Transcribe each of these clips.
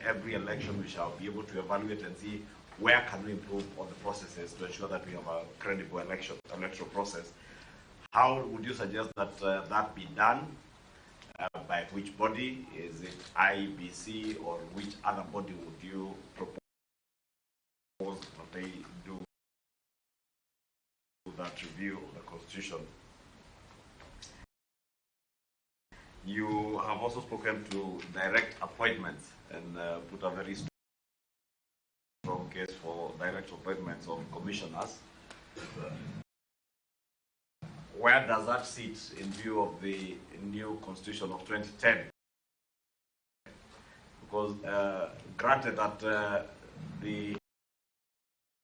every election we shall be able to evaluate and see where can we improve on the processes to ensure that we have a credible electoral process. How would you suggest that that be done? By which body? Is it IBC, or which other body would you propose that they do that review of the Constitution? You have also spoken to direct appointments and put a very strong case for direct appointments of commissioners. Where does that sit in view of the new Constitution of 2010? Because granted that the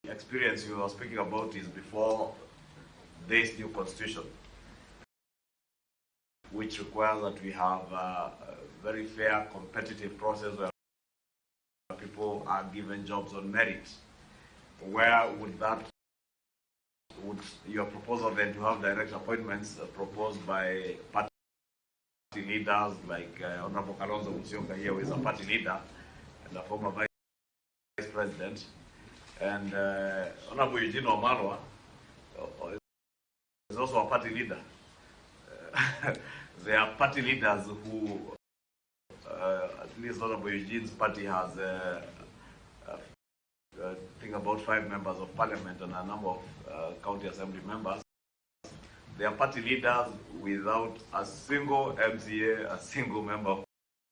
experience you are speaking about is before this new Constitution, which requires that we have a very fair, competitive process where people are given jobs on merit. Where would your proposal then to have direct appointments proposed by party leaders like Honorable Kalonzo Musyoka here, who is a party leader and a former vice president, and Honorable Eugene Wamalwa is also a party leader. There are party leaders who, at least Honorable Eugene's party has, I think, about 5 members of parliament and a number of county assembly members. They are party leaders without a single MCA, a single member of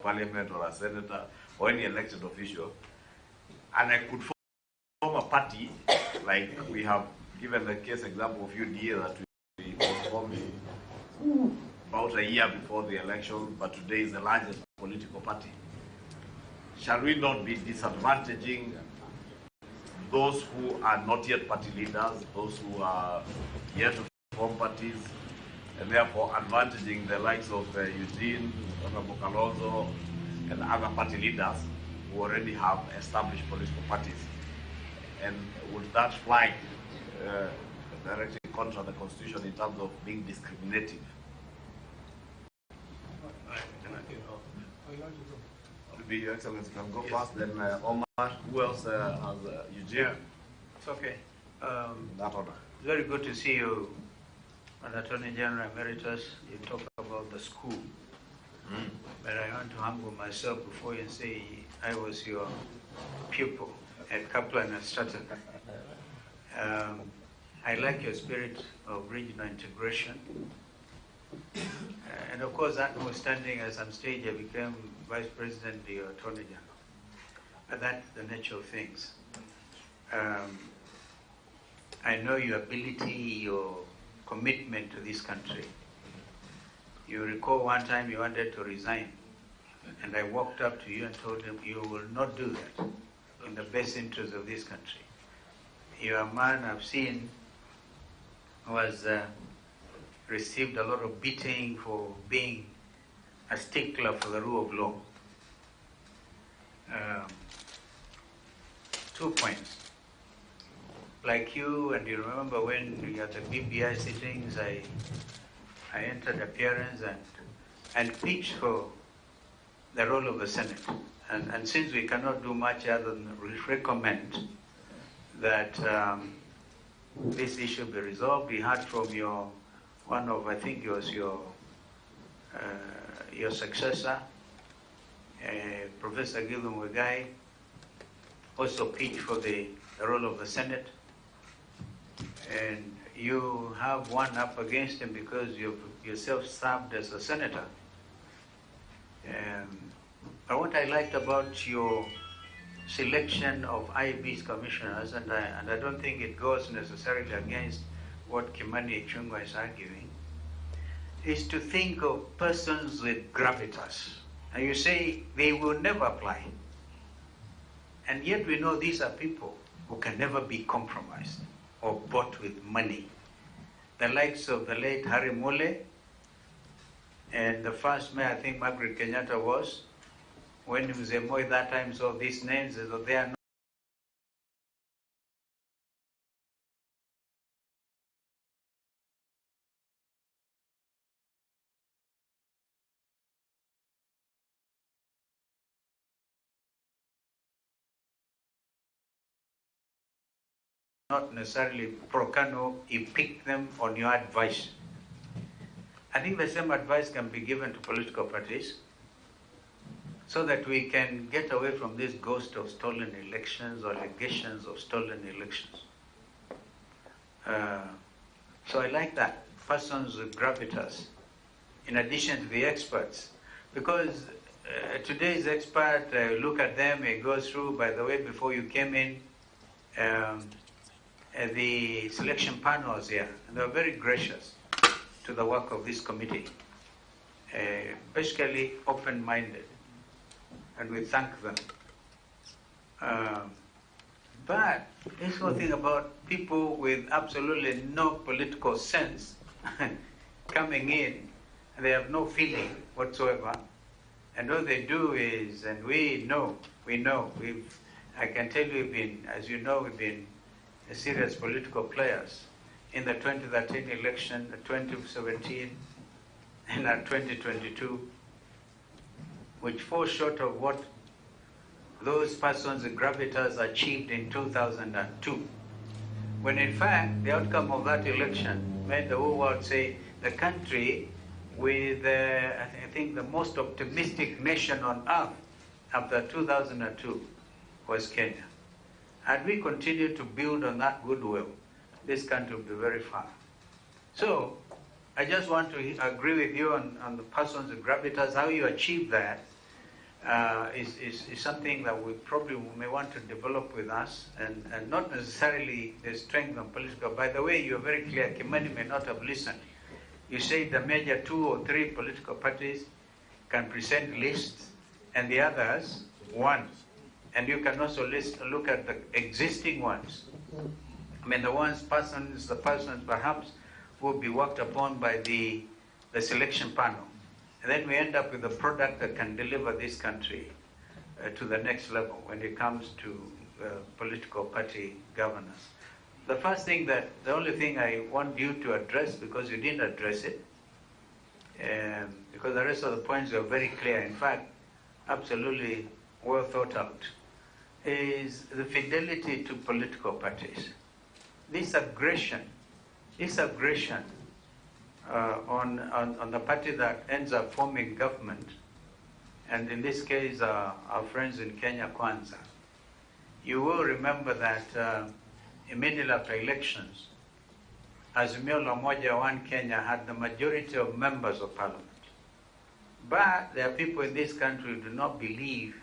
parliament or a senator or any elected official. And I could form a party, like we have given the case example of UDA that we formed about a year before the election, but today is the largest political party. Shall we not be disadvantaging those who are not yet party leaders, those who are yet to form parties, and therefore advantaging the likes of Eugene, Honorable Kalonzo, and other party leaders who already have established political parties? And would that fly directly contra the Constitution in terms of being discriminative? Maybe Your Excellency can go first, then Omar. Who else has Eugene? It's okay. That order. It's very good to see you, Attorney General Emeritus. You talk about the school. But I want to humble myself before you say I was your pupil at Kaplan and Stratton. I like your spirit of regional integration. And of course, that notwithstanding, at some stage I became Vice President of the Attorney General. But that's the nature of things. I know your ability, your commitment to this country. You recall one time you wanted to resign, and I walked up to you and told him, you will not do that in the best interest of this country. You're a man I've seen who has received a lot of beating for being a stickler for the rule of law. 2 points. Like you, and you remember when we had the BBI sittings, I entered appearance and pitched for the role of the Senate. And since we cannot do much other than recommend that this issue be resolved, we heard from I think it was your successor, Professor Gilum Wegai, also pitched for the role of the Senate. And you have one up against him because you've yourself served as a senator. But what I liked about your selection of IB's commissioners, and I don't think it goes necessarily against what Kimani Ichung'wah is arguing, is to think of persons with gravitas. And you say they will never apply. And yet we know these are people who can never be compromised or bought with money. The likes of the late Harry Mole and the first mayor, I think Margaret Kenyatta was, when Mzee Moi that time saw these names, they are not necessarily pro Kanu, you pick them on your advice. I think the same advice can be given to political parties so that we can get away from this ghost of stolen elections or allegations of stolen elections. So I like that, persons with gravitas, in addition to the experts, because today's expert, look at them, it goes through, by the way, before you came in, the selection panels here, and they were very gracious to the work of this committee, basically open-minded, and we thank them. But this whole thing about people with absolutely no political sense coming in, and they have no feeling whatsoever, and all they do is, and we know, I can tell you, as you know, we've been serious political players in the 2013 election, the 2017, and our 2022, which fall short of what those persons with gravitas achieved in 2002. When in fact, the outcome of that election made the whole world say the country with, I think, the most optimistic nation on earth after 2002 was Kenya. And we continue to build on that goodwill, this country will be very far. So, I just want to agree with you on the persons with gravitas. How you achieve that is something that we probably may want to develop with us, and not necessarily the strength of political. By the way, you're very clear, Kimani may not have listened. You say the major 2 or 3 political parties can present lists, and the others, 1. And you can also look at the existing ones. I mean, the persons perhaps will be worked upon by the selection panel. And then we end up with a product that can deliver this country to the next level when it comes to political party governance. The first thing the only thing I want you to address, because you didn't address it, because the rest of the points are very clear, in fact, absolutely well thought out, is the fidelity to political parties. This aggression on the party that ends up forming government, and in this case our friends in Kenya Kwanza. You will remember that immediately after elections, Azimio la Umoja One Kenya had the majority of members of parliament. But there are people in this country who do not believe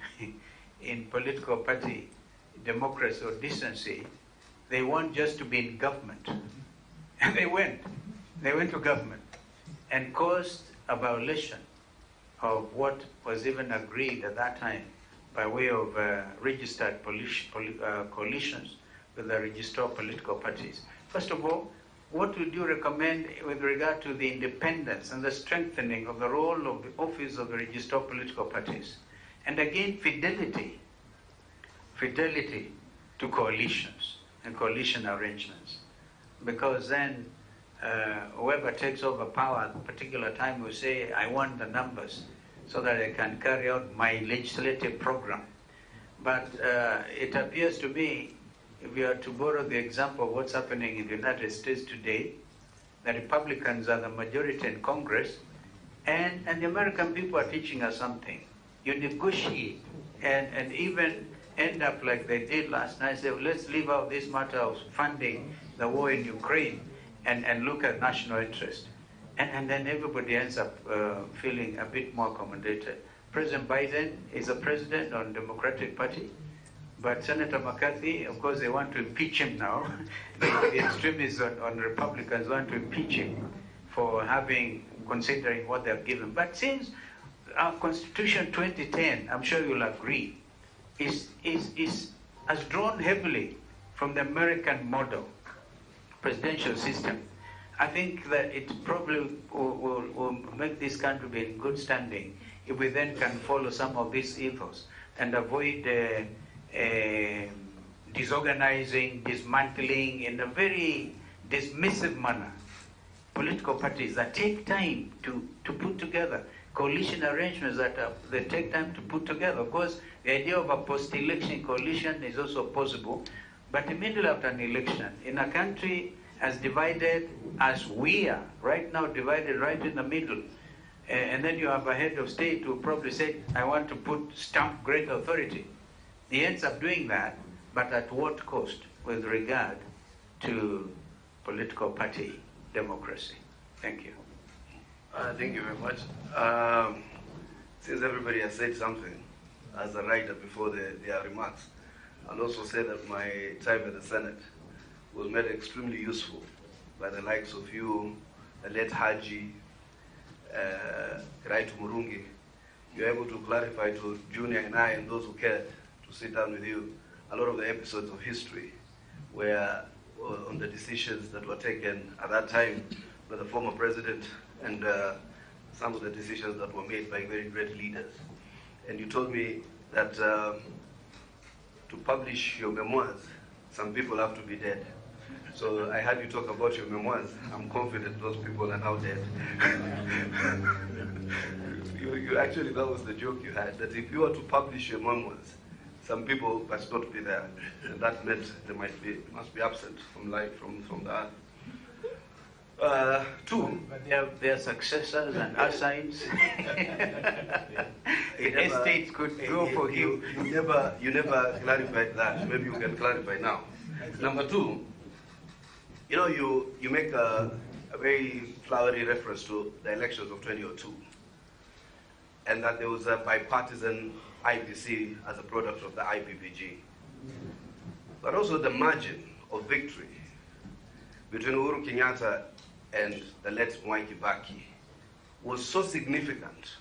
in political party democracy or decency. They want just to be in government. And they went to government and caused a violation of what was even agreed at that time by way of registered coalitions with the registrar of political parties. First of all, what would you recommend with regard to the independence and the strengthening of the role of the office of the registrar of political parties? And again, fidelity to coalitions and coalition arrangements. Because then whoever takes over power at a particular time will say, I want the numbers so that I can carry out my legislative program. But it appears to me, if we are to borrow the example of what's happening in the United States today, the Republicans are the majority in Congress, and the American people are teaching us something. You negotiate and even end up like they did last night, say, well, let's leave out this matter of funding the war in Ukraine and look at national interest. And then everybody ends up feeling a bit more accommodated. President Biden is a president on the Democratic Party, but Senator McCarthy, of course, they want to impeach him now. The extremists on Republicans want to impeach him for considering what they've given. But since our Constitution 2010, I'm sure you'll agree, has drawn heavily from the American model, presidential system. I think that it probably will make this country be in good standing if we then can follow some of these ethos and avoid disorganizing, dismantling in a very dismissive manner political parties that take time to put together, coalition arrangements that take time to put together. Of course, the idea of a post-election coalition is also possible, But in the middle of an election, in a country as divided as we are, right now divided right in the middle, and then you have a head of state who probably said, I want to stamp great authority. He ends up doing that, but at what cost with regard to political party democracy? Thank you. Thank you very much. Since everybody has said something, as a writer before their remarks, I'll also say that my time at the Senate was made extremely useful by the likes of you, the late Haji, Raitu Murungi. You're able to clarify to Junior and I and those who cared to sit down with you a lot of the episodes of history where on the decisions that were taken at that time by the former president and some of the decisions that were made by very great leaders. And you told me that to publish your memoirs, some people have to be dead. So I had you talk about your memoirs. I'm confident those people are now dead. you actually, that was the joke you had, that if you were to publish your memoirs, some people must not be there. And that meant they must be absent from life, from the earth. Two. But they have their successors and assigns. Estates could go for him. You never clarified that. Maybe you can clarify now. Number two, you make a very flowery reference to the elections of 2002, and that there was a bipartisan IPC as a product of the IPPG. But also the margin of victory between Uhuru Kenyatta and the late Mwai Kibaki was so significant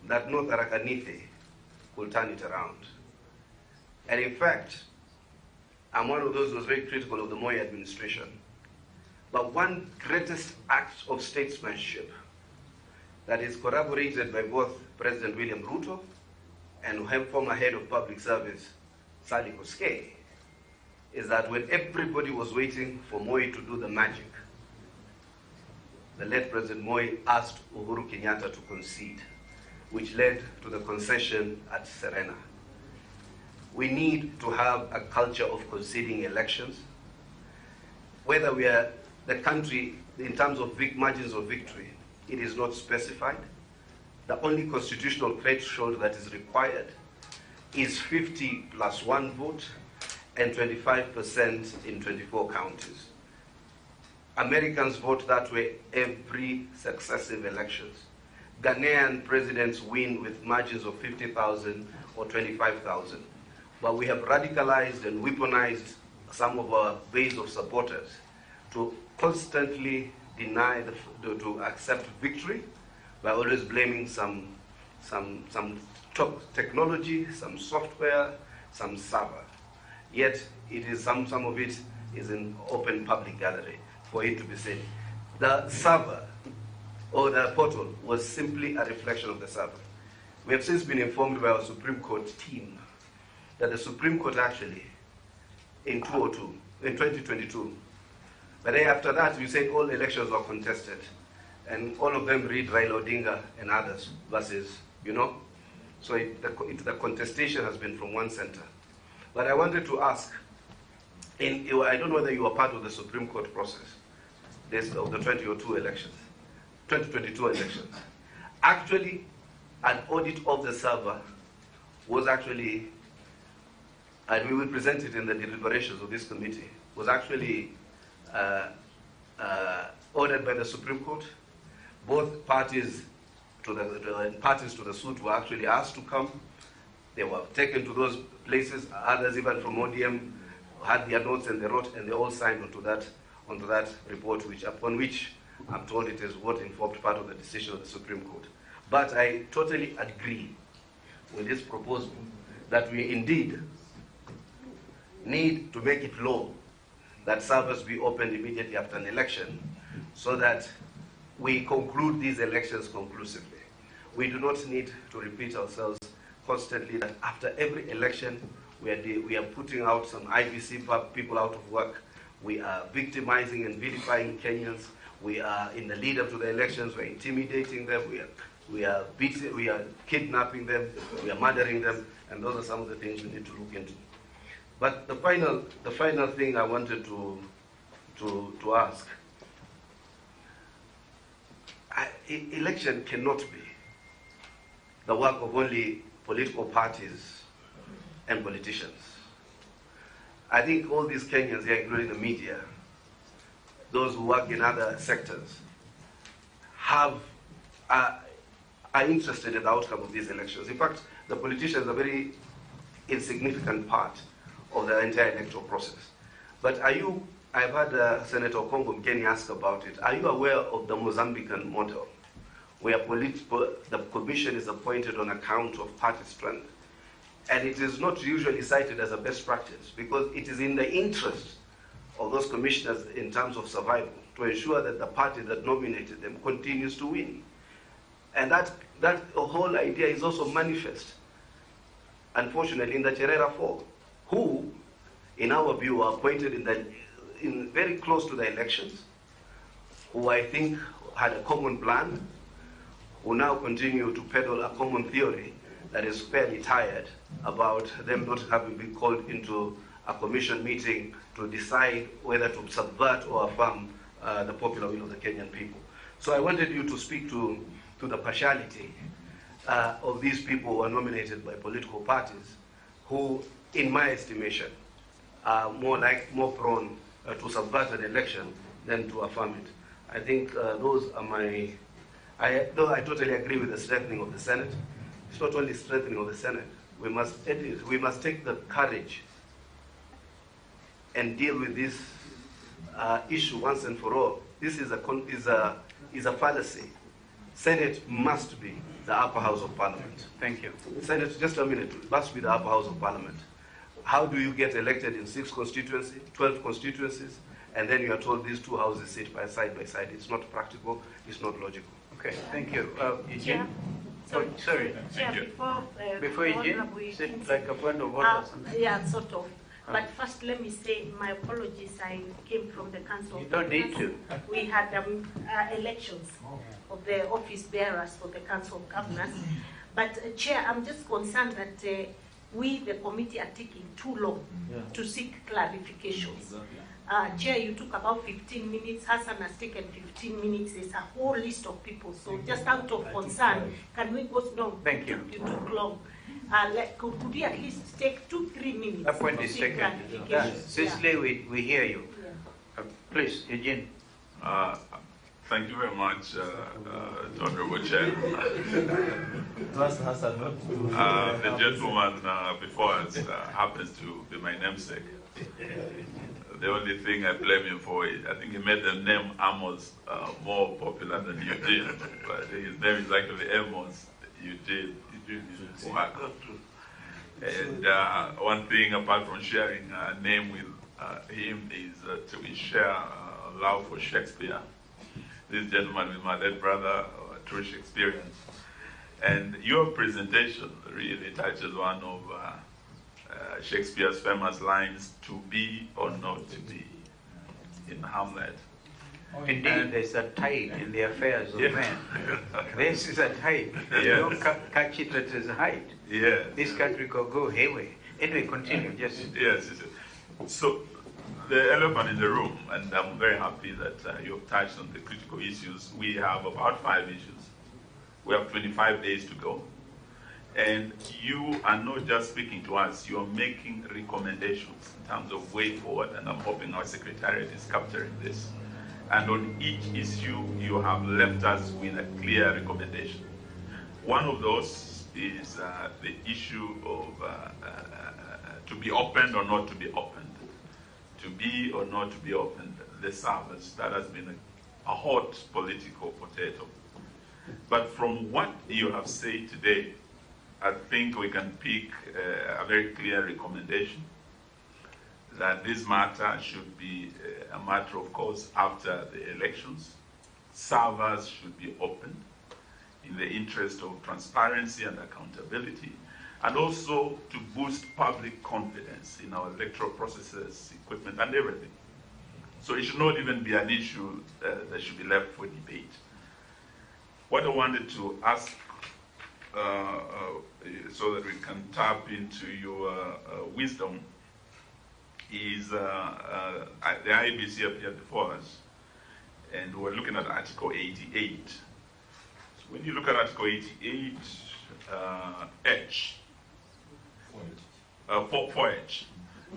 that no Tarakanithe could turn it around. And in fact, I'm one of those who was very critical of the Moi administration. But one greatest act of statesmanship that is corroborated by both President William Ruto and former head of public service, Sally Koskei, is that when everybody was waiting for Moi to do the magic, the late President Moi asked Uhuru Kenyatta to concede, which led to the concession at Serena. We need to have a culture of conceding elections. Whether we are the country, in terms of margins of victory, it is not specified. The only constitutional threshold that is required is 50 plus 1 vote and 25% in 24 counties. Americans vote that way every successive elections. Ghanaian presidents win with margins of 50,000 or 25,000. But we have radicalized and weaponized some of our base of supporters to constantly deny, to accept victory by always blaming some top technology, some software, some server. Yet it is some of it is in open public gallery for it to be seen. The server or the portal was simply a reflection of the server. We have since been informed by our Supreme Court team that the Supreme Court actually, in 2022, but then after that, we said all elections were contested, and all of them read Raila Odinga and others versus, so the contestation has been from one center. But I wanted to ask, I don't know whether you were part of the Supreme Court process of the 2022 elections. Actually, an audit of the server was actually, and we will present it in the deliberations of this committee, was actually ordered by the Supreme Court. Both parties to the suit were actually asked to come. They were taken to those places. Others, even from ODM, had their notes and they wrote, and they all signed onto that report, upon which I'm told it is what informed part of the decision of the Supreme Court. But I totally agree with this proposal that we indeed need to make it law that servers be opened immediately after an election so that we conclude these elections conclusively. We do not need to repeat ourselves constantly that after every election we are putting out some IBC people out of work. We are victimizing and vilifying Kenyans. We are, in the lead up to the elections, we're intimidating them. We are kidnapping them. We are murdering them. And those are some of the things we need to look into. But the final thing I wanted to ask, election cannot be the work of only political parties and politicians. I think all these Kenyans here, including the media, those who work in other sectors, are interested in the outcome of these elections. In fact, the politicians are a very insignificant part of the entire electoral process. But I've had Senator Kongo Mkeni ask about it. Are you aware of the Mozambican model, where the commission is appointed on account of party strength? And it is not usually cited as a best practice because it is in the interest of those commissioners in terms of survival to ensure that the party that nominated them continues to win. And that whole idea is also manifest, unfortunately, in the Cherera Four, who, in our view, are appointed in very close to the elections, who I think had a common plan, who now continue to peddle a common theory that is fairly tired about them not having been called into a commission meeting to decide whether to subvert or affirm the popular will of the Kenyan people. So I wanted you to speak to the partiality of these people who are nominated by political parties, who, in my estimation, are more prone to subvert an election than to affirm it. I think those are though I totally agree with the strengthening of the Senate. It's not only strengthening of the Senate. We must take the courage and deal with this issue once and for all. This is a fallacy. Senate must be the upper house of parliament. Thank you. Senate, just a minute, must be the upper house of parliament. How do you get elected in 6 constituencies, 12 constituencies, and then you are told these two houses sit side by side? It's not practical, it's not logical. Okay, thank you. Eugene? Chair, Sorry. Chair, Before Eugene, sit like a point of order. yeah, sort of. But first, let me say my apologies. I came from the Council. You don't need to. We had elections of the office bearers for the Council of Governors. But Chair, I'm just concerned that we, the committee, are taking too long to seek clarifications. Chair, you took about 15 minutes. Hassan has taken 15 minutes. There's a whole list of people. So just out of concern, can we go? No, Thank you. You took long. Could we at least take 2-3 minutes? That point is taken. Cicely, we hear you. Yeah. Please, Eugene. Thank you very much, Honorable Chair. The gentleman before us happens to be my namesake. The only thing I blame him for is I think he made the name Amos more popular than Eugene, but his name is actually Amos Eugene. And one thing apart from sharing a name with him is we share love for Shakespeare. This gentleman is my late brother, true Shakespearean. And your presentation really touches one of Shakespeare's famous lines, to be or not to be, in Hamlet. Indeed, there's a tide in the affairs of men. This is a tide. Yes. You don't catch it at its height. Yeah. This country could go hayway. Anyway, continue. Just Yes. So the elephant in the room, and I'm very happy that you have touched on the critical issues. We have about 5 issues. We have 25 days to go. And you are not just speaking to us, you are making recommendations in terms of way forward, and I'm hoping our Secretariat is capturing this. And on each issue, you have left us with a clear recommendation. One of those is the issue of to be opened or not to be opened. To be or not to be opened, the service. That has been a hot political potato. But from what you have said today, I think we can pick a very clear recommendation that this matter should be a matter of course after the elections. Servers should be opened in the interest of transparency and accountability, and also to boost public confidence in our electoral processes, equipment, and everything. So it should not even be an issue that should be left for debate. What I wanted to ask, so that we can tap into your wisdom, is the IEBC appeared before us, and we're looking at Article 88. So when you look at Article 88, H, 4H,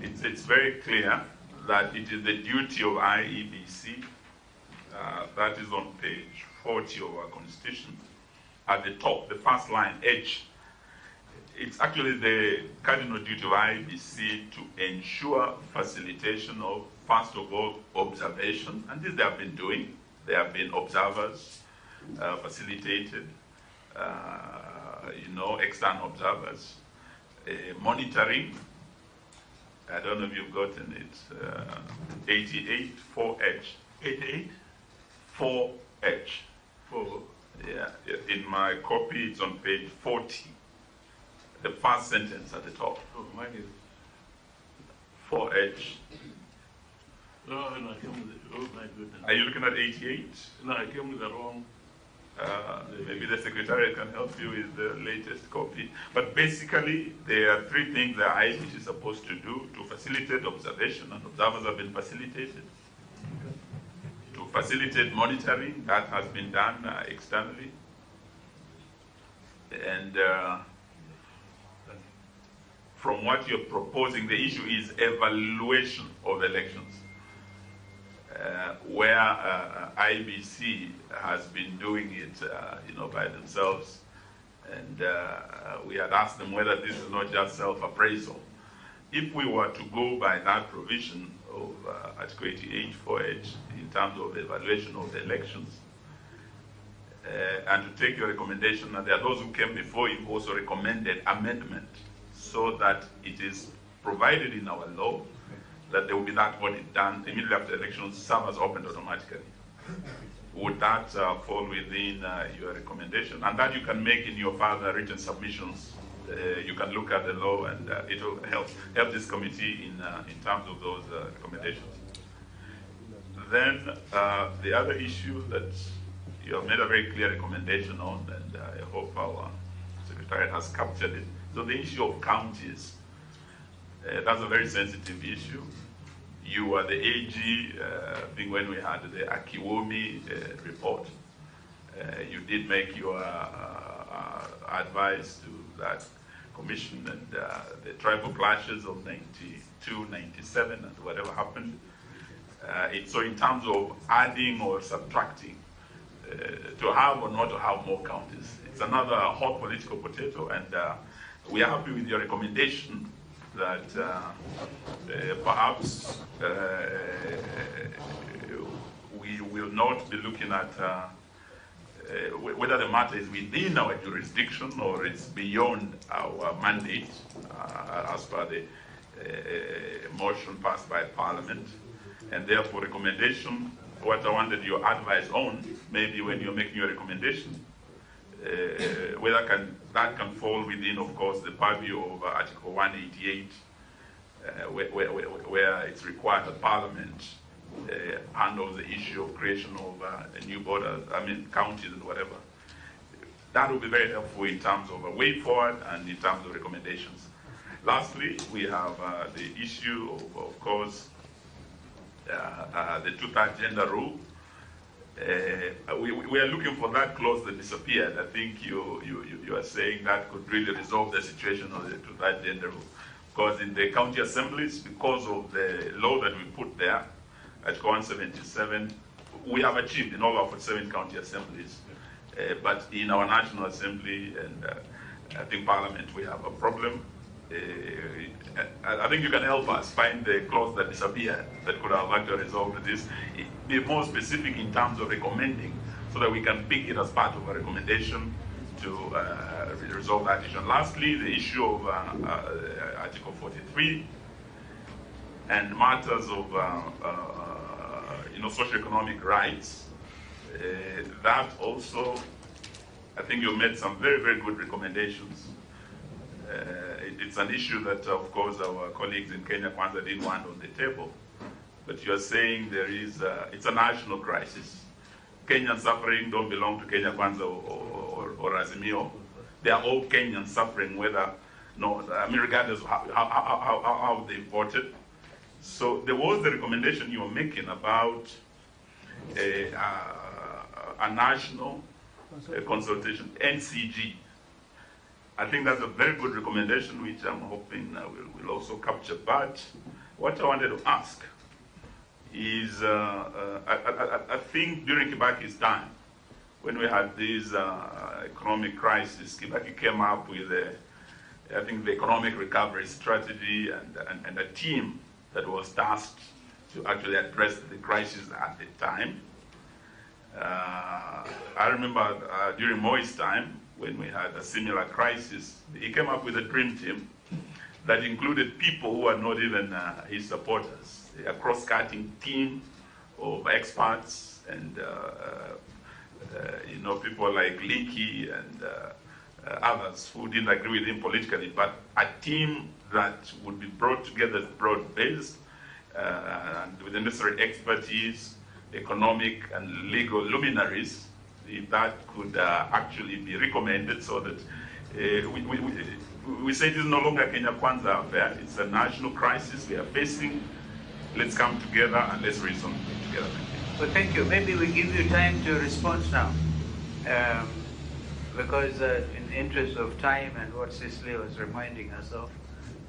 it's very clear that it is the duty of IEBC, that is on page 40 of our Constitution, at the top, the first line, H. It's actually the cardinal duty of IEBC to ensure facilitation of, first of all, observation, and this they have been doing. They have been observers, facilitated, external observers, monitoring. I don't know if you've gotten it. 88, 4H. 88? 4H. 4. Yeah, in my copy, it's on page 40. The first sentence at the top. Oh, mine is 4H. no, I came with it. Oh my goodness. Are you looking at 88? No, I came with the wrong. Maybe the secretariat can help you with the latest copy. But basically, there are three things that IEBC is supposed to do to facilitate observation, and observers have been facilitated. To facilitate monitoring, that has been done externally. And from what you're proposing, the issue is evaluation of elections, where IBC has been doing it, by themselves, and we had asked them whether this is not just self-appraisal. If we were to go by that provision of Article 88 4H in terms of evaluation of the elections, and to take your recommendation, and there are those who came before you who also recommended amendment, so that it is provided in our law that there will be that audit done immediately after elections, servers opened automatically. Would that fall within your recommendation? And that you can make in your further written submissions. You can look at the law, and it will help this committee in terms of those recommendations. Then the other issue that you have made a very clear recommendation on, and I hope our Secretariat has captured it. So the issue of counties, that's a very sensitive issue. You were the AG, I think when we had the Akiwomi report, you did make your advice to that commission, and the tribal clashes of 92, 97, and whatever happened. So in terms of adding or subtracting, to have or not to have more counties, it's another hot political potato, and we are happy with your recommendation that perhaps we will not be looking at whether the matter is within our jurisdiction or it's beyond our mandate, as per the motion passed by Parliament, and therefore recommendation, what I wanted your advice on, maybe when you're making your recommendation, whether that can fall within, of course, the purview of Article 188, where it's required that Parliament handles the issue of creation of new borders, counties and whatever. That will be very helpful in terms of a way forward and in terms of recommendations. Lastly, we have the issue of course, the two-thirds gender rule. We are looking for that clause that disappeared. I think you are saying that could really resolve the situation of the two-thirds gender rule. Because in the county assemblies, because of the law that we put there, Article 177, we have achieved in all our 47 county assemblies. But in our National Assembly and I think Parliament, we have a problem. I think you can help us find the clause that disappeared that could have actually resolved this. Be more specific in terms of recommending, so that we can pick it as part of a recommendation to resolve that issue. And lastly, the issue of Article 43 and matters of socioeconomic rights. That also, I think you made some very, very good recommendations. It's an issue that, of course, our colleagues in Kenya Kwanza didn't want on the table. But you're saying it's a national crisis. Kenyan suffering don't belong to Kenya Kwanza or Azimio. They are all Kenyans suffering, regardless of how they voted. So there was the recommendation you were making about a national consultation, NCG. I think that's a very good recommendation, which I'm hoping will also capture. But what I wanted to ask is, I think during Kibaki's time, when we had this economic crisis, Kibaki came up with I think the economic recovery strategy and a team that was tasked to actually address the crisis at the time. I remember during Moi's time, when we had a similar crisis, he came up with a dream team that included people who are not even his supporters, a cross-cutting team of experts and people like Leakey and others who didn't agree with him politically, but a team that would be brought together broad-based and with the necessary expertise, economic and legal luminaries, if that could actually be recommended, so that we say it is no longer Kenya Kwanza affair, it's a national crisis we are facing. Let's come together and let's reason together. Well, thank you. Maybe we give you time to respond now. Because in the interest of time and what Cicely was reminding us of,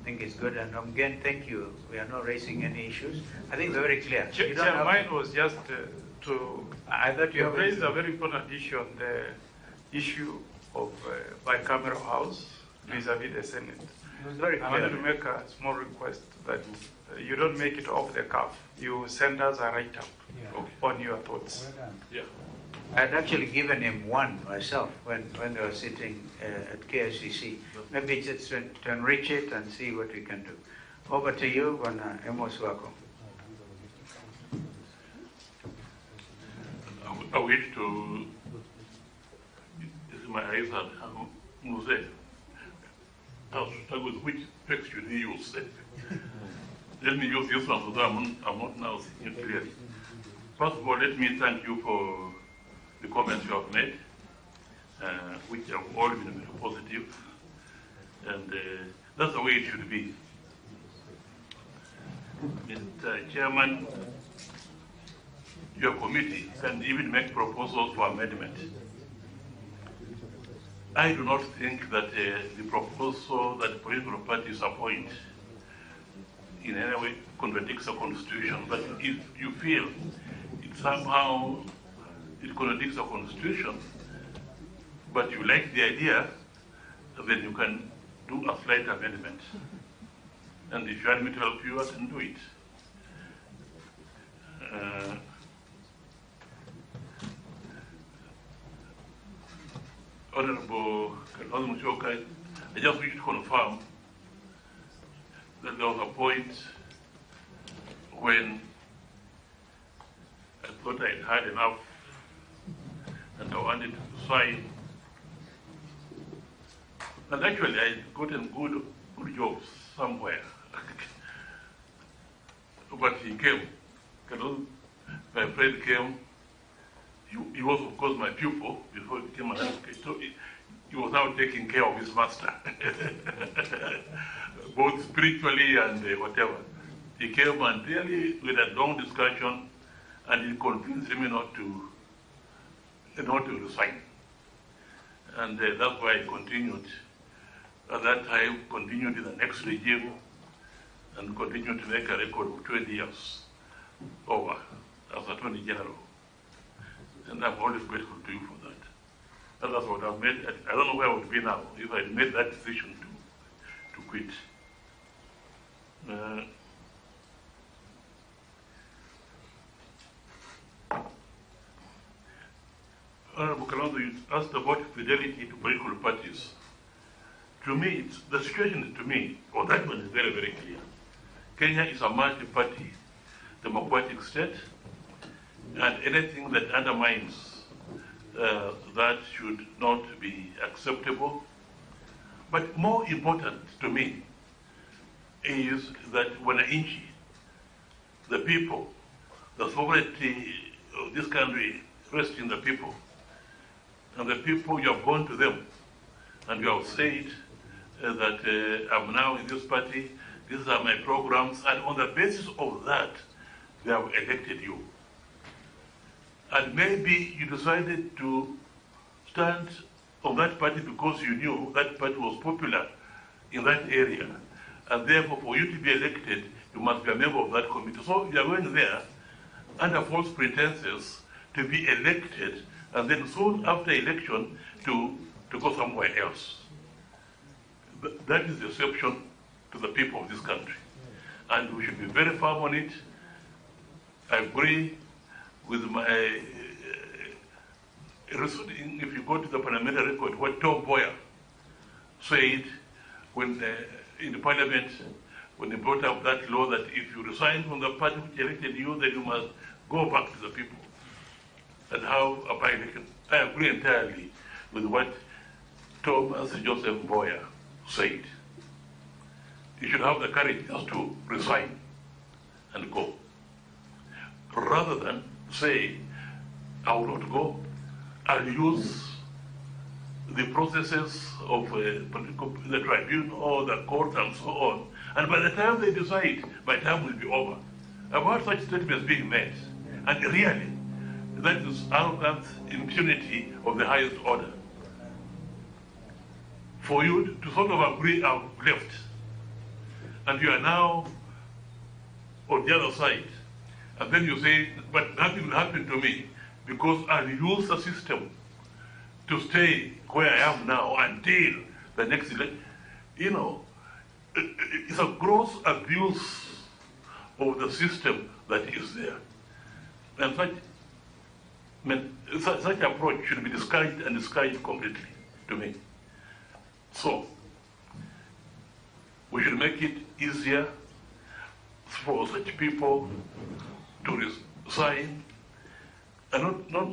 I think it's good. And again, thank you. We are not raising any issues. I think we're very clear. Chair, mine was just to I thought you raise a very important issue on the issue of bicameral house vis-a-vis the Senate. It was very I clear. wanted to make a small request that you don't make it off the cuff. You send us a write-up on your thoughts. Yeah. I'd actually given him one myself when they were sitting at KICC. Maybe just to enrich it and see what we can do. Over to you, Bwana Amos Wako. I wish to, my eyes are Mose. I'll start with which text should he use. Let me use this one so that I'm not now seeing it clearly. First of all, let me thank you for the comments you have made, which have all been very positive, and that's the way it should be. Mr. Chairman, your committee can even make proposals for amendment. I do not think that the proposal that political parties appoint in any way contradicts the Constitution, but if you feel it somehow it contradicts the Constitution, but you like the idea, then you can do a slight amendment. And if you want me to help you, I can do it. Honorable Kalonzo Musyoka, I just wish to confirm that there was a point when I thought I'd had enough and I wanted to sign. And actually, I'd gotten good jobs somewhere. But he came. My friend came. He was, of course, my pupil before he became an advocate. So he was now taking care of his master, both spiritually and whatever. He came and really, with a long discussion, and he convinced me not to resign. And that's why I continued. At that time, continued in the next regime, and continued to make a record of 20 years over as Attorney General. And I'm always grateful to you for that. And that's what I've made. I don't know where I would be now if I had made that decision to quit. Honorable Kalonzo, you asked about fidelity to political parties. To me, the situation to me, or that one is very, very clear. Kenya is a multi-party democratic state, and anything that undermines that should not be acceptable. But more important to me is that wananchi, the people, the sovereignty of this country rests in the people. And the people, you have gone to them and you have said that I'm now in this party, these are my programs, and on the basis of that, they have elected you. And maybe you decided to stand on that party because you knew that party was popular in that area. And therefore, for you to be elected, you must be a member of that committee. So you are going there under false pretenses to be elected, and then soon after election to go somewhere else. That is the exception to the people of this country. And we should be very firm on it. I agree with my, if you go to the parliamentary record, what Tom Boyer said when in the parliament, when they brought up that law that if you resign from the party which elected you, then you must go back to the people and have a by-election. I agree entirely with what Thomas Joseph Boyer said. You should have the courage just to resign and go, rather than say, I will not go, I'll use the processes of the tribunal or the court and so on, and by the time they decide, my time will be over. I've heard such statements being made, and really, that is arrogance, impunity of the highest order. For you to sort of agree, I've left, and you are now on the other side, and then you say, but nothing will happen to me because I'll use the system to stay where I am now until the next election. You know, it's a gross abuse of the system that is there. And such approach should be discouraged and discouraged completely, to me. So, we should make it easier for such people to resign, and not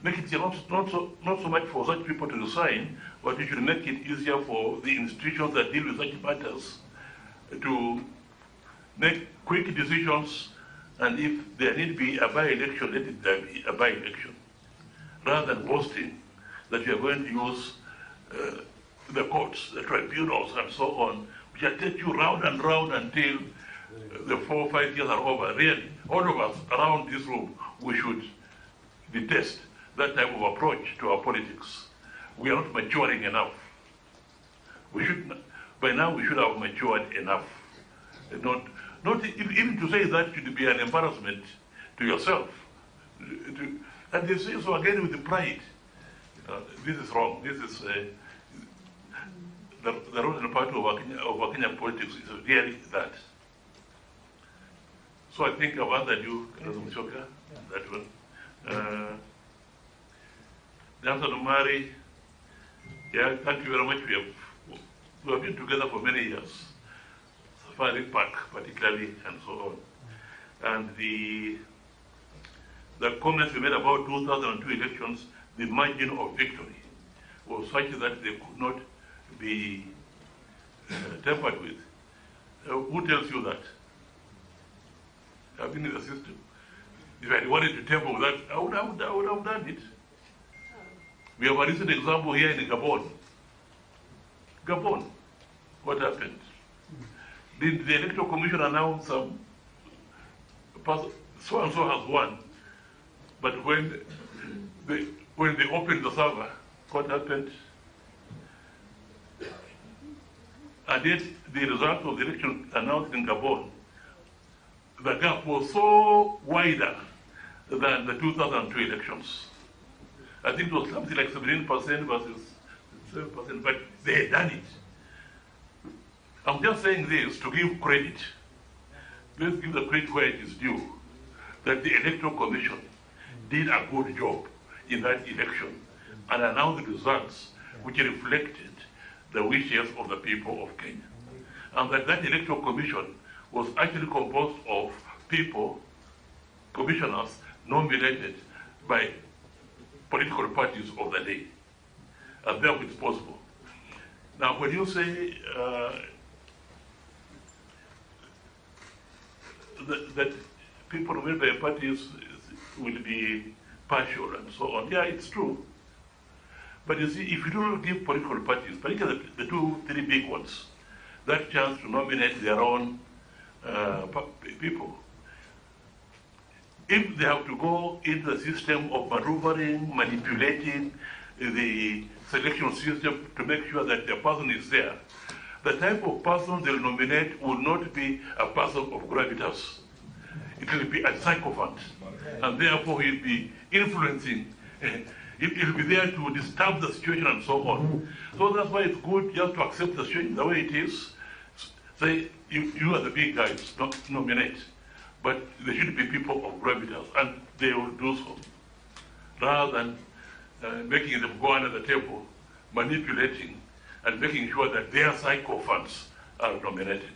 make it not so much for such people to resign, but we should make it easier for the institutions that deal with such matters to make quick decisions, and if there need be a by-election, let it be a by-election, rather than boasting that we are going to use the courts, the tribunals, and so on, which will take you round and round until the 4 or 5 years are over. Really, all of us around this room, we should detest that type of approach to our politics. We are not maturing enough. We should, by now, we should have matured enough. Not even to say that should be an embarrassment to yourself. And they say so again with the pride. This is wrong. This is the role and part of our Kenyan politics is really that. So I think I've answered you, that one. The answer to Mary, yeah, thank you very much. We have been together for many years, Safari Park particularly, and so on. And the comments we made about 2002 elections, the margin of victory was such that they could not be tampered with. Who tells you that? I've been in the system. If I wanted to tamper with that, I would have done it. We have a recent example here in Gabon. Gabon, what happened? Did the Electoral Commission announce so and so has won? But when they opened the server, what happened? And yet the result of the election announced in Gabon, the gap was so wider than the 2002 elections. I think it was something like 17% versus 7%, but they had done it. I'm just saying this to give credit. Let's give the credit where it is due, that the Electoral Commission did a good job in that election and announced the results which reflected the wishes of the people of Kenya. And that Electoral Commission was actually composed of people, commissioners, nominated by political parties of the day, and therefore it's possible. Now, when you say that people nominated by parties will be partial and so on, yeah, it's true. But you see, if you do not give political parties, particularly the 2, 3 big ones, that chance to nominate their own people. If they have to go into the system of maneuvering, manipulating the selection system to make sure that the person is there, the type of person they'll nominate will not be a person of gravitas. It will be a sycophant, and therefore he'll be influencing. He'll be there to disturb the situation and so on. So that's why it's good just to accept the situation the way it is. Say, you are the big guys, not nominate. But there should be people of gravitas, and they will do so. Rather than making them go under the table, manipulating, and making sure that their sycophants are nominated.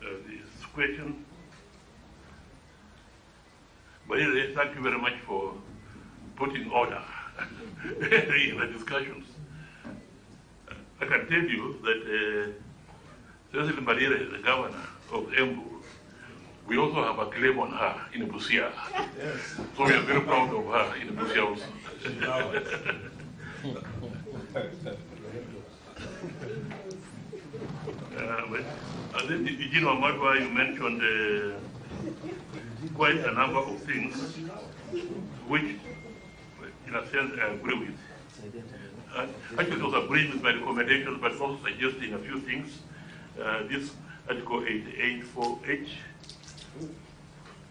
This question. But anyway, thank you very much for putting order in the discussions. I can tell you that President Marira is the governor of Embu. We also have a claim on her in Busia. Yes. So we are very proud of her in Busia also. And then, Eugene Wamadwa, you mentioned quite a number of things which, in a sense, I agree with. Actually, it was agreeing with my recommendations, but also suggesting a few things. This Article 884H,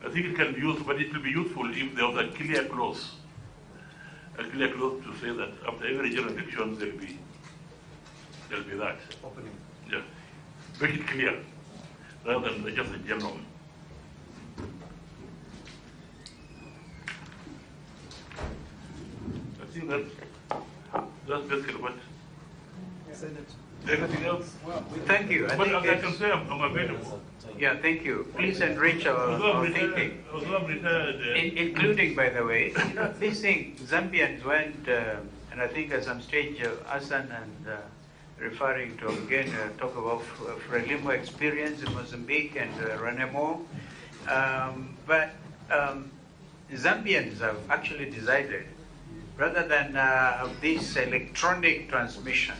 I think it can be used, but it will be useful if there was a clear clause to say that after every general election there'll be that. Opening. Yeah, make it clear rather than just a general. I think that's basically what. Anything else? Well, thank you. But as I can say, I'm available. Yeah, thank you. Please enrich our thinking. Including, by the way, you know, this thing, Zambians went, and I think at some stage, Hassan and referring to, again, talk about Frelimo experience in Mozambique and Renemo. But Zambians have actually decided, rather than this electronic transmission,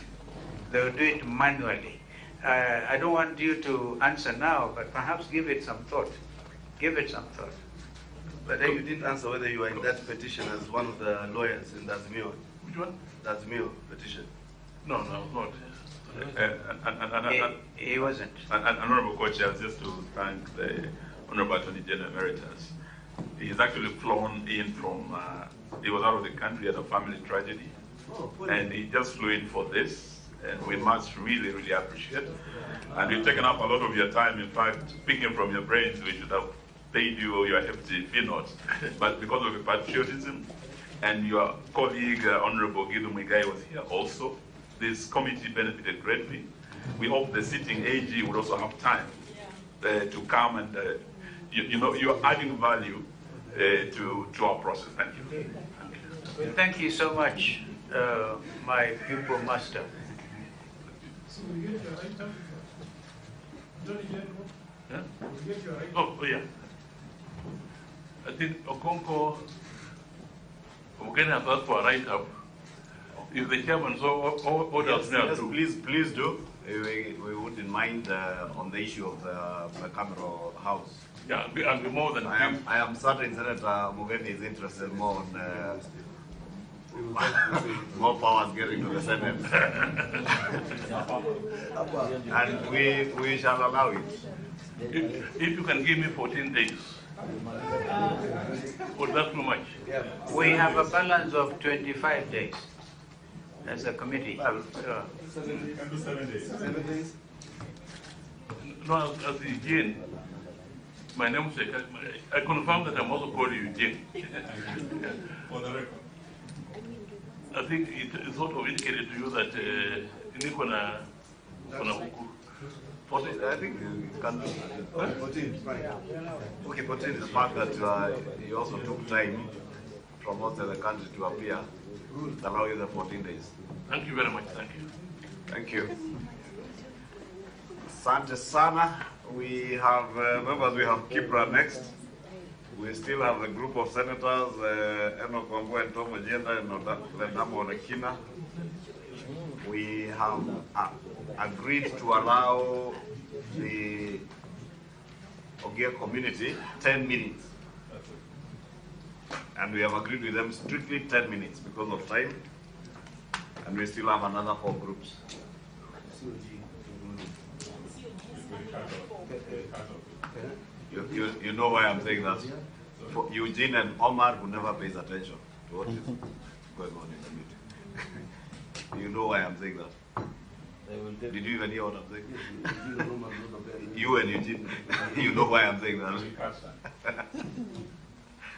they will do it manually. I don't want you to answer now, but perhaps give it some thought. Give it some thought. But then you didn't answer whether you were in that petition as one of the lawyers in that Azimio. Which one? That Azimio petition. No, not. He wasn't. Honorable Co-Chair, just to thank the Honorable Attorney General Emeritus. He's actually flown in from, he was out of the country at a family tragedy, and he just flew in for this. And we must really, really appreciate. And we've taken up a lot of your time. In fact, speaking from your brains, we should have paid you your hefty fee note. But because of your patriotism and your colleague, Honorable Gidu Muigai, was here also, this committee benefited greatly. We hope the sitting AG would also have time to come and, you're adding value to our process. Thank you. Well, thank you so much, my pupil master. So we get your item. Yeah? We get your item. Oh, yeah. I think Okonko, Mugeni has asked for a write-up. If the chairman so orders me yes, to. please do. We wouldn't mind on the issue of the Camero House. Yeah, I'll be more than I am certain Senator Mugeni is interested more on more powers getting to the Senate. And we shall allow it. If you can give me 14 days. Well, that's too much. We have a balance of 25 days as a committee. Well, 7 days. 7 days. No, as Eugene, my namesake, I confirm that I'm also called Eugene. For the record. I think it sort of indicated to you that Nikona Huku. I think you can do 14, fine. okay, 14 is the fact that you also took time from outside the country to appear. To allow you the 14 days. Thank you very much. Thank you. Thank you. Asante sana. We have members. We have Kipra next. We still have a group of senators, Enoch Wambua and Tom Agenda and Ledamo Onekina. we have agreed to allow the Ogier community 10 minutes. And we have agreed with them strictly 10 minutes because of time. And we still have another 4 groups. You know why I'm saying that? For Eugene and Omar, who never pays attention to what is going on in the meeting. You know why I'm saying that? Did you even hear what I'm saying? You and Eugene, you know why I'm saying that?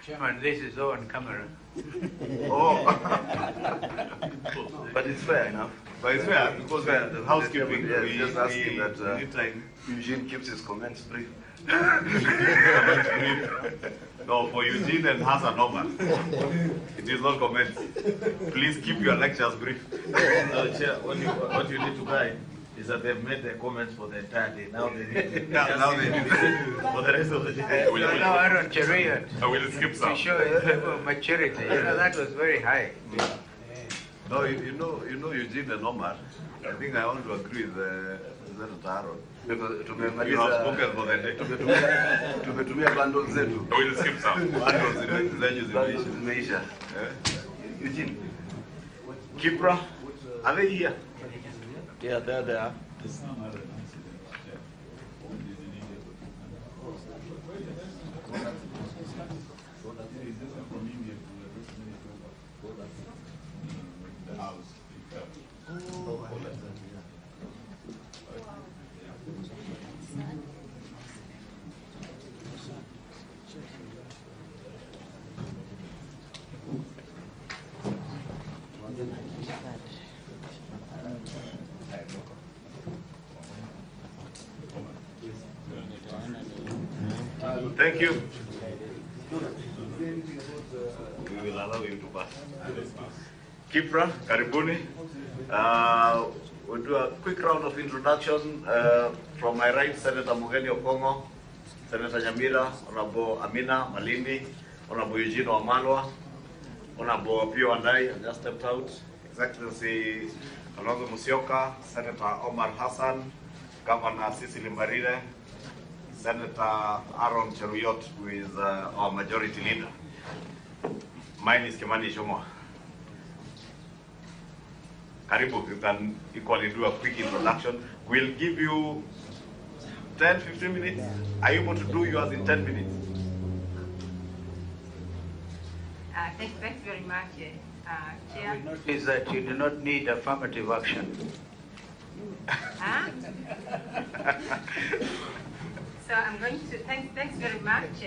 Chairman, this is all on camera. Oh. But it's fair enough. But it's fair, because the housekeeping, Yeah, we just asking that need time. Eugene keeps his comments brief. No, for Eugene and Hassan Omar, it is not comments. Please keep your lectures brief. No, Chair, what you need to guide is that they've made their comments for the entire day. Now they need to Now they need for the rest of the day. No, Aaron Chariot. I will skip To some. show a level of maturity. You know, that was very high. No, you know Eugene and Omar. I think I want to agree with Senator Aaron. You have spoken for the day. Tumetumia bundles zetu. I will skip some. Bundles zimeisha. Eugene. Kipra, are they here? Yeah, there they are. Thank you. We will allow you to pass. Kipra, karibuni. We'll do a quick round of introduction. From my right, Senator Mugeni Okongo, Senator Nyamira, Honorable Amina Malindi, Honorable Eugene Wamalwa, Honorable Pio Andai, I just stepped out, Excellency Alonzo Musyoka, Senator Omar Hassan, Governor Cecily Mbarire, Senator Aaron Cheruyot, who is our majority leader. Mine is Kimani Shumwa. Karibu, you can equally do a quick introduction. We'll give you 10-15 minutes. Are you able to do yours in 10 minutes? Thanks very much, Chair. Is that you do not need affirmative action. Huh? So I'm going to, thanks very much.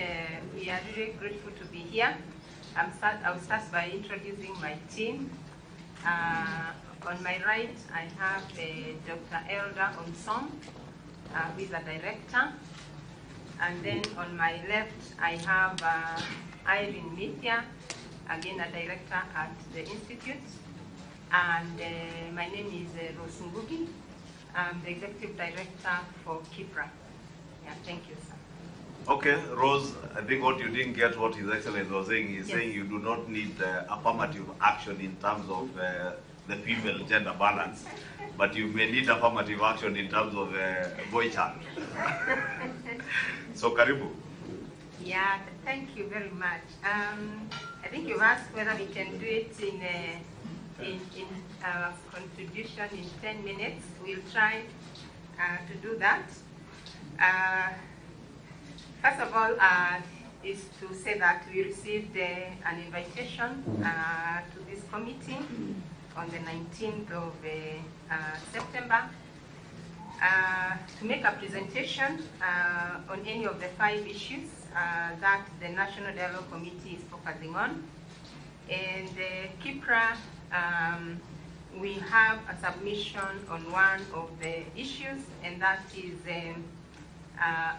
We are really grateful to be here. I'll start by introducing my team. On my right, I have Dr. Elda Onsom, who is a director. And then on my left, I have Irene Mithia, again a director at the Institute. And my name is Rose Ngugi. I'm the executive director for Kipra. Yeah, thank you, sir. Okay, Rose, I think what you didn't get what His Excellency was saying, he's saying you do not need affirmative action in terms of the female gender balance, but you may need affirmative action in terms of boy child. So, karibu. Yeah, thank you very much. I think you've asked whether we can do it in our contribution in 10 minutes. We'll try to do that. First of all, is to say that we received an invitation to this committee on the 19th of September to make a presentation on any of the 5 issues that the National Dialogue Committee is focusing on. And Kipra, we have a submission on one of the issues, and that is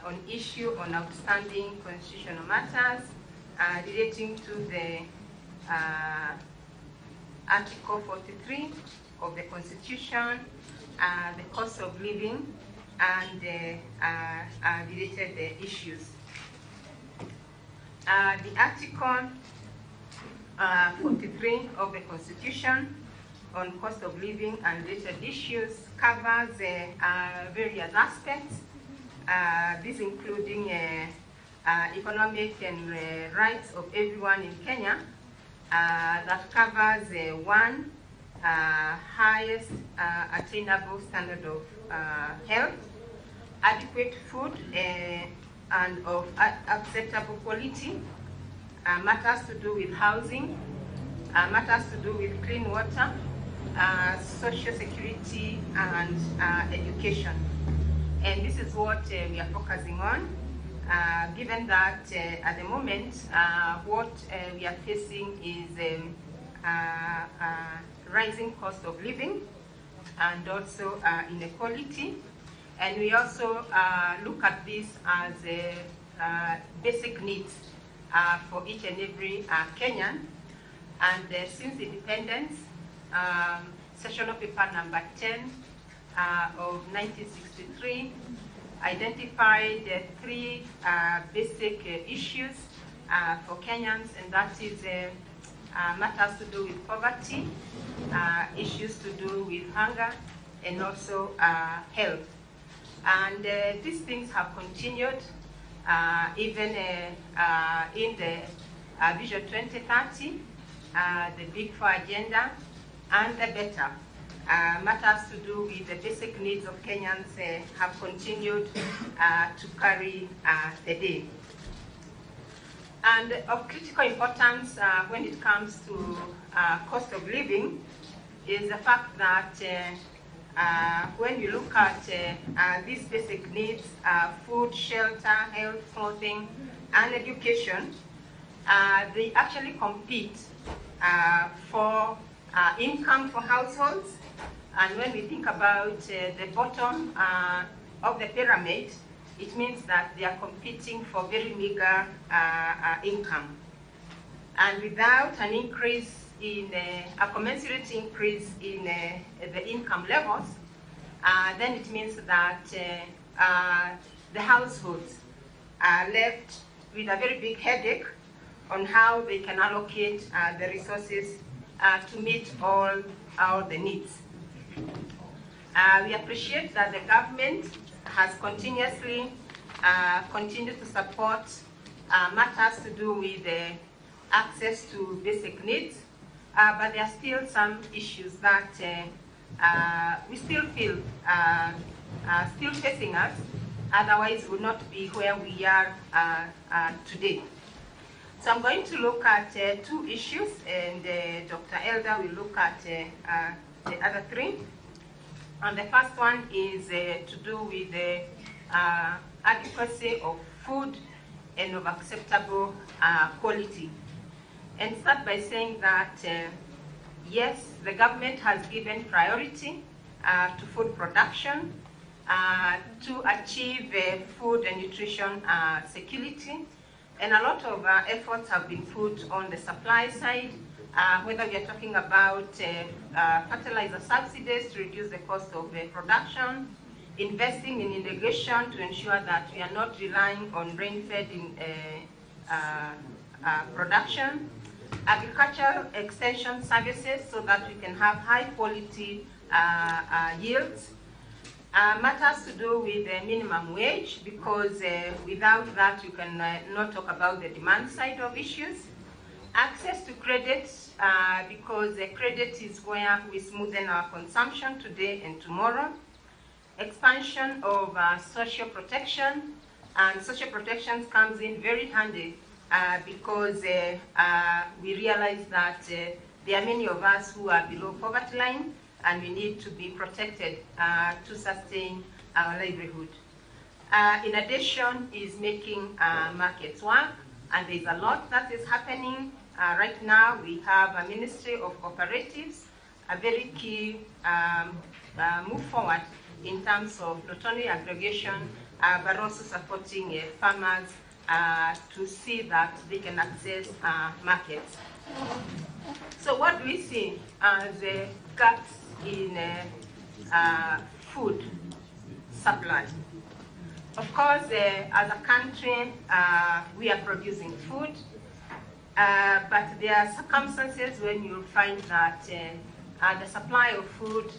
on issue on outstanding constitutional matters relating to the Article 43 of the Constitution, the cost of living, and related issues. The Article 43 of the Constitution on cost of living and related issues covers various aspects, these including economic and rights of everyone in Kenya. That covers one, highest attainable standard of health, adequate food and of acceptable quality, matters to do with housing, matters to do with clean water, social security and education. And this is what we are focusing on, given that at the moment what we are facing is rising cost of living and also inequality. And we also look at this as basic needs for each and every Kenyan. And since independence, sessional paper number 10 of 1963 identified three basic issues for Kenyans, and that is matters to do with poverty, issues to do with hunger, and also health. And these things have continued even in the Vision 2030, the Big Four agenda, and the better. Matters to do with the basic needs of Kenyans have continued to carry the day. And of critical importance when it comes to cost of living is the fact that when you look at these basic needs, food, shelter, health, clothing, and education, they actually compete for income for households. And when we think about the bottom of the pyramid, it means that they are competing for very meager income. And without an increase in a commensurate increase in the income levels, then it means that the households are left with a very big headache on how they can allocate the resources to meet all the needs. We appreciate that the government has continuously continued to support matters to do with access to basic needs, but there are still some issues that we still feel still facing us, otherwise we would not be where we are today. So I'm going to look at two issues, and Dr. Elder will look at the other three. And the first one is to do with the adequacy of food and of acceptable quality. And start by saying that, yes, the government has given priority to food production to achieve food and nutrition security. And a lot of efforts have been put on the supply side, whether we are talking about fertilizer subsidies to reduce the cost of production, investing in irrigation to ensure that we are not relying on rain-fed production, agricultural extension services so that we can have high-quality yields, matters to do with the minimum wage, because without that you can not talk about the demand side of issues. Access to credit, because credit is where we smoothen our consumption today and tomorrow. Expansion of social protection, and social protections comes in very handy because we realize that there are many of us who are below poverty line, and we need to be protected to sustain our livelihood. In addition is making markets work, and there's a lot that is happening. Right now we have a Ministry of Cooperatives, a very key move forward in terms of not only aggregation, but also supporting farmers to see that they can access markets. So what do we see as gaps in food supply? Of course, as a country, we are producing food, but there are circumstances when you find that the supply of food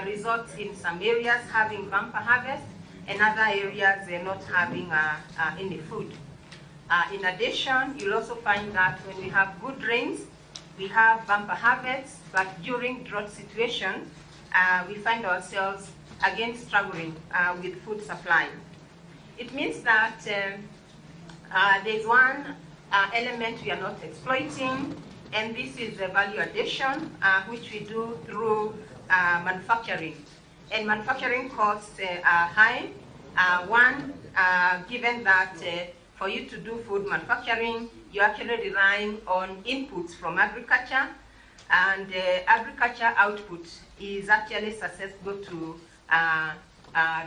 results in some areas having bumper harvest and other areas not having any food. In addition, you'll also find that when we have good rains, we have bumper harvests, but during drought situation, we find ourselves again struggling with food supply. It means that there's one element we are not exploiting, and this is the value addition, which we do through manufacturing. And manufacturing costs are high. Given that for you to do food manufacturing, you're actually relying on inputs from agriculture, and agriculture output is actually susceptible to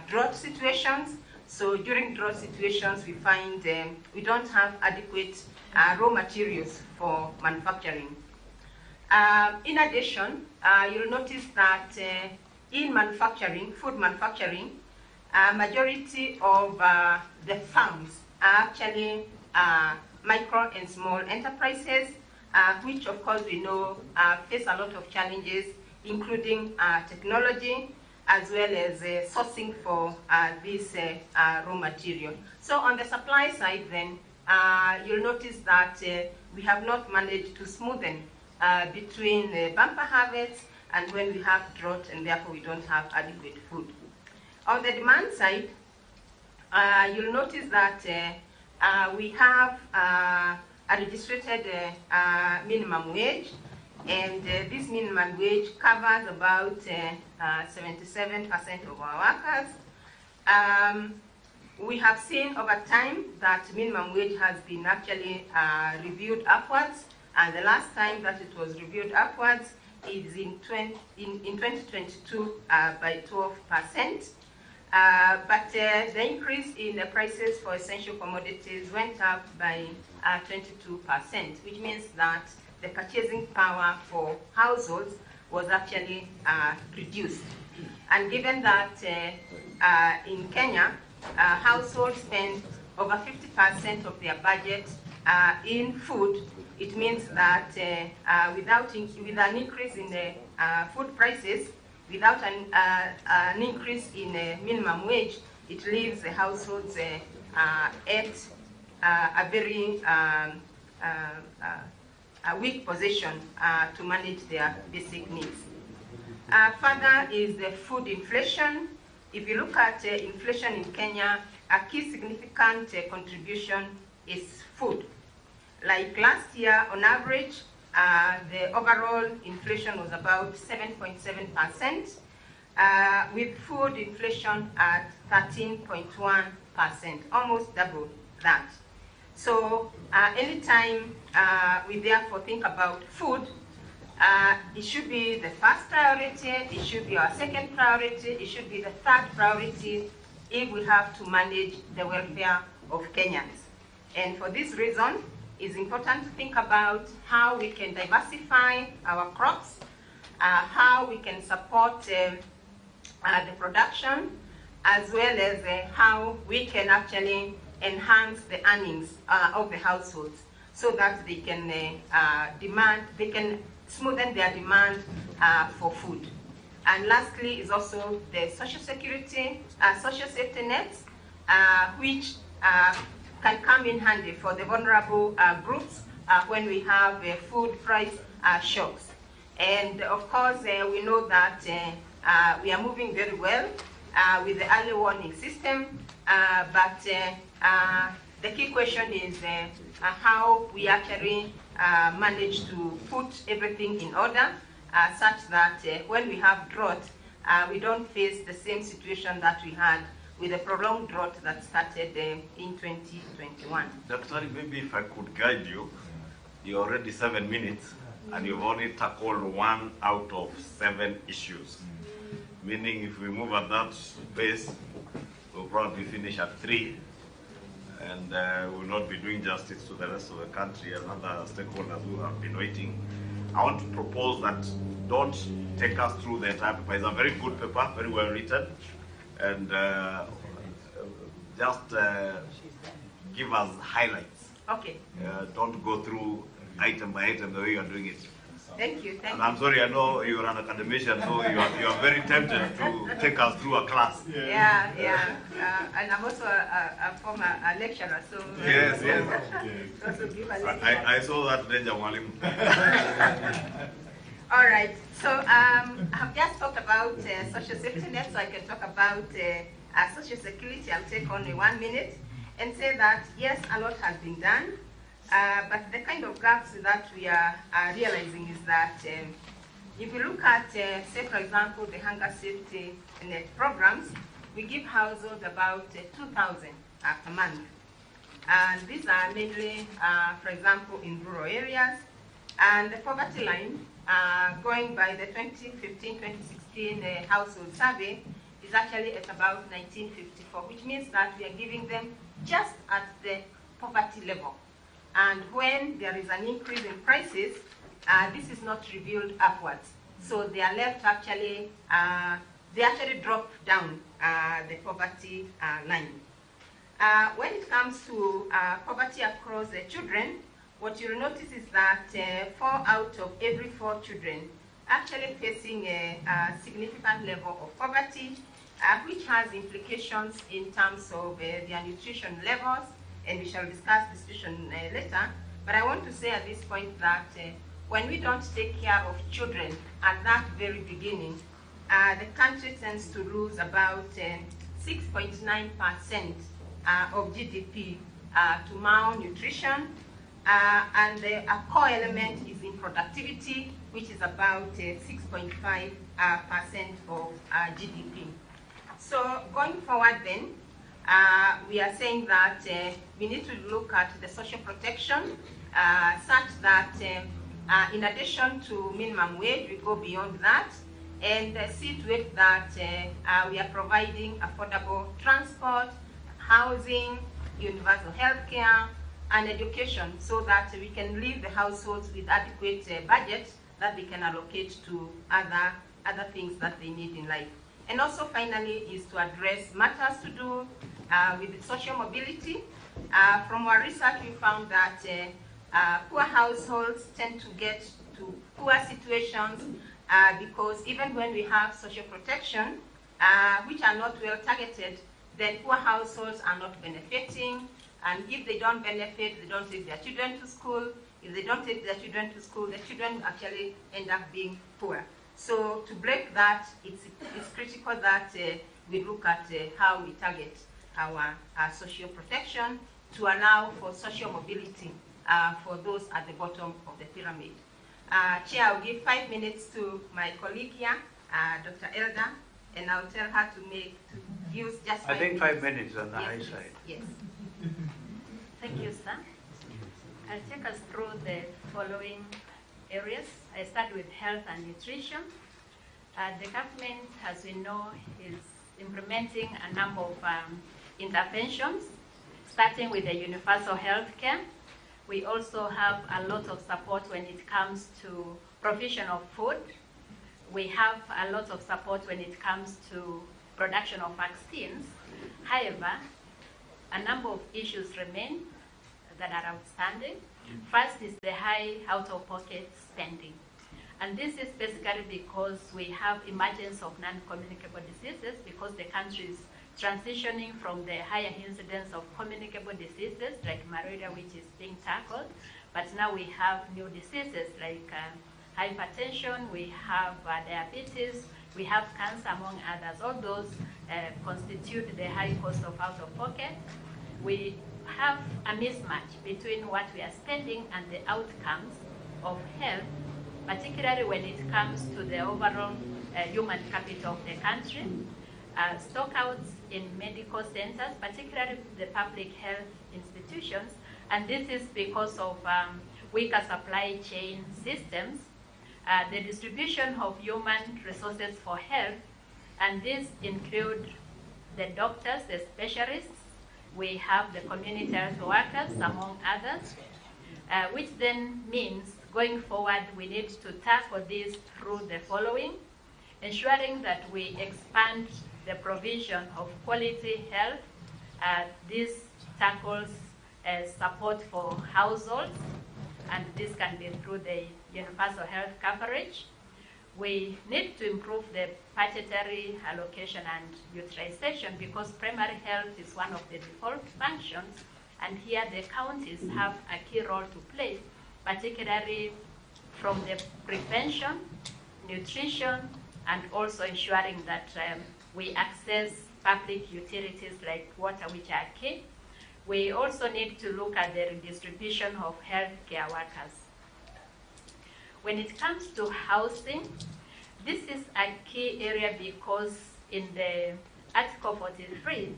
drought situations. So during drought situations, we find we don't have adequate raw materials for manufacturing. In addition, you'll notice that in manufacturing, food manufacturing, majority of the farms are actually micro and small enterprises, which of course we know face a lot of challenges, including technology, as well as sourcing for this raw material. So on the supply side then, you'll notice that we have not managed to smoothen between bumper harvests and when we have drought, and therefore we don't have adequate food. On the demand side, you'll notice that we have a registered minimum wage, and this minimum wage covers about 77% of our workers. We have seen over time that minimum wage has been actually reviewed upwards, and the last time that it was reviewed upwards is in 2022 by 12%. But the increase in the prices for essential commodities went up by 22%, which means that the purchasing power for households was actually reduced. And given that in Kenya, households spend over 50% of their budget in food, it means that with an increase in the food prices, without an increase in minimum wage, it leaves the households at a very weak position to manage their basic needs. Further is the food inflation. If you look at inflation in Kenya, a key significant contribution is food. Like last year, on average, the overall inflation was about 7.7%, with food inflation at 13.1%, almost double that. So anytime we therefore think about food, it should be the first priority, it should be our second priority, it should be the third priority if we have to manage the welfare of Kenyans. And for this reason, it's important to think about how we can diversify our crops, how we can support the production, as well as how we can actually enhance the earnings of the households so that they can smoothen their demand for food. And lastly is also the social security, social safety nets, which can come in handy for the vulnerable groups when we have food price shocks. And of course, we know that we are moving very well with the early warning system, but the key question is how we actually manage to put everything in order such that when we have drought, we don't face the same situation that we had with a prolonged drought that started in 2021. Dr. Maybe if I could guide you, you're already 7 minutes and you've only tackled 1 out of 7 issues. Meaning if we move at that pace, we'll probably finish at 3 and we'll not be doing justice to the rest of the country and other stakeholders who have been waiting. I want to propose that don't take us through the entire paper. It's a very good paper, very well written. And just give us highlights. Okay. Don't go through item by item the way you are doing it. Thank you. Thank And you. I'm sorry, I know you're an academician, so you are very tempted to take us through a class. Yeah. And I'm also a former lecturer, so Yes. also give a little I saw that danger, Mwalimu. All right. So I've just talked about social safety net, so I can talk about social security. I'll take only 1 minute and say that yes, a lot has been done. But the kind of gaps that we are realizing is that if you look at, say, for example, the hunger safety net programs, we give households about 2,000 per month. And these are mainly, for example, in rural areas. And the poverty line, going by the 2015-2016 household survey, is actually at about 1954, which means that we are giving them just at the poverty level. And when there is an increase in prices, this is not revealed upwards. So they are left actually, they actually drop down the poverty line. When it comes to poverty across the children, what you'll notice is that 4 out of every 4 children actually facing a significant level of poverty, which has implications in terms of their nutrition levels, and we shall discuss nutrition later. But I want to say at this point that when we don't take care of children at that very beginning, the country tends to lose about 6.9% of GDP to malnutrition, and a core element is in productivity, which is about 6.5% of GDP. So going forward then, we are saying that we need to look at the social protection such that in addition to minimum wage, we go beyond that and see to it that we are providing affordable transport, housing, universal health care, and education so that we can leave the households with adequate budgets that they can allocate to other things that they need in life. And also finally is to address matters to do with social mobility. From our research, we found that poor households tend to get to poor situations because even when we have social protection, which are not well targeted, then poor households are not benefiting. And if they don't benefit, they don't take their children to school. If they don't take their children to school, the children actually end up being poor. So to break that, it's critical that we look at how we target our social protection to allow for social mobility for those at the bottom of the pyramid. Chair, I'll give 5 minutes to my colleague here, Dr. Elder, and I'll tell her to use just 5 minutes. I think 5 minutes on the high side. Yes. Thank you, sir. I'll take us through the following areas. I start with health and nutrition. The government, as we know, is implementing a number of interventions, starting with the universal health care. We also have a lot of support when it comes to provision of food. We have a lot of support when it comes to production of vaccines. However, a number of issues remain that are outstanding. First is the high out-of-pocket spending. And this is basically because we have emergence of non-communicable diseases because the country is transitioning from the higher incidence of communicable diseases like malaria, which is being tackled, but now we have new diseases like hypertension, we have diabetes, we have cancer, among others. All those constitute the high cost of out-of-pocket. We have a mismatch between what we are spending and the outcomes of health, particularly when it comes to the overall human capital of the country. Stockouts in medical centers, particularly the public health institutions, and this is because of weaker supply chain systems, the distribution of human resources for health, and these include the doctors, the specialists, we have the community health workers, among others, which then means going forward we need to tackle this through the following: ensuring that we expand the provision of quality health. This tackles support for households. and this can be through the universal health coverage. We need to improve the budgetary allocation and utilization because primary health is one of the default functions, and here the counties have a key role to play, particularly from the prevention, nutrition, and also ensuring that we access public utilities like water, which are key. We also need to look at the redistribution of healthcare workers. When it comes to housing, this is a key area because in the Article 43,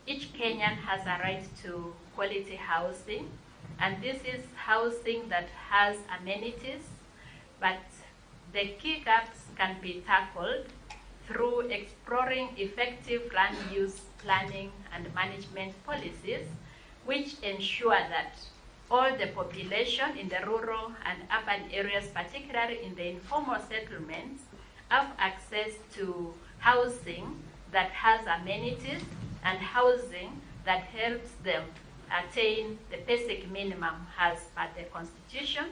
each Kenyan has a right to quality housing, and this is housing that has amenities, but the key gaps can be tackled through exploring effective land use planning and management policies, which ensure that all the population in the rural and urban areas, particularly in the informal settlements, have access to housing that has amenities and housing that helps them attain the basic minimum as per the Constitution.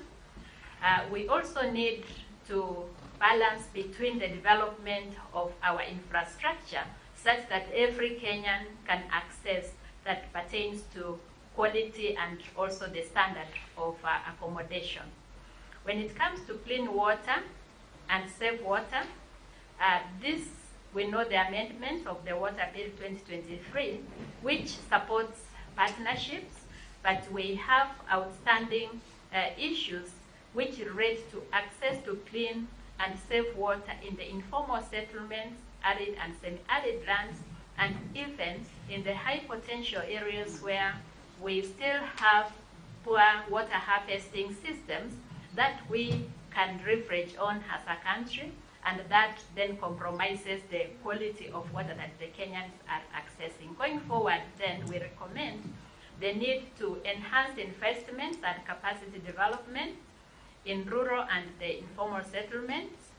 We also need to balance between the development of our infrastructure such that every Kenyan can access that pertains to quality and also the standard of accommodation. When it comes to clean water and safe water, we know the amendment of the Water Bill 2023, which supports partnerships, but we have outstanding issues which relate to access to clean and safe water in the informal settlements, arid and semi-arid lands, and even in the high potential areas where we still have poor water harvesting systems that we can leverage on as a country, and that then compromises the quality of water that the Kenyans are accessing. Going forward, then, we recommend the need to enhance investments and capacity development in rural and the informal settlements.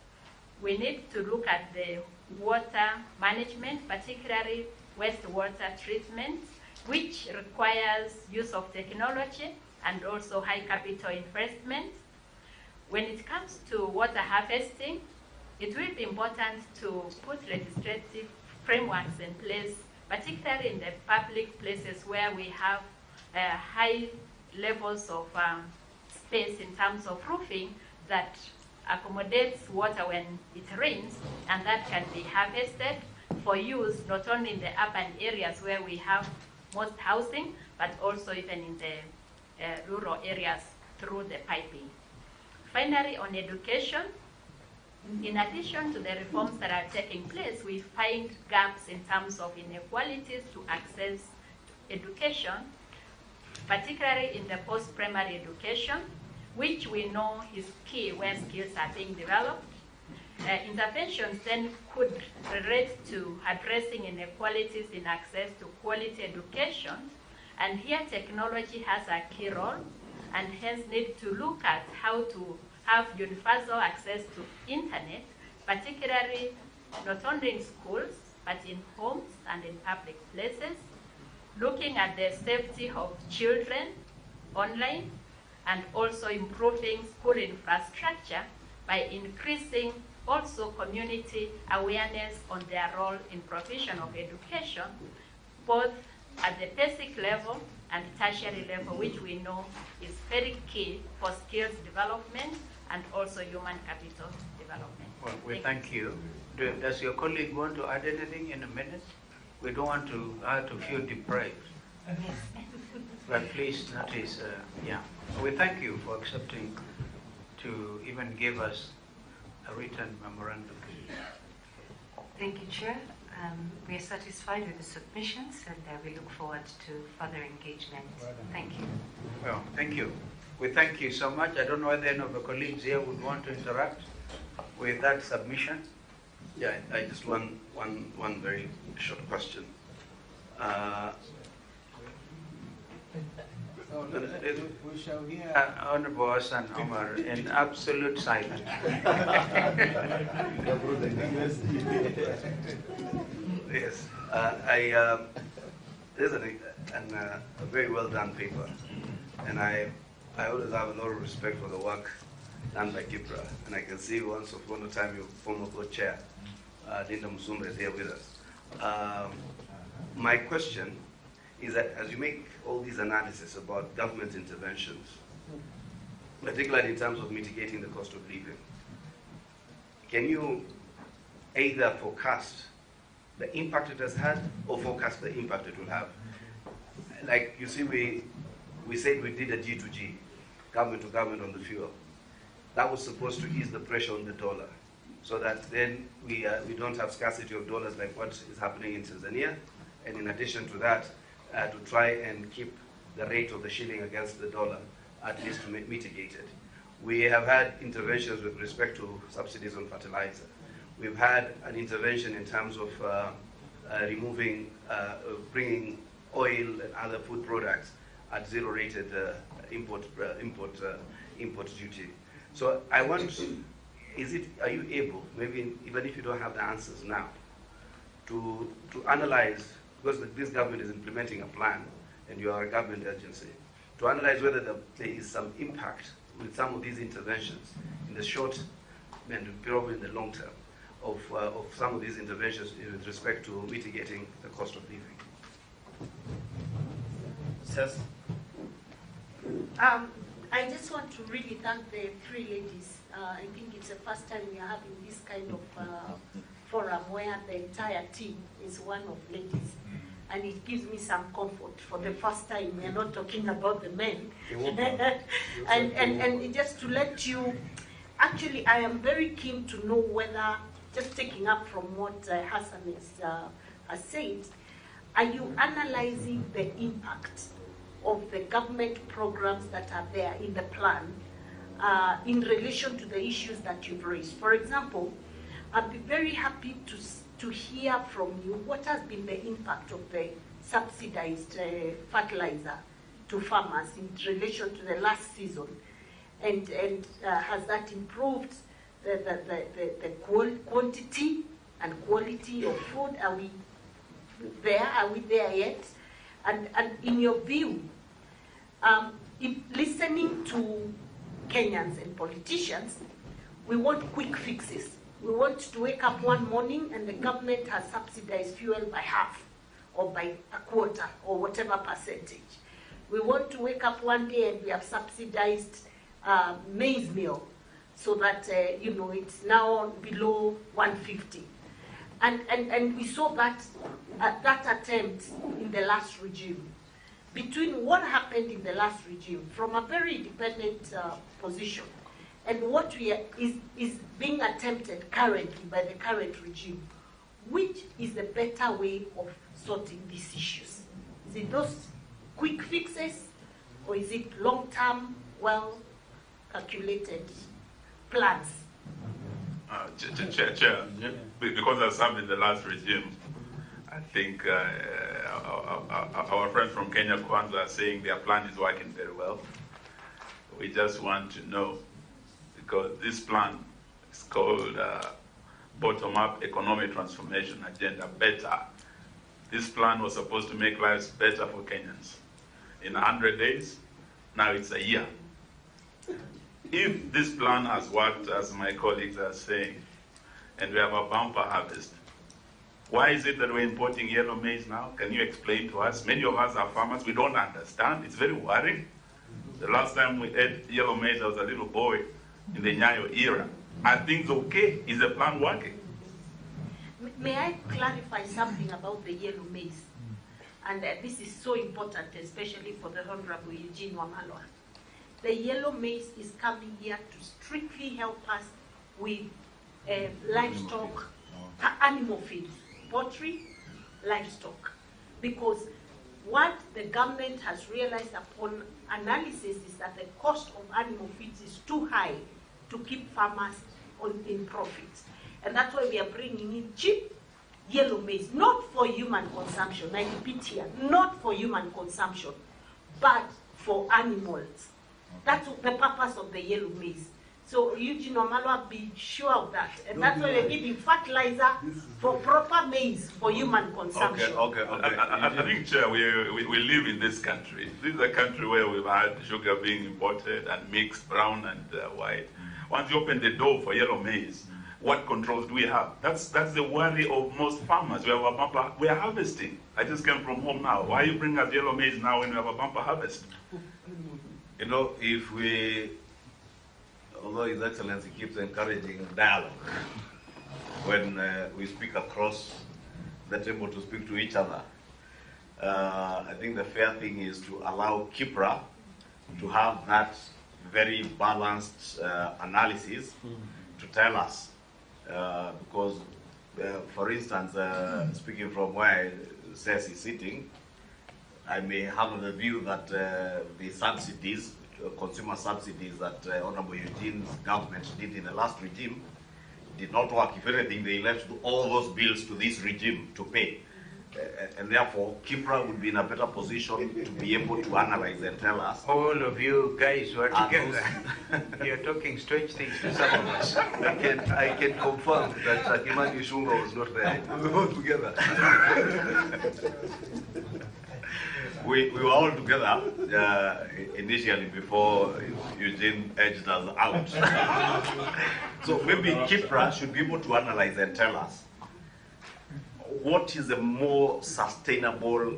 We need to look at the water management, particularly wastewater treatment, which requires use of technology and also high capital investment. When it comes to water harvesting, it will be important to put legislative frameworks in place, particularly in the public places where we have high levels of space in terms of roofing that accommodates water when it rains, and that can be harvested for use not only in the urban areas where we have most housing, but also even in the rural areas through the piping. Finally, on education, in addition to the reforms that are taking place, we find gaps in terms of inequalities to access education, particularly in the post-primary education, which we know is key where skills are being developed. Interventions then could relate to addressing inequalities in access to quality education, and here technology has a key role, and hence need to look at how to have universal access to internet, particularly not only in schools, but in homes and in public places, looking at the safety of children online, and also improving school infrastructure by increasing also community awareness on their role in provision of education, both at the basic level and tertiary level, which we know is very key for skills development and also human capital development. Well, we thank you. Does your colleague want to add anything in a minute? We don't want to feel deprived. But please notice, yeah. We thank you for accepting to even give us a written memorandum. Thank you, Chair. We are satisfied with the submissions, and we look forward to further engagement. Thank you. Well, thank you. We thank you so much. I don't know whether any of the colleagues here would want to interact with that submission. Yeah, I just one very short question. We shall hear Honorable Hassan Omar in absolute silence. Yes, this is a very well done paper, and I I always have a lot of respect for the work done by Kipra, and I can see once upon a time your former co-chair, Linda Musumba, is there with us. My question is that as you make all these analysis about government interventions, particularly in terms of mitigating the cost of living, can you either forecast the impact it has had or forecast the impact it will have? Like you see, we said we did a G2G, government to government on the fuel. That was supposed to ease the pressure on the dollar, so that then we don't have scarcity of dollars like what is happening in Tanzania. And in addition to that, to try and keep the rate of the shilling against the dollar, at least to mitigate it. We have had interventions with respect to subsidies on fertilizer. We've had an intervention in terms of bringing oil and other food products at zero-rated import duty. So I want, are you able, maybe even if you don't have the answers now, to analyze, because this government is implementing a plan, and you are a government agency, to analyze whether there is some impact with some of these interventions in the short and probably in the long term of some of these interventions with respect to mitigating the cost of living. Yes. I just want to really thank the three ladies. I think it's the first time we are having this kind of forum where the entire team is one of ladies. And it gives me some comfort. For the first time, we are not talking about the men. and just to let you, actually, I am very keen to know whether, just taking up from what Hassan has said, are you analyzing the impact of the government programs that are there in the plan in relation to the issues that you've raised? For example, I'd be very happy to hear from you what has been the impact of the subsidized fertilizer to farmers in relation to the last season, and has that improved the quantity and quality of food? Are we there? Are we there yet? And in your view, listening to Kenyans and politicians, we want quick fixes. We want to wake up one morning and the government has subsidized fuel by half or by a quarter or whatever percentage. We want to wake up one day and we have subsidized maize meal so that it's now below 150. And we saw that attempt in the last regime. Between what happened in the last regime from a very independent position and what is being attempted currently by the current regime, which is the better way of sorting these issues? Is it those quick fixes, or is it long-term, well-calculated plans? Chair, because I served in the last regime, I think our friends from Kenya Kwanza are saying their plan is working very well. We just want to know, because this plan is called Bottom-Up Economic Transformation Agenda, BETTER. This plan was supposed to make lives better for Kenyans. In 100 days, now it's a year. If this plan has worked, as my colleagues are saying, and we have a bumper harvest, why is it that we're importing yellow maize now? Can you explain to us? Many of us are farmers. We don't understand. It's very worrying. The last time we ate yellow maize, I was a little boy in the Nyayo era. Are things okay? Is the plan working? May I clarify something about the yellow maize? And this is so important, especially for the Honorable Eugene Wamalwa. The yellow maize is coming here to strictly help us with livestock, animal feed, poultry, livestock. Because what the government has realized upon analysis is that the cost of animal feeds is too high to keep farmers in profit. And that's why we are bringing in cheap yellow maize, not for human consumption, I repeat here, not for human consumption, but for animals. That's the purpose of the yellow maize. So Eugene Wamalwa, be sure of that. And that's why we're giving fertilizer for proper maize for human consumption. Okay. I think, Chair, we live in this country. This is a country where we've had sugar being imported and mixed, brown and white. Once you open the door for yellow maize, what controls do we have? That's the worry of most farmers. We have a bumper, we are harvesting. I just came from home now. Why you bring us yellow maize now when we have a bumper harvest? You know, if we, although His Excellency keeps encouraging dialogue, when we speak across the table to speak to each other, I think the fair thing is to allow Kipra to have that very balanced analysis to tell us. Because, for instance, speaking from where Cess is sitting, I may have the view that the subsidies, consumer subsidies that Honorable Eugene's government did in the last regime did not work. If anything, they left all those bills to this regime to pay. And therefore, Kipra would be in a better position to be able to analyze and tell us. All of you guys who are together, you're talking strange things to some of us. I can confirm that Kimani Ichung'wah was not there. We were all together. We were all together initially before Eugene edged us out. So maybe Kipra should be able to analyze and tell us what is a more sustainable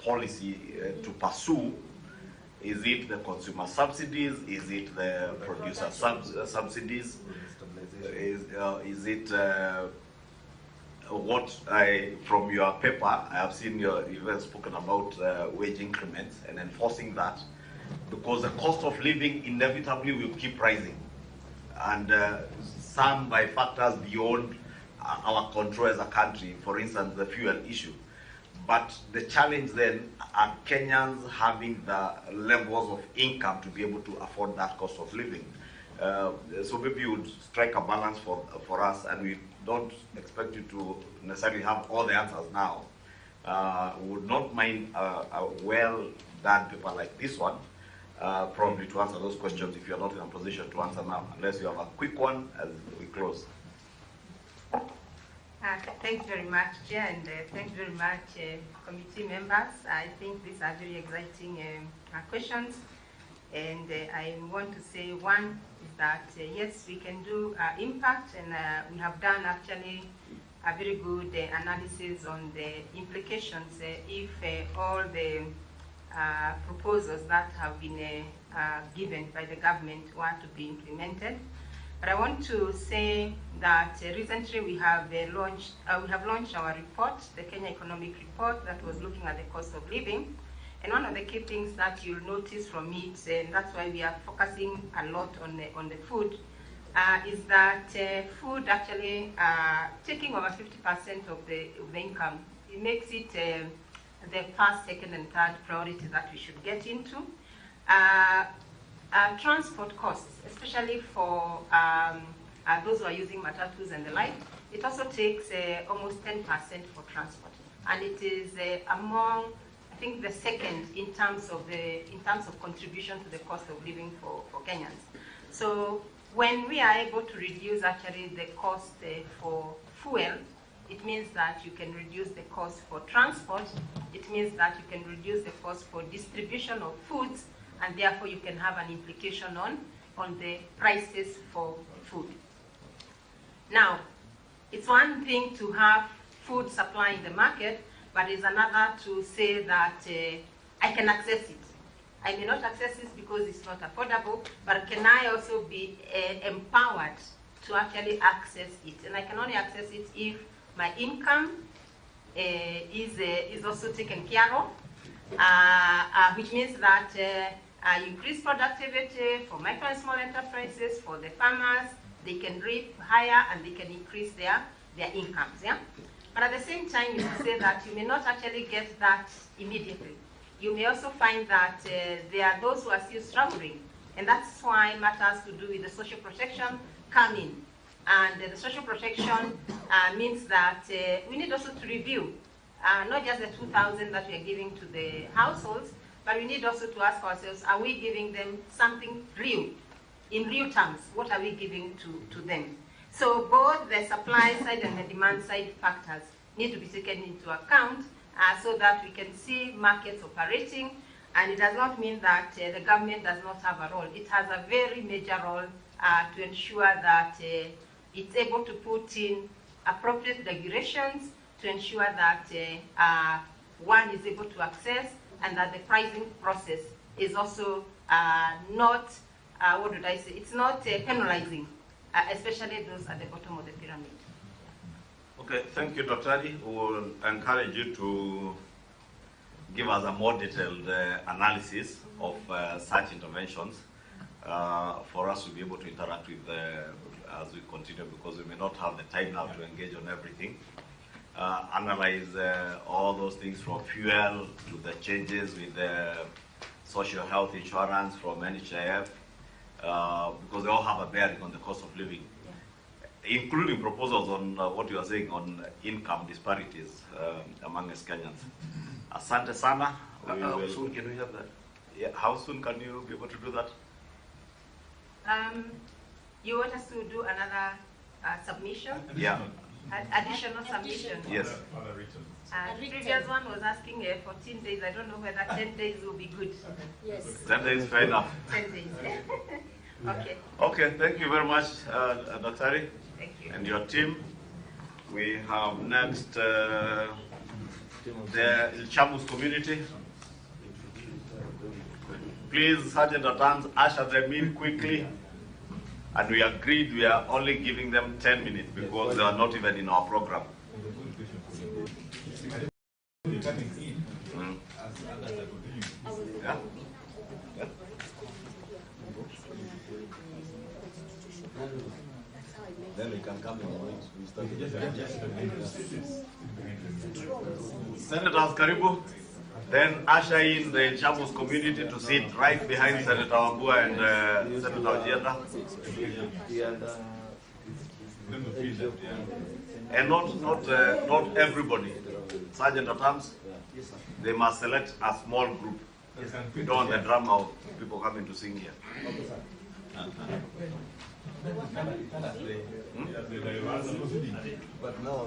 policy to pursue. Is it the consumer subsidies? Is it the producer subsidies? Is it what from your paper, I have seen you've spoken about wage increments and enforcing that, because the cost of living inevitably will keep rising, and some by factors beyond our control as a country, for instance, the fuel issue. But the challenge then are Kenyans having the levels of income to be able to afford that cost of living. So maybe you would strike a balance for us, and we don't expect you to necessarily have all the answers now. We would not mind a well-done paper like this one, probably to answer those questions if you're not in a position to answer now, unless you have a quick one as we close. Thanks very much, Chair, and thanks very much, committee members. I think these are very exciting questions. And I want to say, one is that, yes, we can do impact, and we have done actually a very good analysis on the implications if all the proposals that have been given by the government were to be implemented. But I want to say that recently we have launched our report, the Kenya Economic Report, that was looking at the cost of living. And one of the key things that you'll notice from it, and that's why we are focusing a lot on the food, is that food actually taking over 50% of the income. It makes it the first, second, and third priority that we should get into. Transport costs, especially for those who are using matatus and the like, it also takes almost 10% for transport, and it is among, I think, the second in terms of contribution to the cost of living for Kenyans. So when we are able to reduce actually the cost for fuel, it means that you can reduce the cost for transport. It means that you can reduce the cost for distribution of foods, and therefore you can have an implication on the prices for food. Now, it's one thing to have food supply in the market, but it's another to say that I can access it. I may not access it because it's not affordable, but can I also be empowered to actually access it? And I can only access it if my income is also taken care of, which means that increase productivity for micro and small enterprises, for the farmers, they can reap higher and they can increase their incomes. Yeah? But at the same time, you say that you may not actually get that immediately. You may also find that there are those who are still struggling, and that's why matters to do with the social protection come in. And the social protection means that we need also to review not just the 2,000 that we are giving to the households, but we need also to ask ourselves, are we giving them something real? in real terms, what are we giving to them? So both the supply side and the demand side factors need to be taken into account so that we can see markets operating. And it does not mean that the government does not have a role. It has a very major role to ensure that it's able to put in appropriate regulations to ensure that one is able to access and that the pricing process is also not, what did I say, it's not penalizing, especially those at the bottom of the pyramid. Okay, thank you, Dr. Adi. We will encourage you to give us a more detailed analysis of such interventions for us to be able to interact with as we continue, because we may not have the time now to engage on everything. Analyze all those things from fuel to the changes with the social health insurance from NHIF, because they all have a bearing on the cost of living, including proposals on what you are saying on income disparities among us Kenyans. Asante sana. How soon can we have that? Yeah, how soon can you be able to do that? You want us to do another submission? Yeah. Additional submission? Yes. The previous one was asking 14 days. I don't know whether 10 days will be good. Yes. 10 days, fair enough. 10 days. Okay. Okay, thank you very much, Dr. Ari. Thank you. And your team. We have next the Chamus community. Please, Sergeant at Arms, usher them in quickly. And we agreed we are only giving them 10 minutes because they are not even in our program. Yeah? Yeah? Then we can come in. Senators Karibu, then usher in the Chamus community to sit right behind Senator Wambua and Senator Ojienda. And not everybody. Sergeant at Arms, they must select a small group. We don't want the drama of people coming to sing here. But now,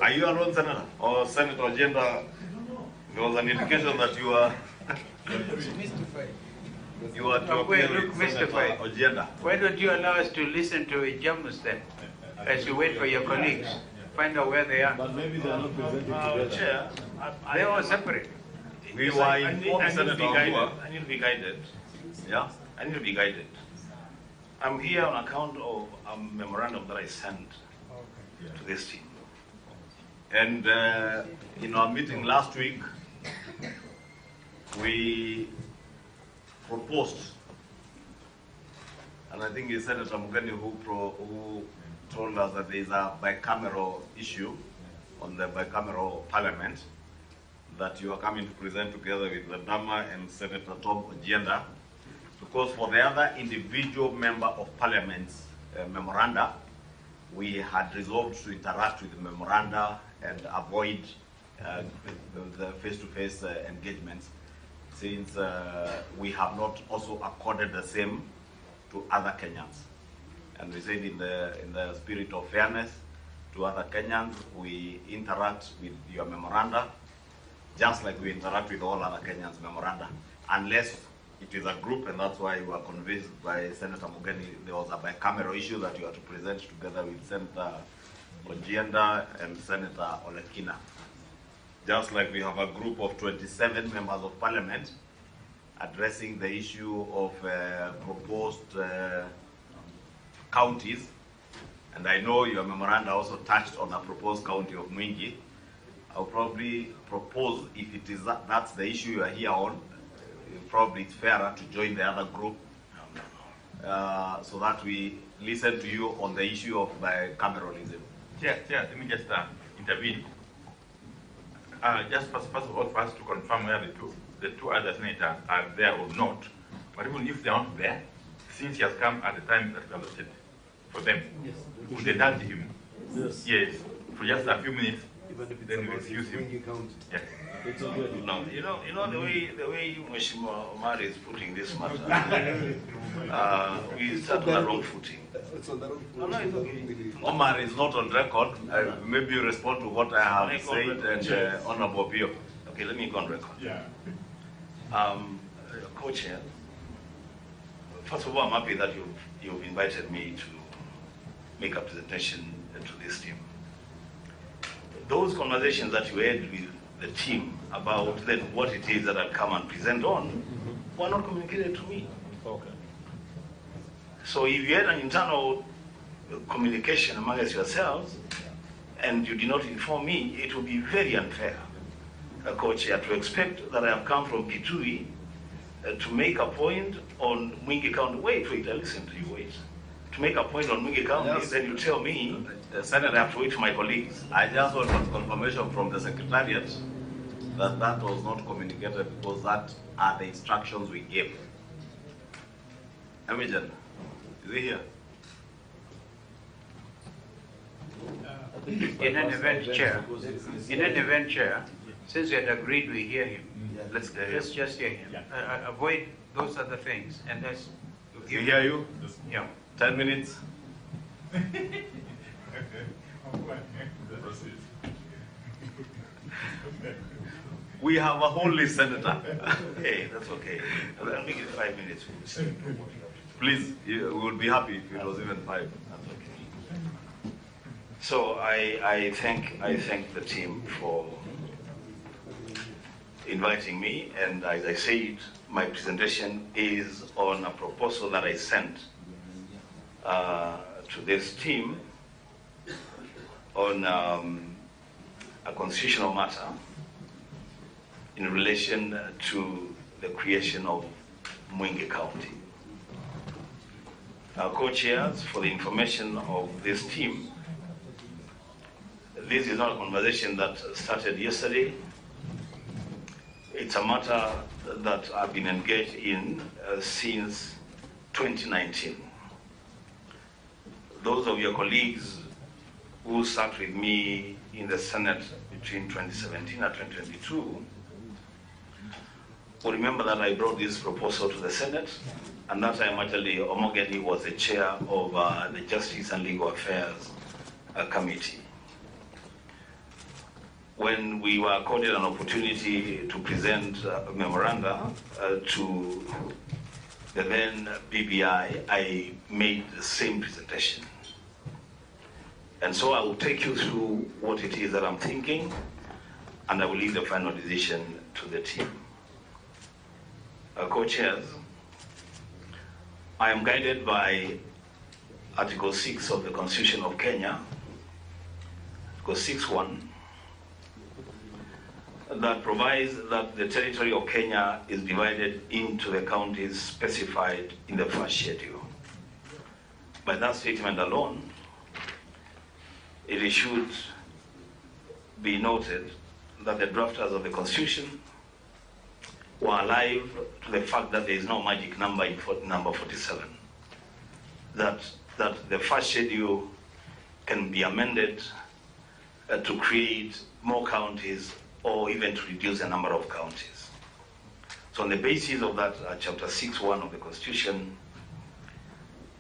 Are you alone, Senator? Or Senator Ojienda? There was an indication that you are you are talking with mystified. Ojienda. Why don't you allow us to listen to Jamus then, as you wait for your colleagues? Find out where they are. But maybe they are not presenting together. Chair, They are all separate. We were informed, Senator Wambua. I need to be guided. Yeah? I need to be guided. I'm here on account of a memorandum that I sent to this team. And in our meeting last week, we proposed, and I think it's Senator Mugeni who told us that there is a bicameral issue on the bicameral parliament that you are coming to present together with the Dama and Senator Tom Ojienda, because for the other individual member of parliament's memoranda, we had resolved to interact with the memoranda and avoid the face-to-face engagements, since we have not also accorded the same to other Kenyans. And we said in the spirit of fairness to other Kenyans, we interact with your memoranda just like we interact with all other Kenyans' memoranda, unless it is a group, and that's why we were convinced by Senator Mugeni there was a bicameral issue that you had to present together with Senator Ojienda and Senator Olekina. Just like we have a group of 27 members of parliament addressing the issue of proposed counties, and I know your memoranda also touched on a proposed county of Mwingi. I'll probably propose, if it is that's the issue you are here on, probably it's fairer to join the other group so that we listen to you on the issue of bicameralism. Chair, let me just intervene. Just first of all, for us to confirm whether the two other senators are there or not. But even if they are not there, since he has come at the time that we allotted for them, would they indulge him? Yes. For just a few minutes, then we refuse him. Yes. No, you know the way Mheshimiwa Omar is putting this matter, we start on the wrong footing. It's on the wrong footing. No, it's okay. Omar is not on record. Maybe you respond to what I have said and Honorable Pio. Okay, let me go on record. Yeah. Co-chair, first of all, I'm happy that you've invited me to make a presentation to this team. Those conversations that you had with the team about then what it is that I'll come and present on were not communicated to me. Okay. So if you had an internal communication amongst yourselves and you did not inform me, it would be very unfair, co-chair, to expect that I have come from Kitui to make a point on Mwingi County. Wait, I listen to you, wait. To make a point on Mwingi County, yes. Then you tell me that I have to wait for my colleagues. I just want confirmation from the Secretariat that that was not communicated because that are the instructions we gave. Amijan, is he here? In an event, Chair, since you had agreed we hear him, let's just hear him. Avoid those other things. And that's. You hear you? Yeah. 10 minutes. We have a whole list, Senator. Hey, that's okay. I'll make it 5 minutes. Please, we would be happy if it was even 5. That's okay. So I thank the team for inviting me, and as I said, my presentation is on a proposal that I sent to this team on a constitutional matter in relation to the creation of Mwingi County. Our co-chairs, for the information of this team, this is not a conversation that started yesterday. It's a matter that I've been engaged in since 2019. Those of your colleagues who sat with me in the Senate between 2017 and 2022 will remember that I brought this proposal to the Senate, and that time actually Omogeni was the chair of the Justice and Legal Affairs Committee. When we were accorded an opportunity to present a memoranda to the then BBI, I made the same presentation. And so I will take you through what it is that I'm thinking, and I will leave the final decision to the team. Co-chairs, I am guided by Article 6 of the Constitution of Kenya, Article 6.1, that provides that the territory of Kenya is divided into the counties specified in the first schedule. By that statement alone, it should be noted that the drafters of the Constitution were alive to the fact that there is no magic number in number 47. That the first schedule can be amended to create more counties or even to reduce the number of counties. So on the basis of that chapter 6.1 of the Constitution,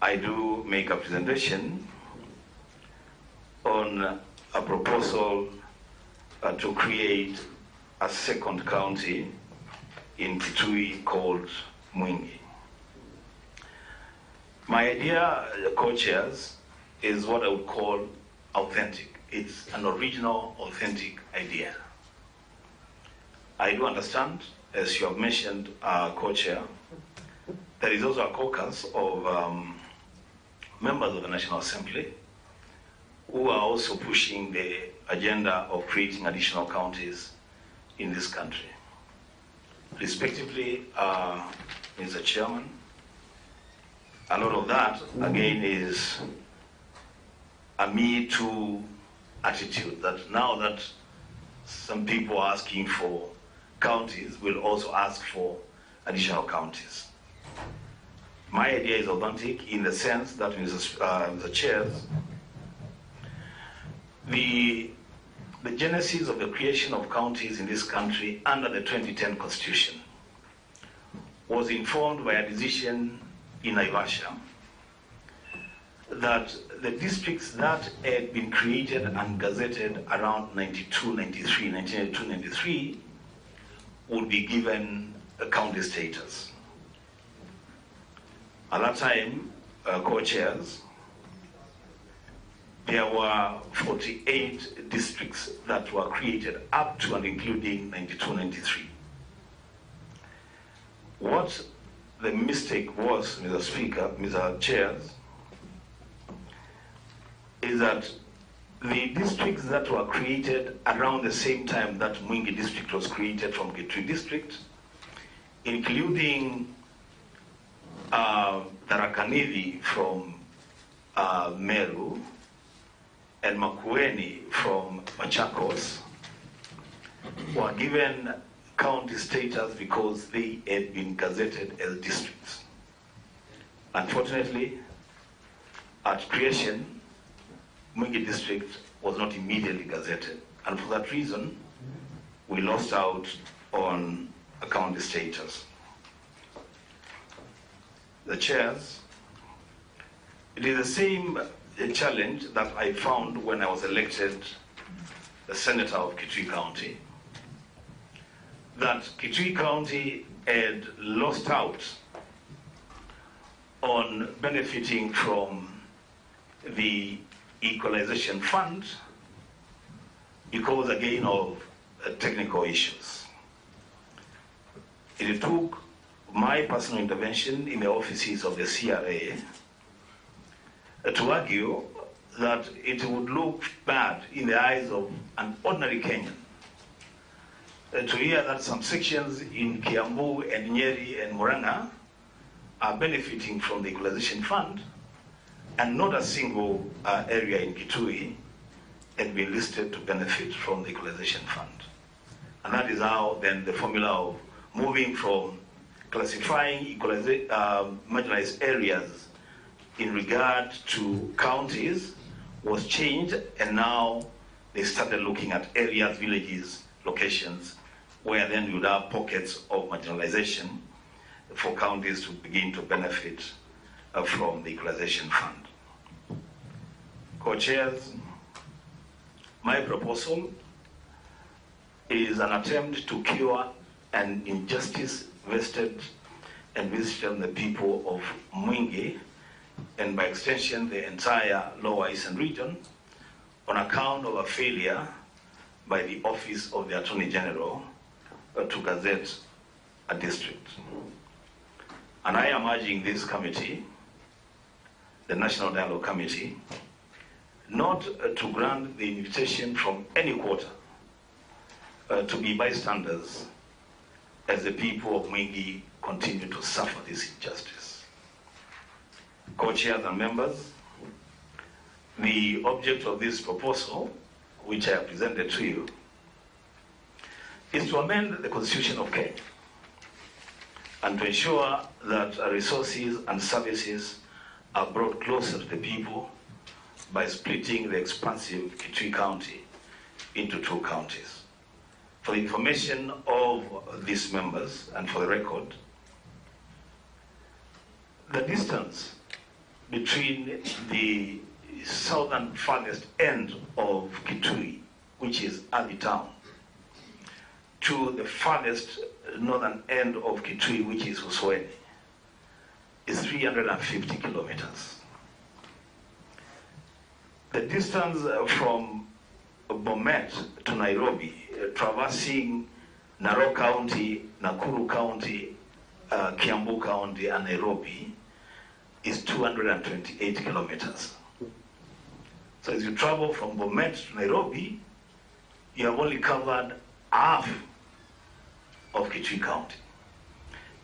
I do make a presentation on a proposal to create a second county in Kitui called Mwingi. My idea, co-chairs, is what I would call authentic. It's an original, authentic idea. I do understand, as you have mentioned, co-chair, there is also a caucus of members of the National Assembly who are also pushing the agenda of creating additional counties in this country. Respectively, Mr. Chairman, a lot of that, again, is a Me Too attitude, that now that some people are asking for counties, will also ask for additional counties. My idea is authentic in the sense that, Mr. Chair, the genesis of the creation of counties in this country under the 2010 Constitution was informed by a decision in Naivasha that the districts that had been created and gazetted around 1992-93 would be given a county status. At that time, co-chairs, there were 48 districts that were created up to and including 92-93. What the mistake was, Mr. Speaker, Mr. Chairs, is that the districts that were created around the same time that Mwingi district was created from Kitui district, including Tharaka-Nithi from Meru, and makwiny from Machakos, were given county status because they had been gazetted as districts. Unfortunately, at creation, Mwingi district was not immediately gazetted, and for that reason, we lost out on a county status. The chairs, it is the same challenge that I found when I was elected the senator of Kitui County, that Kitui County had lost out on benefiting from the equalization fund because, again, of technical issues. It took my personal intervention in the offices of the CRA to argue that it would look bad in the eyes of an ordinary Kenyan to hear that some sections in Kiambu and Nyeri and Murang'a are benefiting from the equalization fund, and not a single area in Kitui had been listed to benefit from the equalization fund. And that is how then the formula of moving from classifying marginalized areas in regard to counties was changed, and now they started looking at areas, villages, locations, where then you would have pockets of marginalization for counties to begin to benefit from the equalization fund. Co-chairs, my proposal is an attempt to cure an injustice vested and visited on the people of Mwingi, and by extension the entire Lower Eastern region, on account of a failure by the Office of the Attorney General to gazette a district. And I am urging this committee, the National Dialogue Committee, not to grant the invitation from any quarter to be bystanders as the people of Mwingi continue to suffer this injustice. Co-chairs and members, the object of this proposal, which I have presented to you, is to amend the Constitution of Kenya and to ensure that resources and services are brought closer to the people by splitting the expansive Kitui County into 2 counties. For the information of these members and for the record, the distance between the southern farthest end of Kitui, which is Ali Town, to the farthest northern end of Kitui, which is Usweni, is 350 kilometers. The distance from Bomet to Nairobi, traversing Narok County, Nakuru County, Kiambu County, and Nairobi, is 228 kilometers. So as you travel from Bomet to Nairobi, you have only covered half of Kitui County.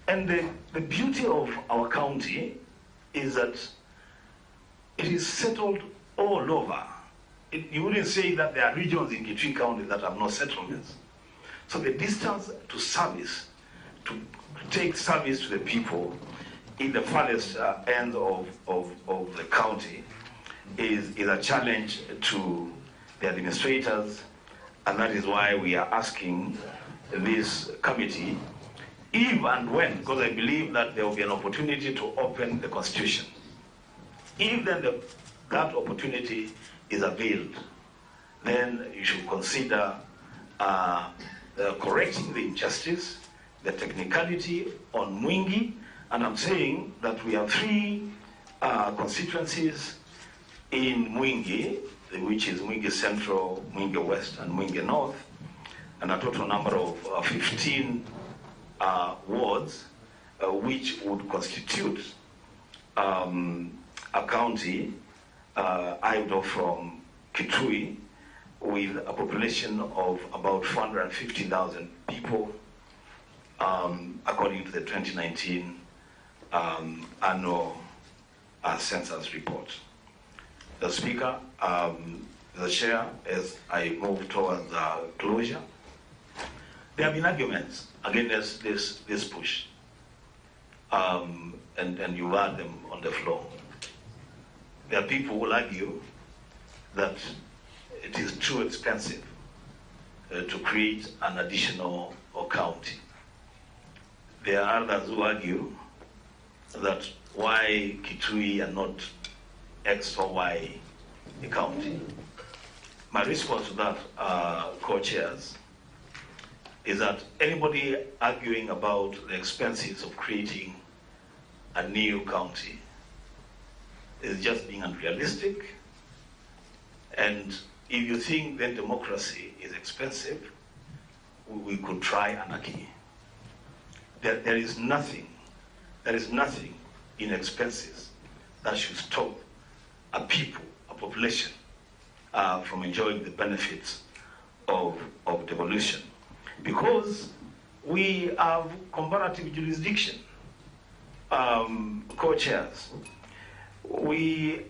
And the beauty of our county is that it is settled all over. You wouldn't say that there are regions in Kitui County that have no settlements. So the distance to service, to take service to the people in the farthest end of the county is a challenge to the administrators, and that is why we are asking this committee, if and when, because I believe that there will be an opportunity to open the constitution. If then that opportunity is availed, then you should consider correcting the injustice, the technicality on Mwingi, and I'm saying that we have 3 constituencies in Mwingi, which is Mwingi Central, Mwingi West, and Mwingi North, and a total number of 15 wards, which would constitute a county either from Kitui with a population of about 450,000 people, according to the 2019 annual census report. The Speaker, the Chair, as I move towards closure, there have been arguments against this push, and you heard them on the floor. There are people who will argue that it is too expensive to create an additional county. There are others who argue that why Kitui and not X or Y county. My response to that, co-chairs, is that anybody arguing about the expenses of creating a new county is just being unrealistic. And if you think then democracy is expensive, we could try anarchy. There is nothing in expenses that should stop a people, a population, from enjoying the benefits of devolution. Because we have comparative jurisdiction, co-chairs. We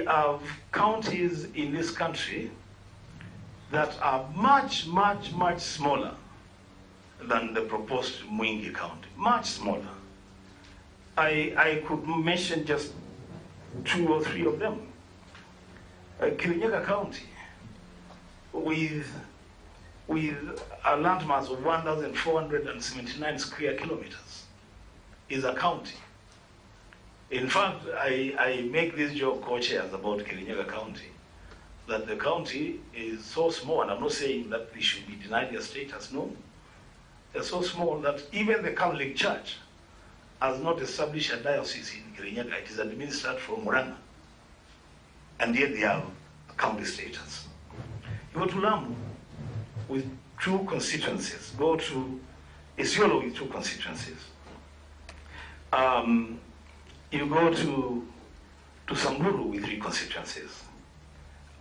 have counties in this country that are much smaller than the proposed Mwingi County, much smaller. I could mention just 2 or 3 of them. Kirinyaga County, with a landmass of 1,479 square kilometers, is a county. In fact, I make this joke, co-chairs, about Kirinyaga County, that the county is so small, and I'm not saying that they should be denied their status, no. They're so small that even the Catholic Church has not established a diocese in Kirinyaga. It is administered from Muranga, and yet they have a county status. You go to Lamu with 2 constituencies. Go to Isiolo with 2 constituencies. You go to Samburu with 3 constituencies.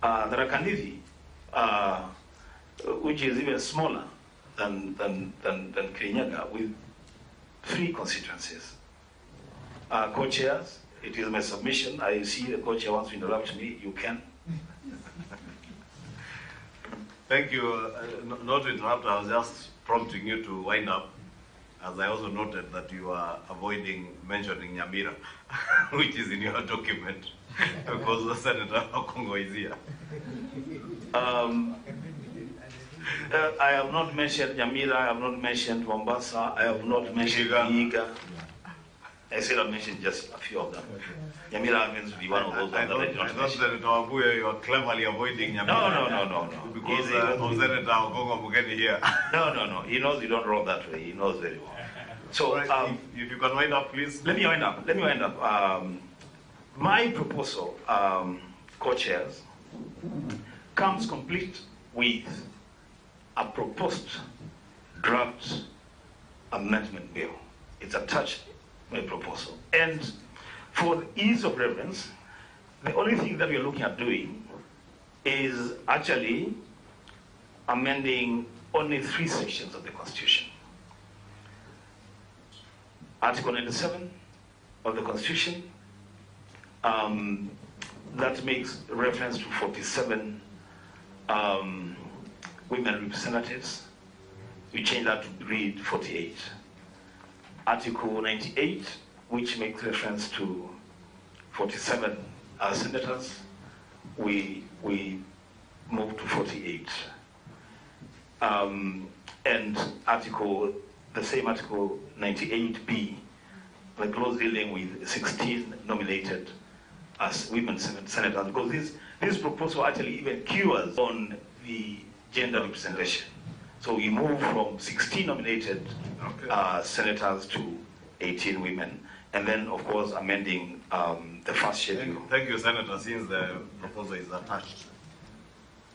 Tharaka-Nithi, which is even smaller than Kirinyaga, with 3 constituencies. Co-chairs, it is my submission. I see the co-chair wants to interrupt me. You can. Thank you. Not to interrupt, I was just prompting you to wind up, as I also noted that you are avoiding mentioning Nyamira, which is in your document, because Senator Okongo is here. I have not mentioned Nyamira, I have not mentioned Mombasa, I have not mentioned Vihiga. I said I mentioned just a few of them. Nyamira happens to be one of those I thought Senator Wambua, you are cleverly avoiding Nyamira. No. Because of Senator Okongo Mugeni here. No. He knows you don't roll that way. He knows very well. So, if you can wind up, please. Let me wind up. My proposal, co-chairs, comes complete with a proposed draft amendment bill. It's attached my proposal. And for the ease of reference, the only thing that we're looking at doing is actually amending only 3 sections of the Constitution. Article 97 of the Constitution, that makes reference to 47 women representatives. We change that to read 48. Article 98, which makes reference to 47 senators, we move to 48. And the same article 98B, the clause dealing with 16 nominated as women senators, because this proposal actually even cures on the gender representation. So we move from 16 nominated senators to 18 women, and then of course amending the first schedule. Thank you, Senator, since the proposal is attached.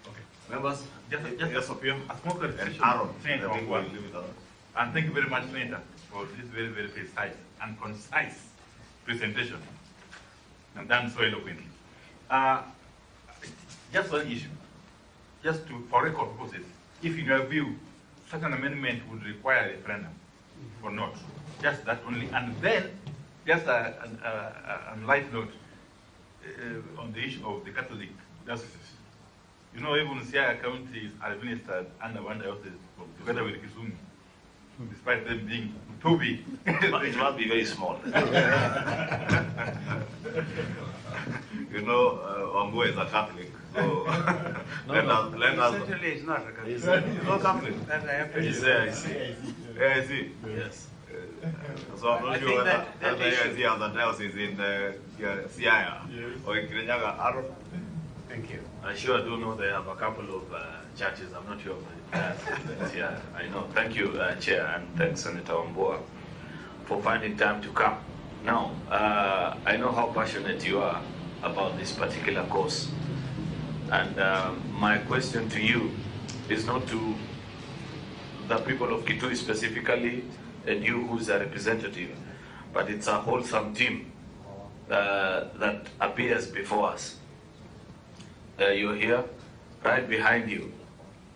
Okay. Members? Just a small clarification. And thank you very much, Senator, for this very, very precise and concise presentation, and done so eloquently. Just one issue, for record purposes, if in your view, such an amendment would require a referendum or not, just that only, and then just on light note, on the issue of the Catholic dioceses. You know, even Siaya County is administered under one diocese together with Kisumu, despite them being too big. It must be very small. You know, Ongo is a Catholic, so let us. Certainly, it's not a Catholic. He's not Catholic. He's there, I see. Yeah, I see. Yes. So I'm not sure whether he has a diocese in Siaya or in Kirinyaga. Aaron? Thank you. I sure do know they have a couple of churches. I'm not sure. Yeah, I know. Thank you, Chair, and thanks, Senator Wambua, for finding time to come. Now, I know how passionate you are about this particular cause. And my question to you is not to the people of Kitui specifically, and you who's a representative, but it's a wholesome team that appears before us. You're here, right behind you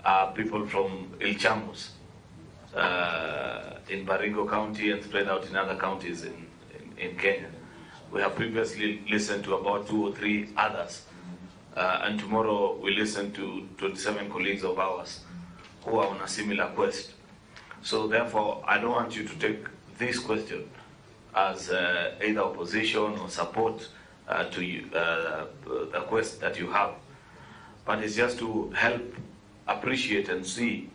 are people from Ilchamus in Baringo County and spread out in other counties in Kenya. We have previously listened to about 2 or 3 others, and tomorrow we listen to 27 colleagues of ours who are on a similar quest. So therefore, I don't want you to take this question as either opposition or support to you, the quest that you have, but it's just to help appreciate and see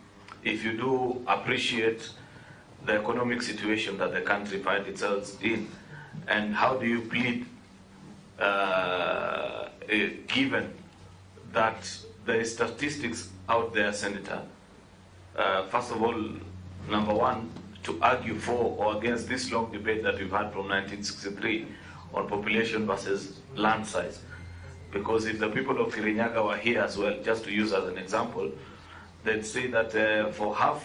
if you do appreciate the economic situation that the country finds itself in, and how do you plead given that there is statistics out there, Senator. First of all, number one, to argue for or against this long debate that we've had from 1963 on population versus land size. Because if the people of Kirinyaga were here as well, just to use as an example, they'd say that for half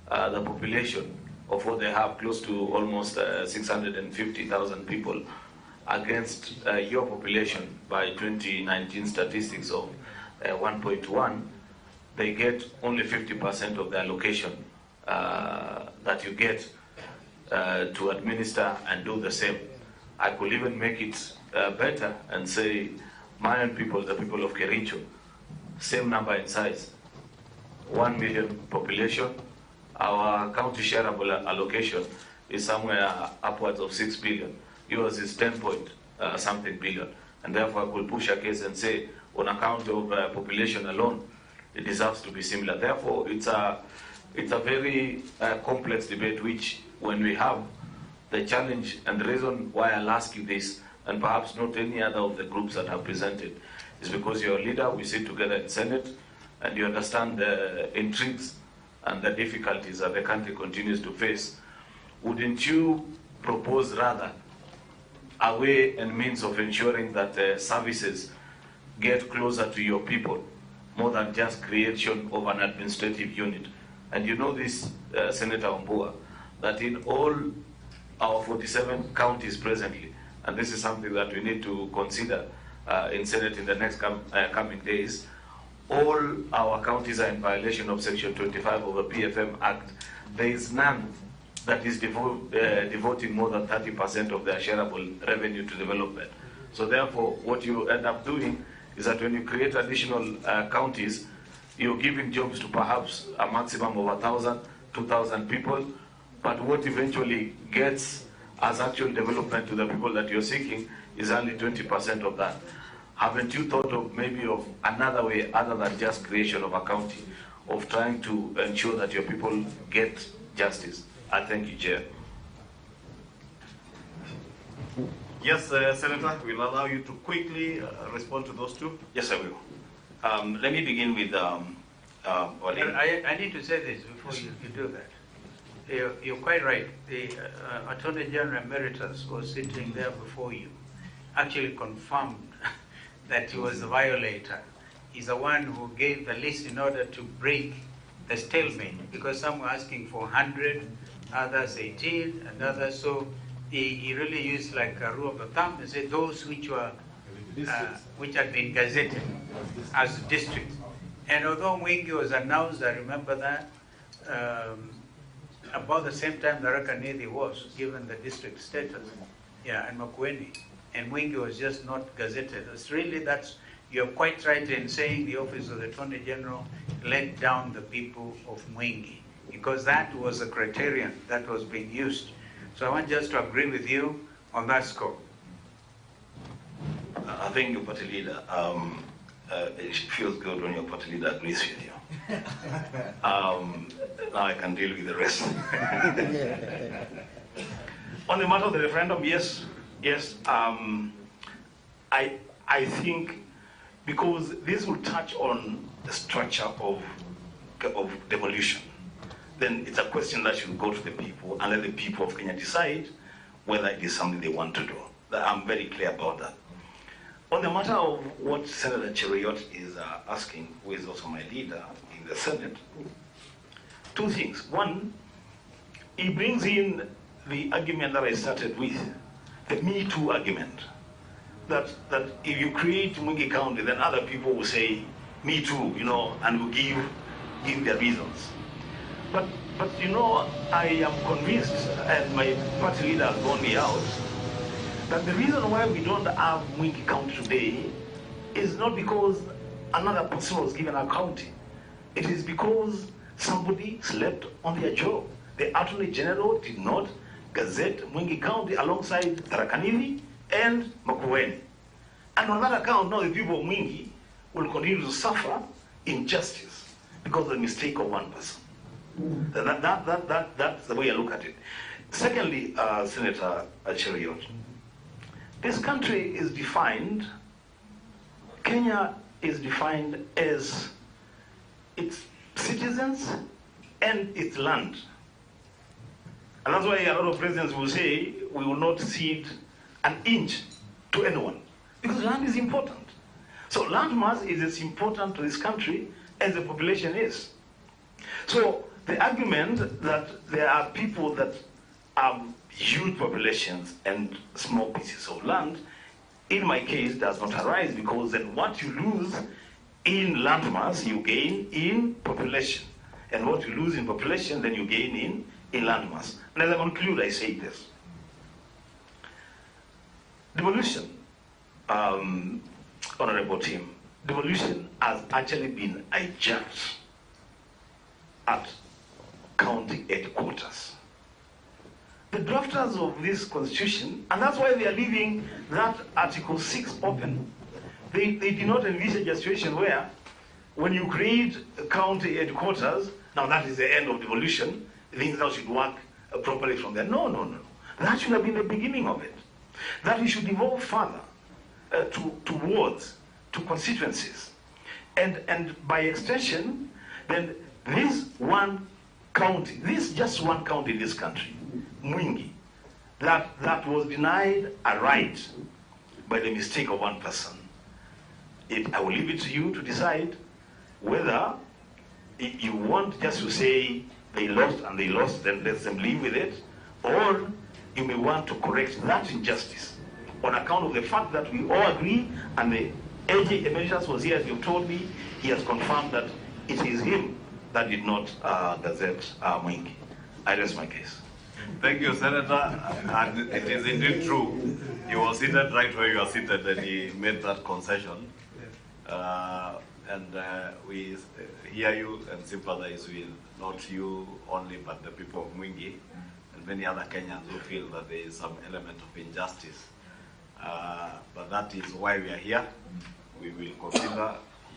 the population of what they have, close to almost 650,000 people, against your population by 2019 statistics of 1.1, they get only 50% of the allocation that you get to administer and do the same. I could even make it better and say, my own people, the people of Kericho, same number in size, 1 million population. Our county shareable allocation is somewhere upwards of 6 billion. Yours is 10 point something billion. And therefore I could push a case and say, on account of population alone, it deserves to be similar. Therefore, it's a very complex debate, which when we have the challenge, and the reason why I'll ask you this, and perhaps not any other of the groups that have presented, is because you're a leader, we sit together in Senate, and you understand the intrigues and the difficulties that the country continues to face. Wouldn't you propose rather a way and means of ensuring that services get closer to your people, more than just creation of an administrative unit? And you know this, Senator Wambua, that in all our 47 counties presently, and this is something that we need to consider in Senate in the next coming days, all our counties are in violation of Section 25 of the PFM Act. There is none that is devoting more than 30% of their shareable revenue to development. So therefore, what you end up doing is that when you create additional counties, you're giving jobs to perhaps a maximum of 1,000, 2,000 people, but what eventually gets as actual development to the people that you're seeking is only 20% of that. Haven't you thought of maybe of another way other than just creation of a county, of trying to ensure that your people get justice? I thank you, Chair. Yes, Senator, we'll allow you to quickly respond to those two. Yes, I will. Let me begin with I need to say this before you do that. You're quite right. The Attorney General Emeritus was sitting there before you, actually confirmed that he was the violator. He's the one who gave the list in order to break the stalemate, because some were asking for 100, others 18, and others. So he really used like a rule of the thumb and said those which were which had been gazetted as districts. And although Mwingi was announced, I remember that, about the same time Tharaka Nithi was given the district status, yeah, and Makwiny, and Mwingi was just not gazetted. It's really, you're quite right in saying the office of the Attorney General let down the people of Mwingi, because that was a criterion that was being used. So I want just to agree with you on that score. I think your party leader, it feels good when your party leader agrees with you. Now I can deal with the rest. On the matter of the referendum, yes. I think because this will touch on the structure of devolution, then it's a question that should go to the people and let the people of Kenya decide whether it is something they want to do. I'm very clear about that. On the matter of what Senator Cheruiyot is asking, who is also my leader in the Senate, two things. One, he brings in the argument that I started with, the Me Too argument, that if you create Mwingi County, then other people will say, Me Too, and will give their reasons. But I am convinced, and my party leader has gone me out, that the reason why we don't have Mwingi County today is not because another person was given a county. It is because somebody slept on their job. The Attorney General did not gazette Mwingi County alongside Tharaka Nithi and Makueni. And on that account, now the people of Mwingi will continue to suffer injustice because of the mistake of one person. That's the way I look at it. Secondly, Senator Cheruiyot, this country is defined, Kenya is defined as its citizens and its land. And that's why a lot of presidents will say, we will not cede an inch to anyone, because land is important. So land mass is as important to this country as the population is. So the argument that there are people that have huge populations and small pieces of land, in my case, does not arise, because then what you lose in landmass, you gain in population. And what you lose in population, then you gain in landmass. And as I conclude, I say this. Devolution, Honorable Tim, devolution has actually been hijacked at county headquarters. The drafters of this constitution, and that's why they are leaving that Article 6 open. They did not envisage a situation where, when you create a county headquarters, now that is the end of devolution, things now should work properly from there. No. That should have been the beginning of it. That we should evolve further to wards, to constituencies. And by extension, then this one county, this just one county in this country, Mwingi, that was denied a right by the mistake of one person. I will leave it to you to decide whether you want just to say they lost and they lost, then let them live with it, or you may want to correct that injustice on account of the fact that we all agree, and the AG Emeritus was here, as you've told me, he has confirmed that it is him that did not gazette Mwingi. I rest my case. Thank you, Senator. And it is indeed true. He was seated right where you are seated, and he made that concession. We hear you and sympathize with not you only, but the people of Mwingi and many other Kenyans who feel that there is some element of injustice. But that is why we are here. We will consider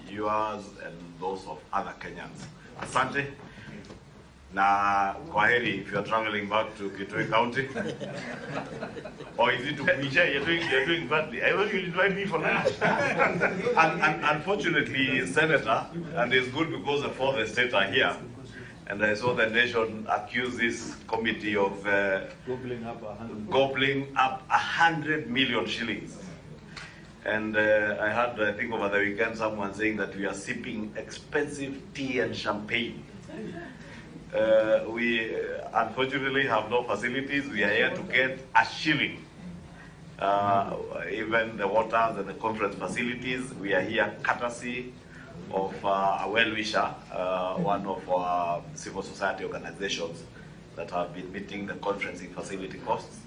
yours and those of other Kenyans. Asante. Na kwaheri if you are traveling back to Kitui County. Or is it to Kuija? You're doing badly. I want you to invite me for lunch. and unfortunately, Senator, and it's good because the fourth estate are here, and I saw the nation accuse this committee of gobbling up 100 million shillings. And I heard, I think over the weekend, someone saying that we are sipping expensive tea and champagne. We unfortunately have no facilities. We are here to get a shilling. Even the waters and the conference facilities, we are here courtesy of a well-wisher, one of our civil society organizations that have been meeting the conferencing facility costs,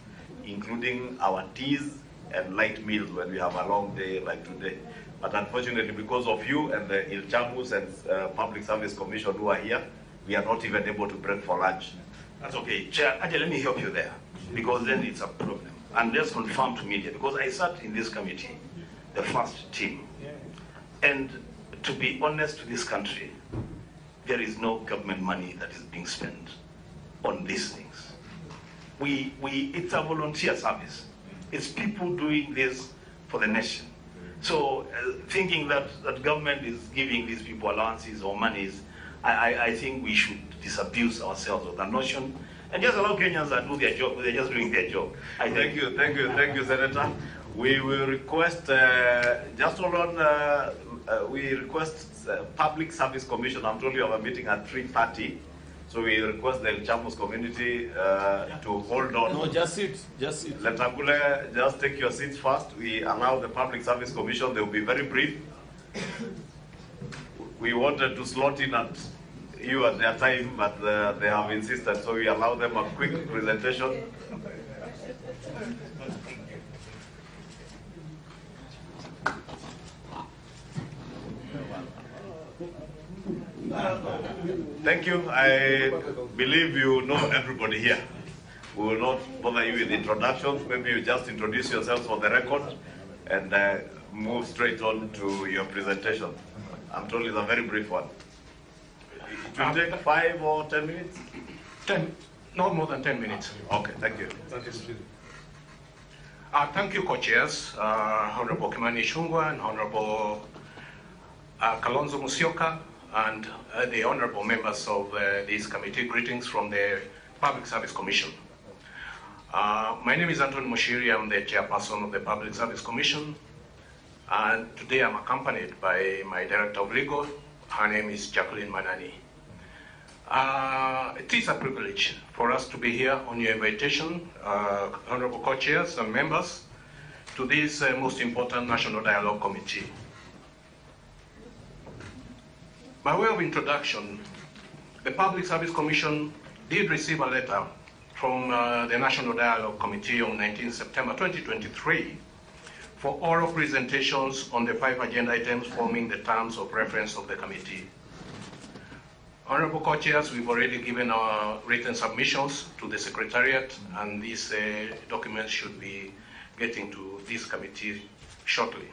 including our teas and light meals when we have a long day like today. But unfortunately, because of you and the Ilchamus and Public Service Commission who are here, we are not even able to break for lunch. That's okay. Chair, Ajay, let me help you there, because then it's a problem. And let's confirm to media, because I sat in this committee, the first team. And to be honest to this country, there is no government money that is being spent on these things. It's a volunteer service. It's people doing this for the nation. So thinking that government is giving these people allowances or monies, I think we should disabuse ourselves of that notion and just allow Kenyans to do their job. They're just doing their job. Thank you, Senator. We will request, just hold on, we request Public Service Commission. I'm told you have a meeting at 3:30. So we request the Chamus community to hold on. No, just sit. Letangule, just take your seats first. We allow the Public Service Commission. They will be very brief. We wanted to slot in at you at their time, but they have insisted, so we allow them a quick presentation. Thank you. I believe you know everybody here. We will not bother you with introductions. Maybe you just introduce yourselves for the record and move straight on to your presentation. I'm told it's a very brief one. It will take 5 or 10 minutes? 10, not more than 10 minutes. Okay, thank you. Thank you, co-chairs, Honorable Kimani Ichung'wah and Honorable Kalonzo Musyoka, and the honorable members of this committee. Greetings from the Public Service Commission. My name is Anthony Mushiri. I'm the chairperson of the Public Service Commission. And today I'm accompanied by my Director of Legal. Her name is Jacqueline Manani. It is a privilege for us to be here on your invitation, honorable co-chairs and members, to this most important National Dialogue Committee. By way of introduction, the Public Service Commission did receive a letter from the National Dialogue Committee on 19 September 2023 for oral presentations on the 5 agenda items forming the terms of reference of the committee. Honorable co-chairs, we've already given our written submissions to the Secretariat, and these documents should be getting to this committee shortly.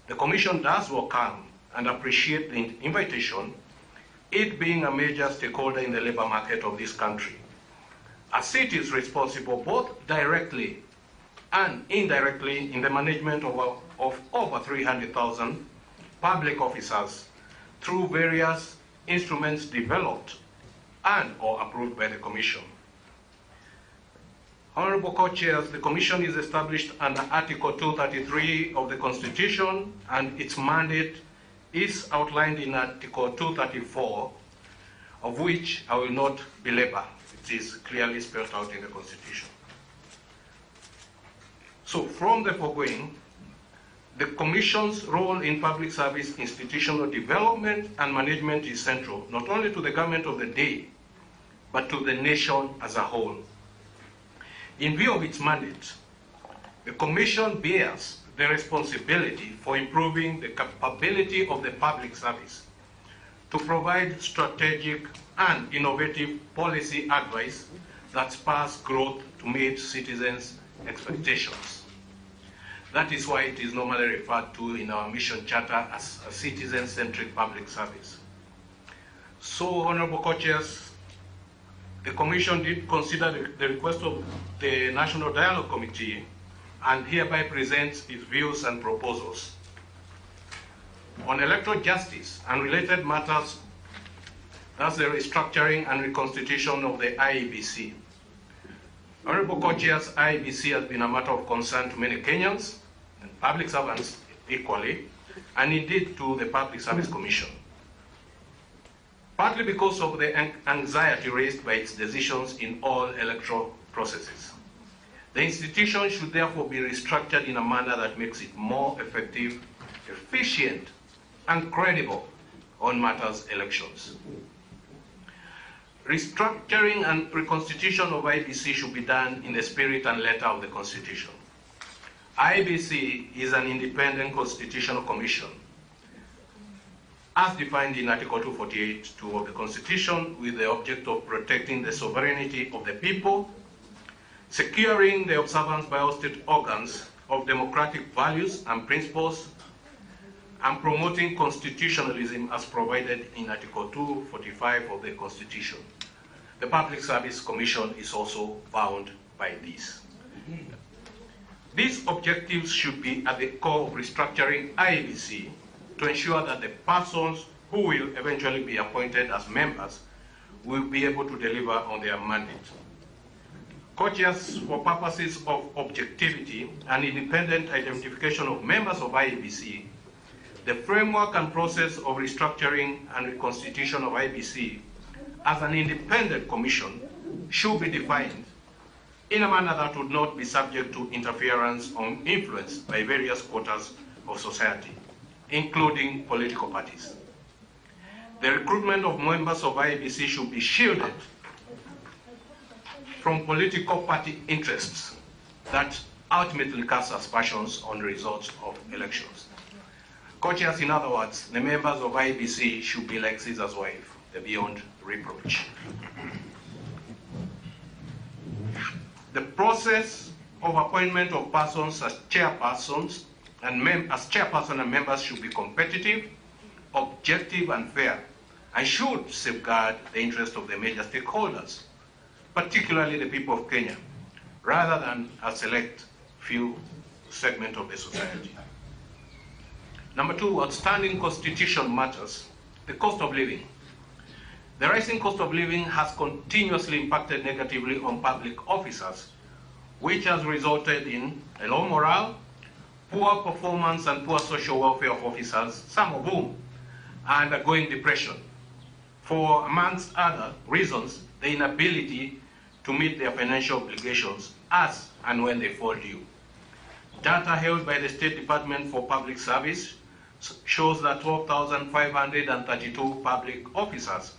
The Commission does welcome and appreciate the invitation, it being a major stakeholder in the labor market of this country, as it is responsible both directly and indirectly in the management of over 300,000 public officers through various instruments developed and or approved by the Commission. Honorable co-chairs, the Commission is established under Article 233 of the Constitution, and its mandate is outlined in Article 234, of which I will not belabor. It is clearly spelled out in the Constitution. So from the foregoing, the Commission's role in public service institutional development and management is central, not only to the government of the day, but to the nation as a whole. In view of its mandate, the Commission bears the responsibility for improving the capability of the public service to provide strategic and innovative policy advice that spurs growth to meet citizens' expectations. That is why it is normally referred to in our mission charter as a citizen-centric public service. So, Honorable Co-Chairs, the Commission did consider the request of the National Dialogue Committee and hereby presents its views and proposals. On electoral justice and related matters, that's the restructuring and reconstitution of the IEBC. Honorable Co-Chairs, IEBC has been a matter of concern to many Kenyans and public servants equally, and indeed to the Public Service Commission. Partly because of the anxiety raised by its decisions in all electoral processes. The institution should therefore be restructured in a manner that makes it more effective, efficient, and credible on matters elections. Restructuring and reconstitution of IEBC should be done in the spirit and letter of the Constitution. IEBC is an independent constitutional commission, as defined in Article 248(2) of the Constitution, with the object of protecting the sovereignty of the people, securing the observance by all state organs of democratic values and principles, and promoting constitutionalism as provided in Article 245 of the Constitution. The Public Service Commission is also bound by this. These objectives should be at the core of restructuring IEBC to ensure that the persons who will eventually be appointed as members will be able to deliver on their mandate. Co-chairs, for purposes of objectivity and independent identification of members of IEBC, the framework and process of restructuring and reconstitution of IEBC as an independent commission should be defined in a manner that would not be subject to interference or influence by various quarters of society, including political parties. The recruitment of members of IEBC should be shielded from political party interests that ultimately cast aspersions on the results of elections. Co-chairs, in other words, the members of IEBC should be like Caesar's wife, they're beyond reproach. The process of appointment of persons as chairpersons and as chairperson and members should be competitive, objective, and fair, and should safeguard the interest of the major stakeholders, particularly the people of Kenya, rather than a select few segment of the society. Number two, outstanding constitution matters, the cost of living. The rising cost of living has continuously impacted negatively on public officers, which has resulted in a low morale, poor performance, and poor social welfare of officers, some of whom are undergoing depression, for, amongst other reasons, the inability to meet their financial obligations as and when they fall due. Data held by the State Department for Public Service shows that 12,532 public officers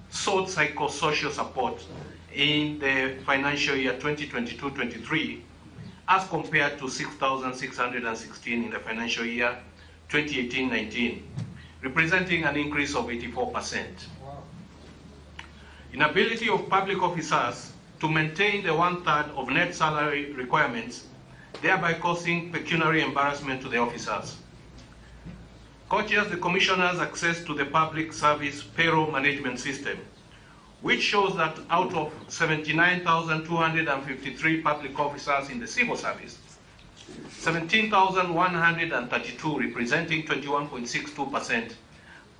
sought psychosocial support in the financial year 2022-23 as compared to 6,616 in the financial year 2018-19, representing an increase of 84%. Wow. Inability of public officers to maintain the 1/3 of net salary requirements, thereby causing pecuniary embarrassment to the officers. Co-chairs, the Commissioner's access to the public service payroll management system, which shows that out of 79,253 public officers in the civil service, 17,132, representing 21.62%,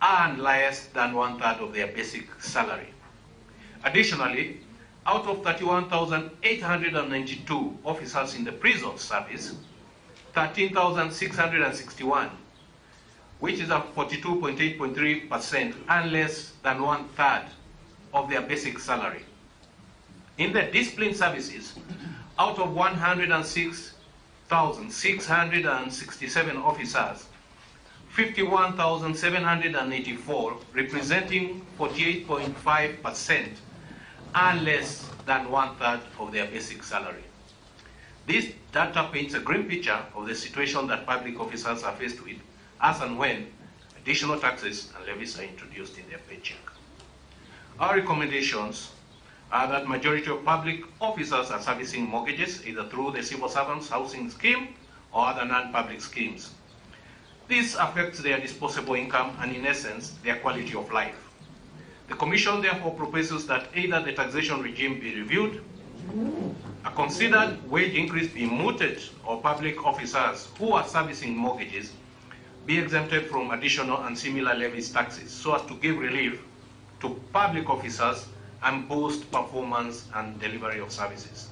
earn less than 1/3 of their basic salary. Additionally, out of 31,892 officers in the prison service, 13,661, which is a 42.8.3%, earn less than 1/3 of their basic salary. In the discipline services, out of 106,000 1,667 officers, 51,784, representing 48.5%, earn less than 1/3 of their basic salary. This data paints a grim picture of the situation that public officers are faced with as and when additional taxes and levies are introduced in their paycheck. Our recommendations are that majority of public officers are servicing mortgages either through the Civil Servants Housing Scheme or other non-public schemes. This affects their disposable income and, in essence, their quality of life. The Commission therefore proposes that either the taxation regime be reviewed, a considered wage increase be mooted, or public officers who are servicing mortgages be exempted from additional and similar levies taxes so as to give relief to public officers and boost performance and delivery of services.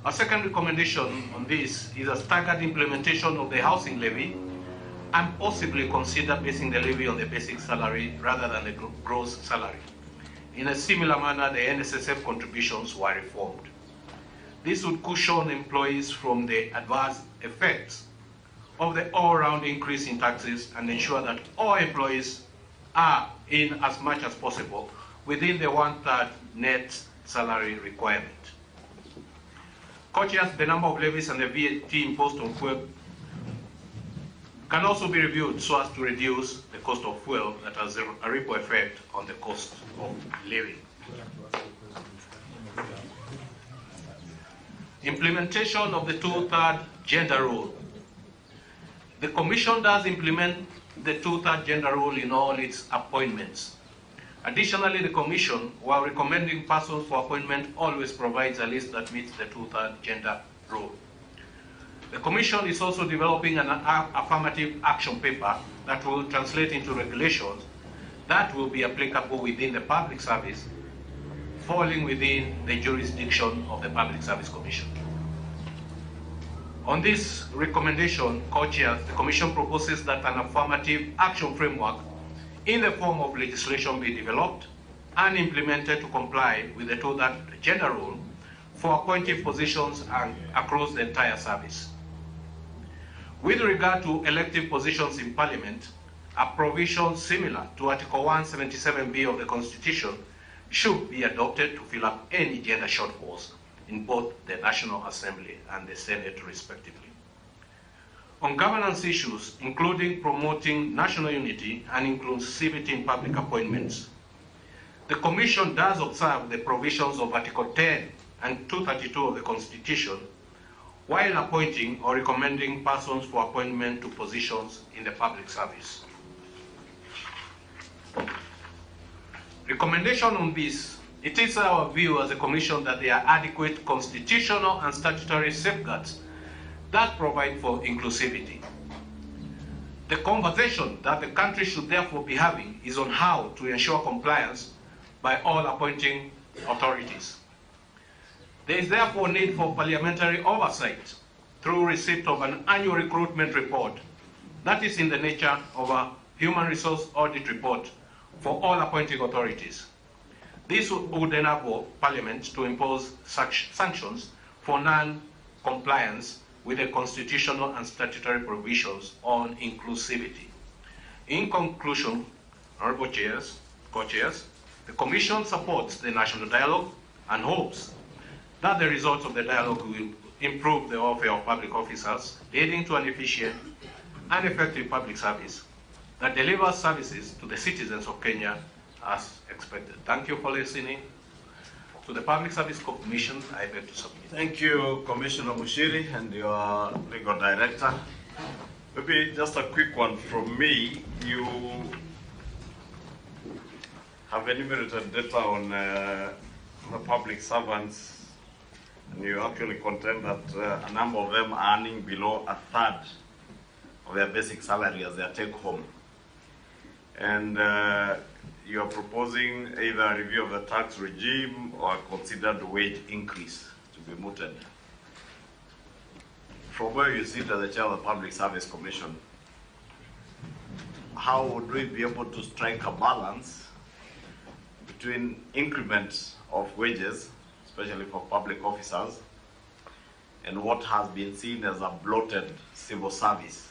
Our second recommendation on this is a staggered implementation of the housing levy and possibly consider basing the levy on the basic salary rather than the gross salary. In a similar manner, the NSSF contributions were reformed. This would cushion employees from the adverse effects of the all-round increase in taxes and ensure that all employees are in as much as possible within the 1/3 net salary requirement. Co-chairs, the number of levies and the VAT imposed on fuel can also be reviewed so as to reduce the cost of fuel that has a ripple effect on the cost of living. Implementation of the 2/3 gender rule. The Commission does implement the 2/3 gender rule in all its appointments. Additionally, the Commission, while recommending persons for appointment, always provides a list that meets the 2/3 gender rule. The Commission is also developing an affirmative action paper that will translate into regulations that will be applicable within the public service, falling within the jurisdiction of the Public Service Commission. On this recommendation, co-chairs, the Commission proposes that an affirmative action framework in the form of legislation be developed and implemented to comply with the 2/3 gender rule for appointed positions and across the entire service. With regard to elective positions in Parliament, a provision similar to Article 177B of the Constitution should be adopted to fill up any gender shortfalls in both the National Assembly and the Senate, respectively. On governance issues, including promoting national unity and inclusivity in public appointments, the Commission does observe the provisions of Article 10 and 232 of the Constitution while appointing or recommending persons for appointment to positions in the public service. Recommendation on this: it is our view as a Commission that there are adequate constitutional and statutory safeguards that provide for inclusivity. The conversation that the country should therefore be having is on how to ensure compliance by all appointing authorities. There is therefore need for parliamentary oversight through receipt of an annual recruitment report that is in the nature of a human resource audit report for all appointing authorities. This would enable Parliament to impose such sanctions for non-compliance with the constitutional and statutory provisions on inclusivity. In conclusion, Honourable Chairs, Co-Chairs, the Commission supports the national dialogue and hopes that the results of the dialogue will improve the welfare of public officers, leading to an efficient and effective public service that delivers services to the citizens of Kenya as expected. Thank you for listening. To the Public Service Commission, I beg to submit. Thank you, Commissioner Mushiri and your legal director. Maybe just a quick one from me. You have enumerated data on the public servants, and you actually contend that a number of them are earning below 1/3 of their basic salary as their take home. And you are proposing either a review of the tax regime or a considered wage increase to be mooted. From where you sit as the chair of the Public Service Commission, how would we be able to strike a balance between increments of wages, especially for public officers, and what has been seen as a bloated civil service,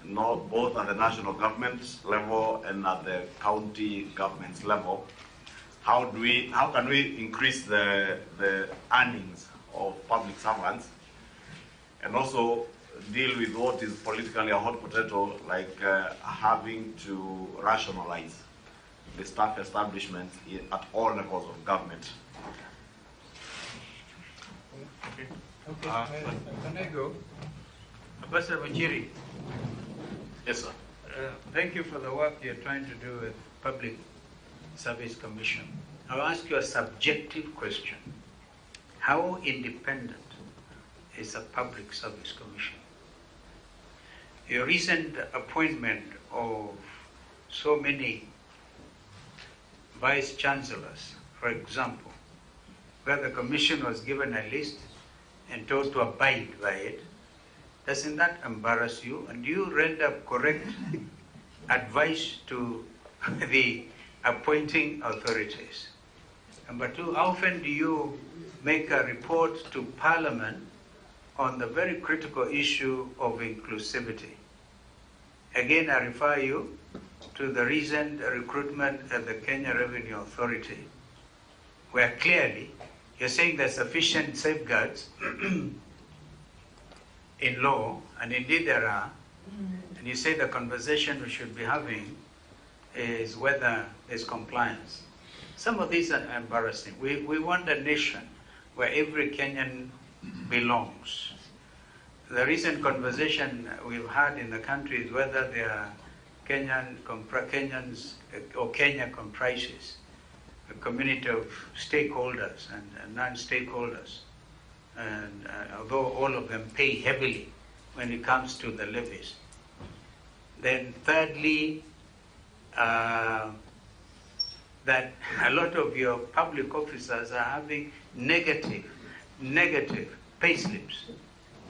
both at the national government level and at the county government level. How can we increase the earnings of public servants, and also deal with what is politically a hot potato, like having to rationalize the staff establishment at all levels of government? Okay. Can I go? Ambassador Wachiri. Yes, sir. Thank you for the work you're trying to do with Public Service Commission. I'll ask you a subjective question. How independent is the Public Service Commission? Your recent appointment of so many vice chancellors, for example, where the commission was given a list and told to abide by it, doesn't that embarrass you? And do you render correct advice to the appointing authorities? Number two, how often do you make a report to Parliament on the very critical issue of inclusivity? Again, I refer you to the recent recruitment at the Kenya Revenue Authority, where clearly you're saying there's sufficient safeguards in law, and indeed there are, and you say the conversation we should be having is whether there's compliance. Some of these are embarrassing. We want a nation where every Kenyan belongs. The recent conversation we've had in the country is whether there are Kenyans or Kenya comprises a community of stakeholders and non-stakeholders, and although all of them pay heavily when it comes to the levies. Then thirdly, that a lot of your public officers are having negative pay slips,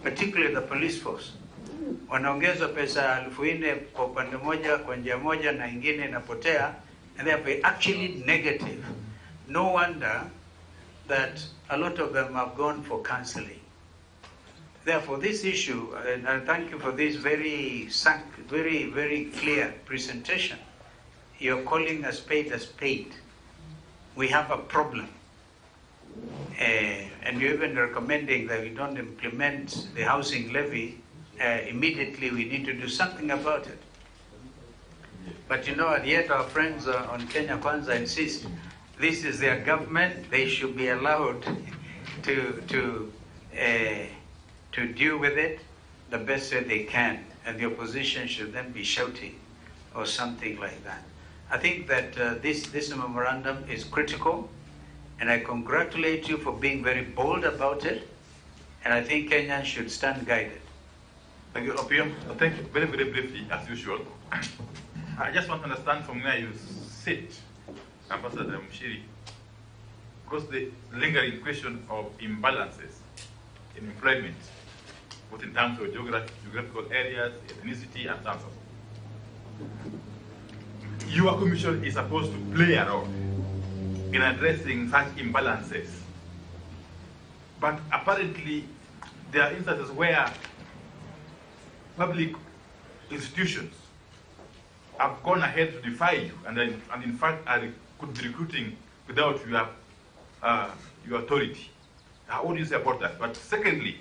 particularly the police force. Wanaongezwa pesa 4,000 kwa upande moja, kwa njia moja, na ingine inapotea, and they are actually negative. No wonder that a lot of them have gone for counseling. Therefore, this issue, and I thank you for this very clear presentation. You're calling a spade a spade. We have a problem. And you're even recommending that we don't implement the housing levy immediately. We need to do something about it. But you know, yet our friends on Kenya Kwanza insist this is their government. They should be allowed to deal with it the best way they can, and the opposition should then be shouting or something like that. I think that this memorandum is critical, and I congratulate you for being very bold about it, and I think Kenyans should stand guided. Thank you, Opium. Thank you. Very, very briefly, as usual. I just want to understand from where you sit, Ambassador Mshiri, because the lingering question of imbalances in employment, both in terms of geographical areas, ethnicity, and so on. Your commission is supposed to play a role in addressing such imbalances. But apparently, there are instances where public institutions have gone ahead to defy you, and in fact could be recruiting without your authority. What do you say about that? But secondly,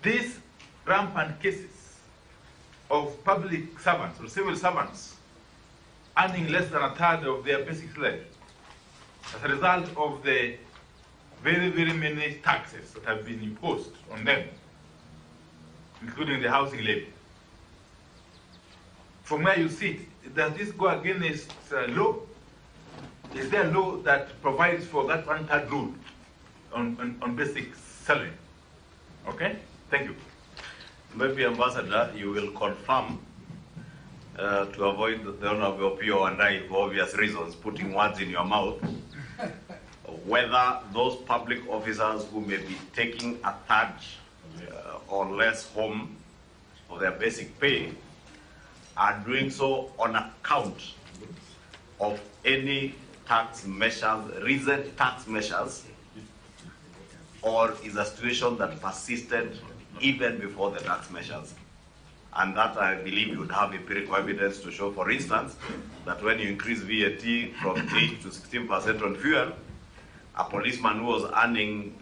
these rampant cases of public servants or civil servants earning less than a third of their basic salary as a result of the very, very many taxes that have been imposed on them, including the housing levy. From where you sit, does this go against law? Is there a law that provides for that one-third rule on basic salary? Okay, thank you. Maybe, Ambassador, you will confirm to avoid the Honorable Opio and I, for obvious reasons, putting words in your mouth, whether those public officers who may be taking a third or less home of their basic pay are doing so on account of any tax measures, recent tax measures or is a situation that persisted even before the tax measures. And that I believe you would have empirical evidence to show, for instance, that when you increase VAT from 8 to 16% on fuel, a policeman who was earning,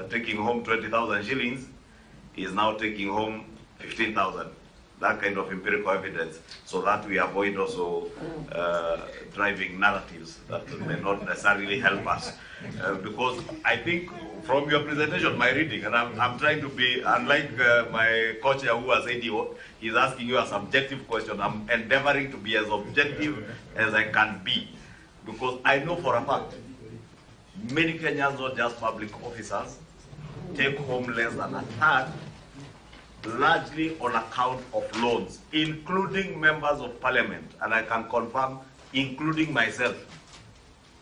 taking home 20,000 shillings is now taking home 15,000. That kind of empirical evidence, so that we avoid also driving narratives that may not necessarily help us. Because I think from your presentation, my reading, and I'm trying to be, unlike my co-chair who has said he's asking you a subjective question, I'm endeavoring to be as objective as I can be. Because I know for a fact, many Kenyans, not just public officers, take home less than a third, largely on account of loans, including members of parliament, and I can confirm, including myself.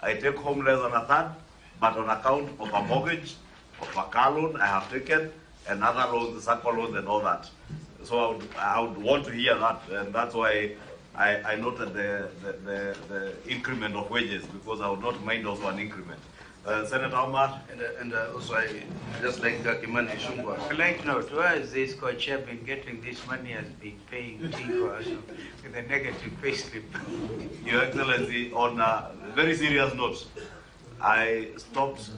I take home less than a third, but on account of a mortgage, of a car loan I have taken, and other loans, circle loans and all that. So I would want to hear that, and that's why I noted the increment of wages, because I would not mind also an increment. Senator Omar, and also I just like Kimani Ichung'wah. I'd like to know, where has this co-chair been getting this money, has been paying Tigwa with a negative payslip? Your Excellency, on a very serious note, I stopped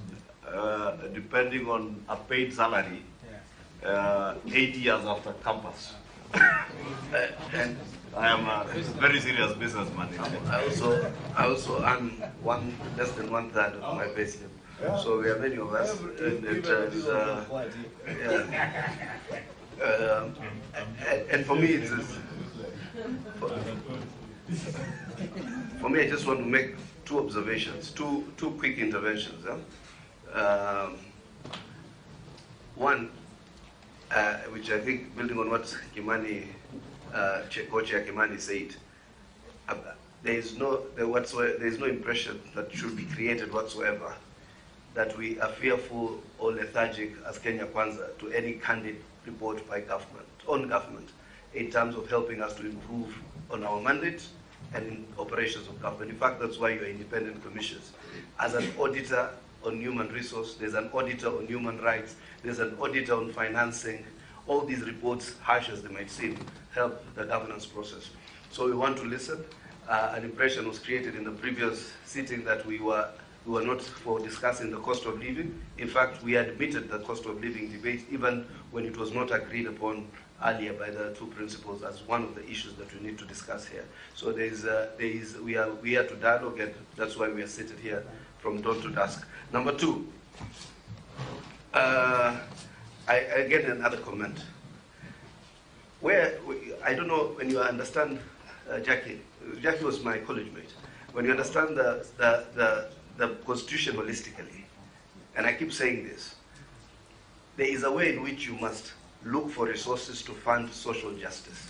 depending on a paid salary 8 years after campus. And I am a very serious businessman. I also earn less than 1/3 of my payslip. So we are many of us, and for me it's for me I just want to make two observations, two quick interventions. One, which I think, building on what Kimani, Co-Chair Kimani said, there is no impression that should be created whatsoever that we are fearful or lethargic as Kenya Kwanza to any candid report by government in terms of helping us to improve on our mandate and in operations of government. In fact, that's why you are independent commissions. As an auditor on human resource, there's an auditor on human rights, there's an auditor on financing. All these reports, harsh as they might seem, help the governance process. So we want to listen. An impression was created in the previous sitting that we were not for discussing the cost of living. In fact, we admitted the cost of living debate even when it was not agreed upon earlier by the two principals as one of the issues that we need to discuss here. So we are here to dialogue, and that's why we are seated here from dawn to dusk. Number two, I get another comment. I don't know when you understand Jackie. Jackie was my college mate. When you understand the Constitution holistically, and I keep saying this, there is a way in which you must look for resources to fund social justice.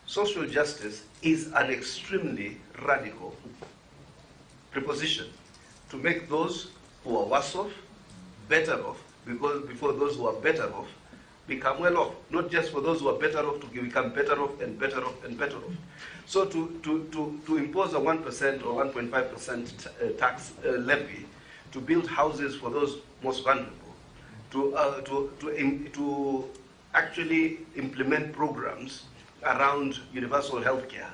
Social justice is an extremely radical preposition to make those who are worse off better off, because before those who are better off become well off, not just for those who are better off to become better off and better off and better off. So to impose a 1% or 1.5% tax levy to build houses for those most vulnerable, to actually implement programs around universal health care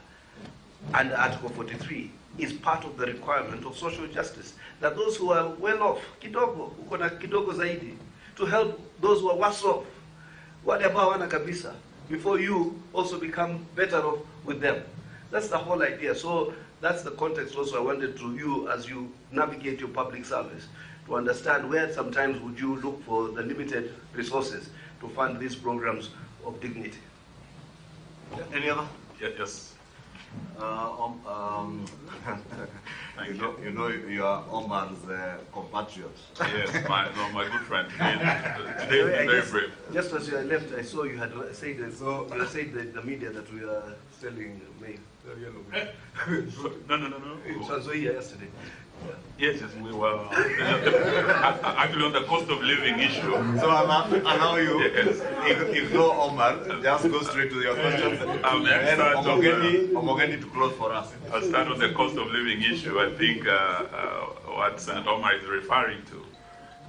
under Article 43 is part of the requirement of social justice. That those who are well off, kidogo, uko na kidogo zaidi, to help those who are worse off, wale ambao hawana kabisa, before you also become better off with them. That's the whole idea. So that's the context also I wanted to you as you navigate your public service, to understand where sometimes would you look for the limited resources to fund these programs of dignity. Any other? Yes. You know you are Omar's compatriot. Yes, my good friend. Today is very brave. Just as you left, I saw you had said the media that we are selling mail. No. It was here yesterday. Yes, we were actually on the cost of living issue. So allow you, yes. Ignore Omar, just go straight to your questions. And Omogeni to close for us. I'll start on the cost of living issue. I think what Senator Omar is referring to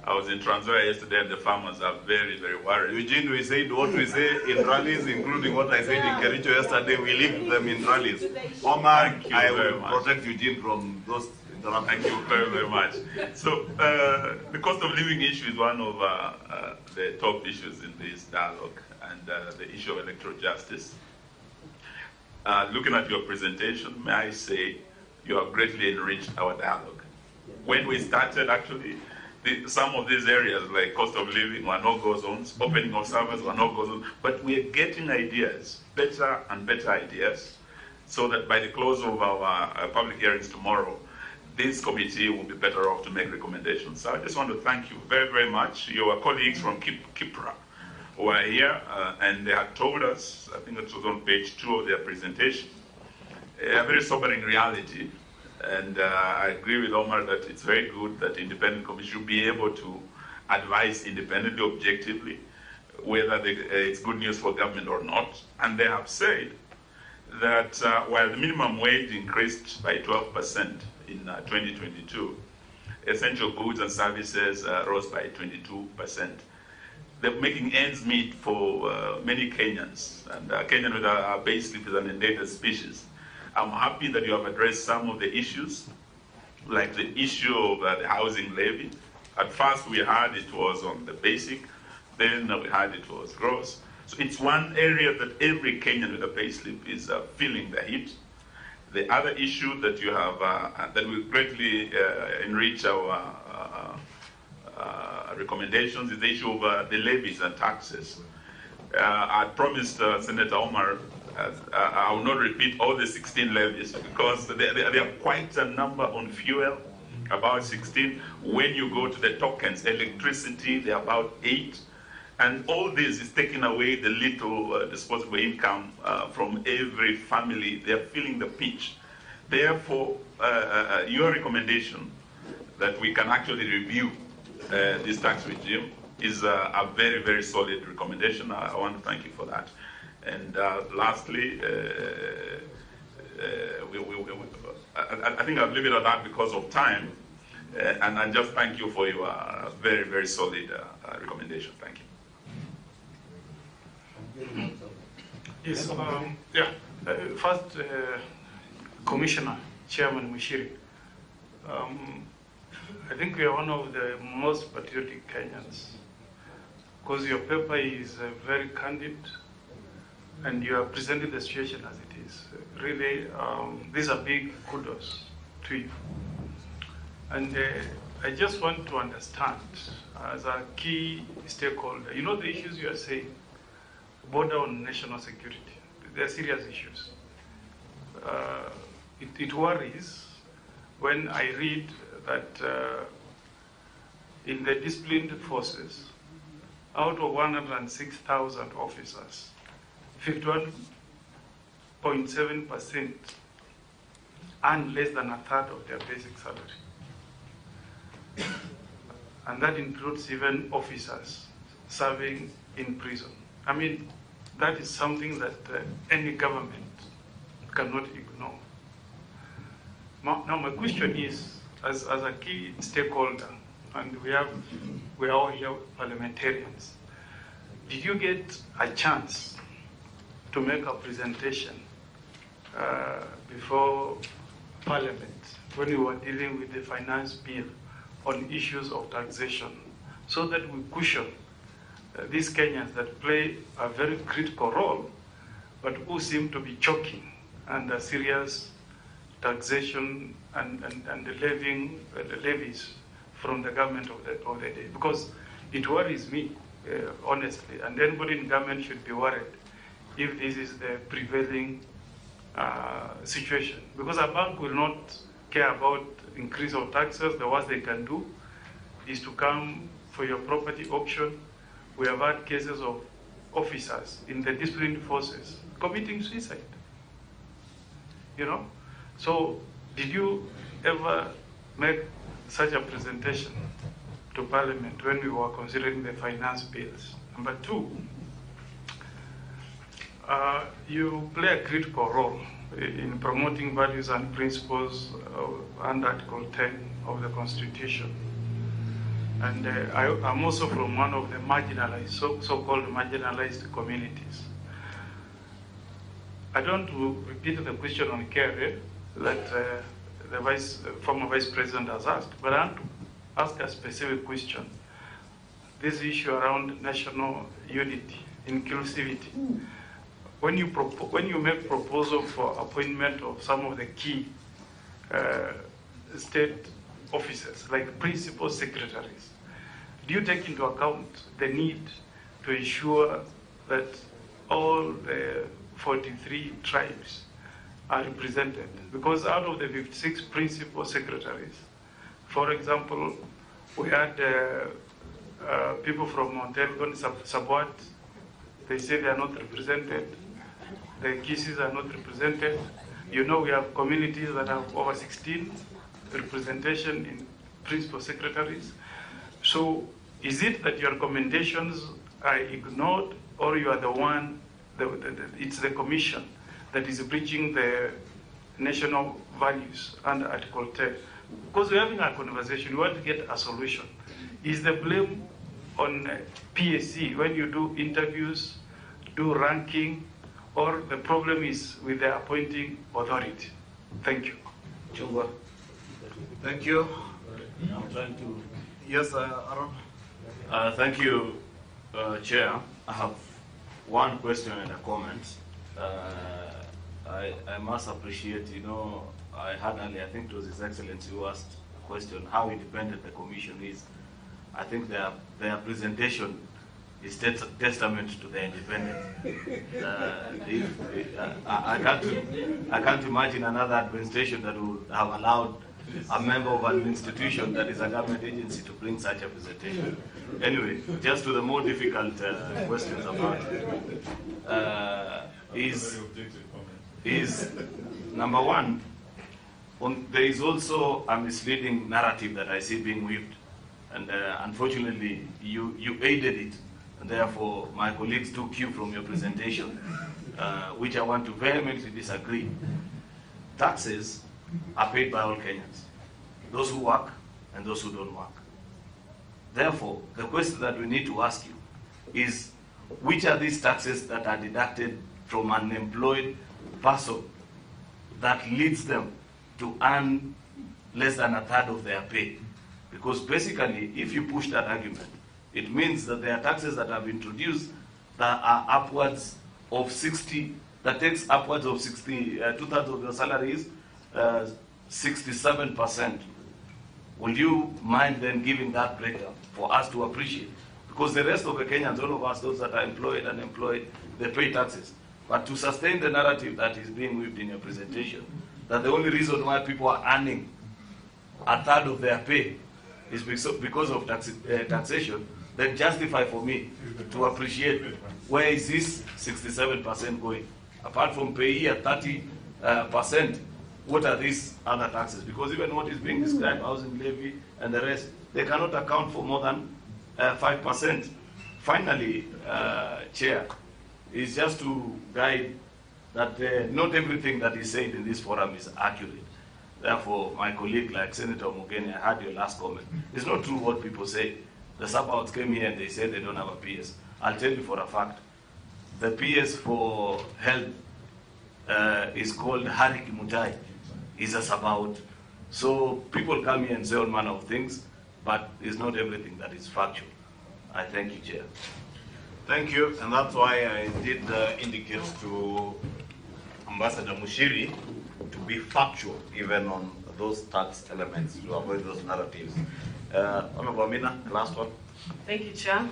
I was in Trans Nzoia yesterday, and the farmers are very, very worried. Eugene, we said what we say in rallies, including what I said in Kericho yesterday. We leave them in rallies. Omar, I will protect Eugene from those interruptions. Thank you very, very much. So, the cost of living issue is one of the top issues in this dialogue, and the issue of electoral justice. Looking at your presentation, may I say you have greatly enriched our dialogue. When we started, actually, some of these areas like cost of living were no-go zones, opening of servers were no-go zones, but we're getting ideas, better and better ideas, so that by the close of our public hearings tomorrow, this committee will be better off to make recommendations. So I just want to thank you very, very much. Your colleagues from Kipra were here, and they had told us, I think it was on page 2 of their presentation, a very sobering reality. And I agree with Omar that it's very good that the independent commission should be able to advise independently, objectively, whether it's good news for government or not. And they have said that while the minimum wage increased by 12% in 2022, essential goods and services rose by 22%. They're making ends meet for many Kenyans, and Kenyan with our payslip is an endangered species. I'm happy that you have addressed some of the issues, like the issue of the housing levy. At first we heard it was on the basic, then we heard it was gross. So it's one area that every Kenyan with a payslip is feeling the heat. The other issue that you have, that will greatly enrich our recommendations is the issue of the levies and taxes. I promised Senator Omar I will not repeat all the 16 levies because there are quite a number on fuel, about 16. When you go to the tokens, electricity, there are about 8. And all this is taking away the little disposable income from every family. They're feeling the pinch. Therefore, your recommendation that we can actually review this tax regime is a very, very solid recommendation. I want to thank you for that. And lastly, I think I'll leave it at that because of time. And I just thank you for your very, very solid recommendation. Thank you. Yes, first, Commissioner, Chairman Mushiri, I think we are one of the most patriotic Kenyans because your paper is very candid and you have presented the situation as it is. Really, these are big kudos to you. And I just want to understand, as a key stakeholder, you know the issues you are saying, border on national security. They are serious issues. It worries when I read that in the disciplined forces, out of 106,000 officers, 51.7% earn less than a third of their basic salary. And that includes even officers serving in prison. I mean, that is something that any government cannot ignore. Now my question is, as a key stakeholder, and we are all here parliamentarians, did you get a chance to make a presentation before Parliament when we were dealing with the finance bill on issues of taxation, so that we cushion these Kenyans that play a very critical role, but who seem to be choking under serious taxation and the levies from the government of the day? Because it worries me, honestly, and anybody in government should be worried if this is the prevailing situation. Because a bank will not care about increase of taxes. The worst they can do is to come for your property auction. We have had cases of officers in the disciplined forces committing suicide. You know? So did you ever make such a presentation to Parliament when we were considering the finance bills? Number two, you play a critical role in promoting values and principles under Article 10 of the Constitution. And I'm also from one of the marginalized, so-called marginalized communities. I don't repeat the question on care that the former Vice President has asked, but I want to ask a specific question. This issue around national unity, inclusivity. When you make proposal for appointment of some of the key state officers, like principal secretaries, do you take into account the need to ensure that all the 43 tribes are represented? Because out of the 56 principal secretaries, for example, we had people from Mount Elgon, Sabwat, they say they are not represented. The Kisis are not represented. You know, we have communities that have over 16 representation in principal secretaries. So is it that your recommendations are ignored, or you are the one, it's the commission that is breaching the national values under Article 10? Because we're having a conversation, we want to get a solution. Is the blame on PSC when you do interviews, do ranking, or the problem is with the appointing authority? Thank you. Chungwa. Thank you. I'm trying to. Yes, Aaron. Thank you, Chair. I have one question and a comment. I must appreciate, I had earlier, I think it was His Excellency who asked a question, how independent the Commission is. I think their presentation is testament to their independence. I can't imagine another administration that would have allowed a member of an institution that is a government agency to bring such a presentation. Anyway, just to the more difficult questions about is number one, there is also a misleading narrative that I see being weaved, and unfortunately you aided it, and therefore my colleagues took you from your presentation, which I want to vehemently disagree. Taxes are paid by all Kenyans, those who work and those who don't work. Therefore, the question that we need to ask you is, which are these taxes that are deducted from an employed person that leads them to earn less than a third of their pay? Because basically, if you push that argument, it means that there are taxes that have introduced that are upwards of 60, that takes upwards of 60, two-thirds of your salaries, 67%. Will you mind then giving that breakdown for us to appreciate? Because the rest of the Kenyans, all of us, those that are employed and unemployed, they pay taxes. But to sustain the narrative that is being weaved in your presentation, that the only reason why people are earning a third of their pay is because of taxation, then justify for me to appreciate where is this 67% going? Apart from payee at 30%, what are these other taxes? Because even what is being described, housing levy and the rest, they cannot account for more than 5%. Finally, Chair, is just to guide that not everything that is said in this forum is accurate. Therefore, my colleague like Senator Mugeni, I heard your last comment. It's not true what people say. The Sabouts came here and they said they don't have a PS. I'll tell you for a fact. The PS for health is called Harik Mutahi. Is a Sabaut. So people come here and say all manner of things, but it's not everything that is factual. I thank you, Chair. Thank you, and that's why I did indicate to Ambassador Mushiri to be factual even on those tax elements to avoid those narratives. Honorable Amina, the last one. Thank you, Chair.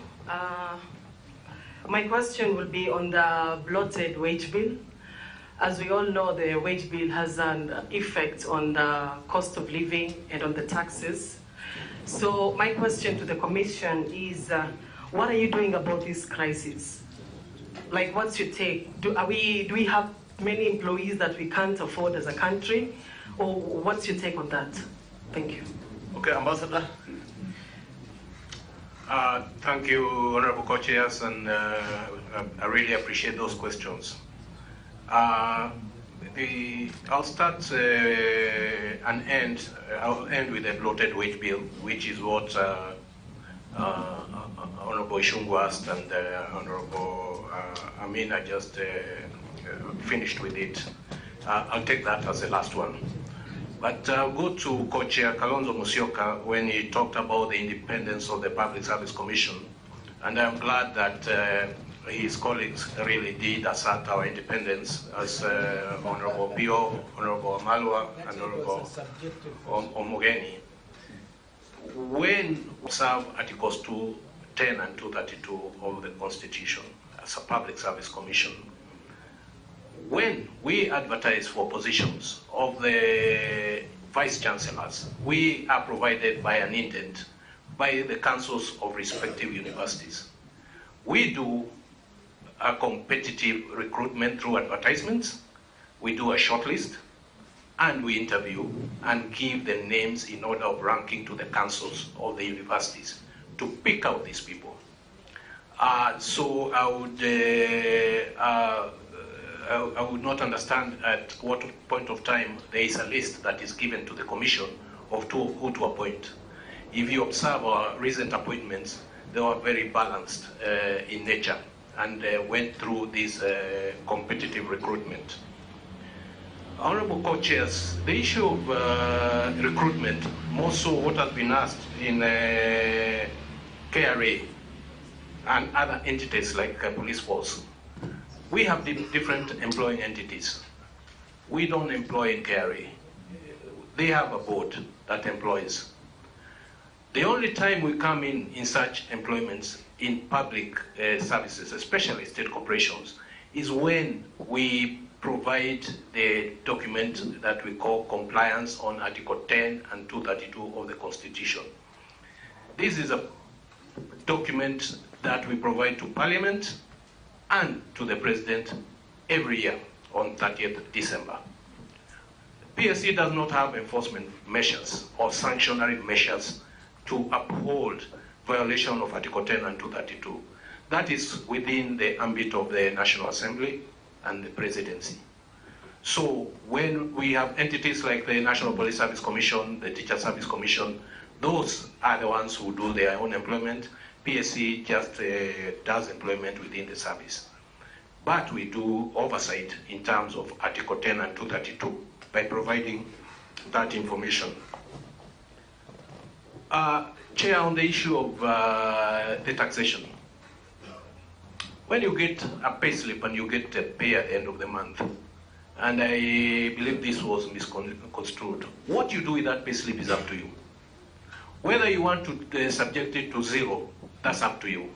My question will be on the bloated wage bill. As we all know, the wage bill has an effect on the cost of living and on the taxes. So my question to the Commission is, what are you doing about this crisis? Like, what's your take? Do we have many employees that we can't afford as a country? Or what's your take on that? Thank you. Okay, Ambassador. Thank you, Honorable Co-Chairs, and I really appreciate those questions. I'll start and end. I'll end with the bloated wage bill, which is what Honorable Ishungu asked and Honorable Amina just finished with it. I'll take that as the last one. But I'll go to Co-Chair Kalonzo Musyoka when he talked about the independence of the Public Service Commission. And I'm glad that his colleagues really did assert our independence, as Honorable Bio, Honorable Amalwa, and Honorable Omogeni. When we serve Articles 210 and 232 of the Constitution as a Public Service Commission, when we advertise for positions of the Vice Chancellors, we are provided by an indent by the councils of respective universities. We do a competitive recruitment through advertisements, we do a shortlist, and we interview and give the names in order of ranking to the councils of the universities to pick out these people. So I would not understand at what point of time there is a list that is given to the commission of who to appoint. If you observe our recent appointments, they were very balanced in nature and went through this competitive recruitment. Honorable Co-Chairs, the issue of recruitment, more so what has been asked in KRA and other entities like police force. We have different employing entities. We don't employ in KRA. They have a board that employs. The only time we come in such employments in public services, especially state corporations, is when we provide the document that we call compliance on Article 10 and 232 of the Constitution. This is a document that we provide to Parliament and to the President every year on 30th December. PSC does not have enforcement measures or sanctionary measures to uphold violation of Article 10 and 232. That is within the ambit of the National Assembly and the Presidency. So when we have entities like the National Police Service Commission, the Teacher Service Commission, those are the ones who do their own employment. PSC just does employment within the service. But we do oversight in terms of Article 10 and 232 by providing that information. Chair, on the issue of the taxation, when you get a pay slip and you get a pay at the end of the month, and I believe this was misconstrued, what you do with that pay slip is up to you. Whether you want to subject it to zero, that's up to you.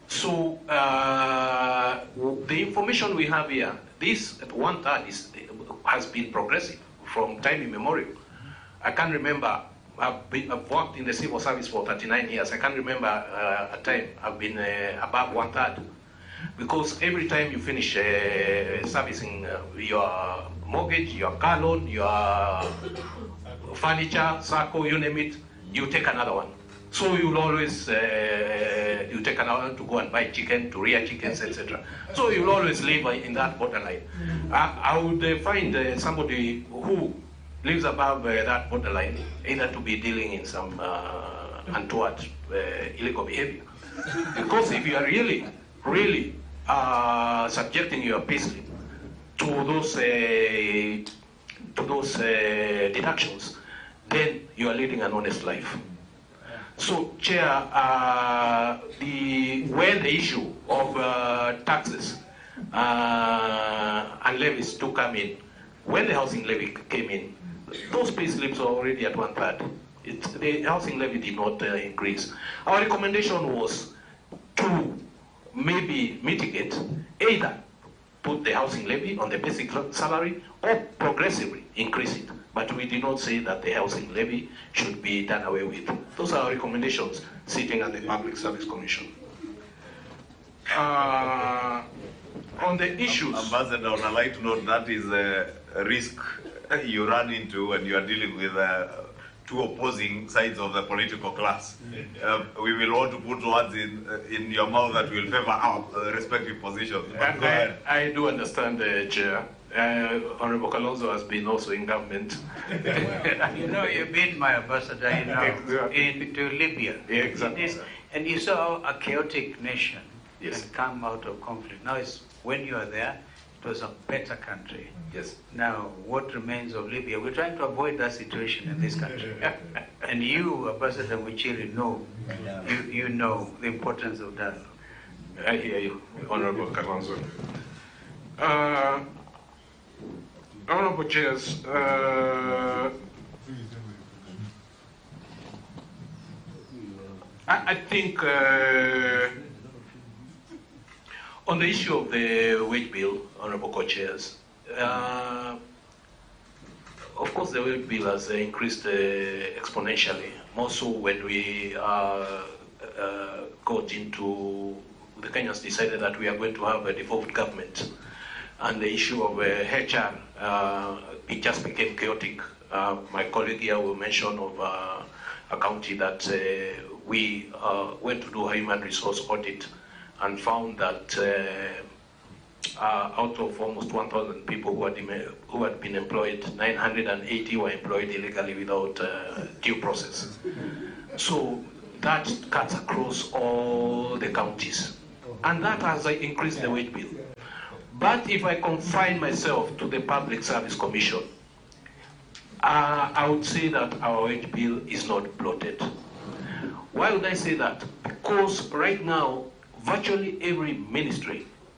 So the information we have here, this 1/3 has been progressive from time immemorial. I can't remember, I've worked in the civil service for 39 years. I can't remember a time I've been above 1/3. Because every time you finish servicing your mortgage, your car loan, your furniture, circle, you name it, you take another one. So you'll always, you take another one to go and buy chicken, to rear chickens, etc. So you'll always live in that borderline. I would find somebody who lives above that borderline either to be dealing in some untoward illegal behavior. Because if you are really subjecting your payslip to those deductions, then you are leading an honest life. So, Chair, when the issue of taxes and levies to come in, when the housing levy came in, those payslips are already at 1/3. The housing levy did not increase. Our recommendation was to maybe mitigate, either put the housing levy on the basic salary or progressively increase it. But we did not say that the housing levy should be done away with. Those are our recommendations sitting at the Public Service Commission. On the issues... Ambassador, on a light note, that is a risk you run into when you are dealing with two opposing sides of the political class. We will want to put words in your mouth that will favor our respective positions. I do understand, Chair. Honorable Kalonzo has been also in government. You know, you've been my ambassador into Libya. Yeah, exactly. And you saw a chaotic nation Yes. and come out of conflict. Now, when you are there, it was a better country. Yes. Now, what remains of Libya? We're trying to avoid that situation in this country. And you, Ambassador Muchiri, know, you know the importance of that. I hear you, Honorable Kalonzo. Honorable Chairs, I think on the issue of the wage bill, Honorable Co-Chairs, of course the wage bill has increased exponentially, more so when we got into, the Kenyans decided that we are going to have a devolved government. And the issue of HR, it just became chaotic. My colleague here will mention of a county that we went to do a human resource audit and found that out of almost 1,000 people who had been employed, 980 were employed illegally without due process. So that cuts across all the counties. And that has increased the wage bill. But if I confine myself to the Public Service Commission, I would say that our wage bill is not bloated. Why would I say that? Because right now, virtually every ministry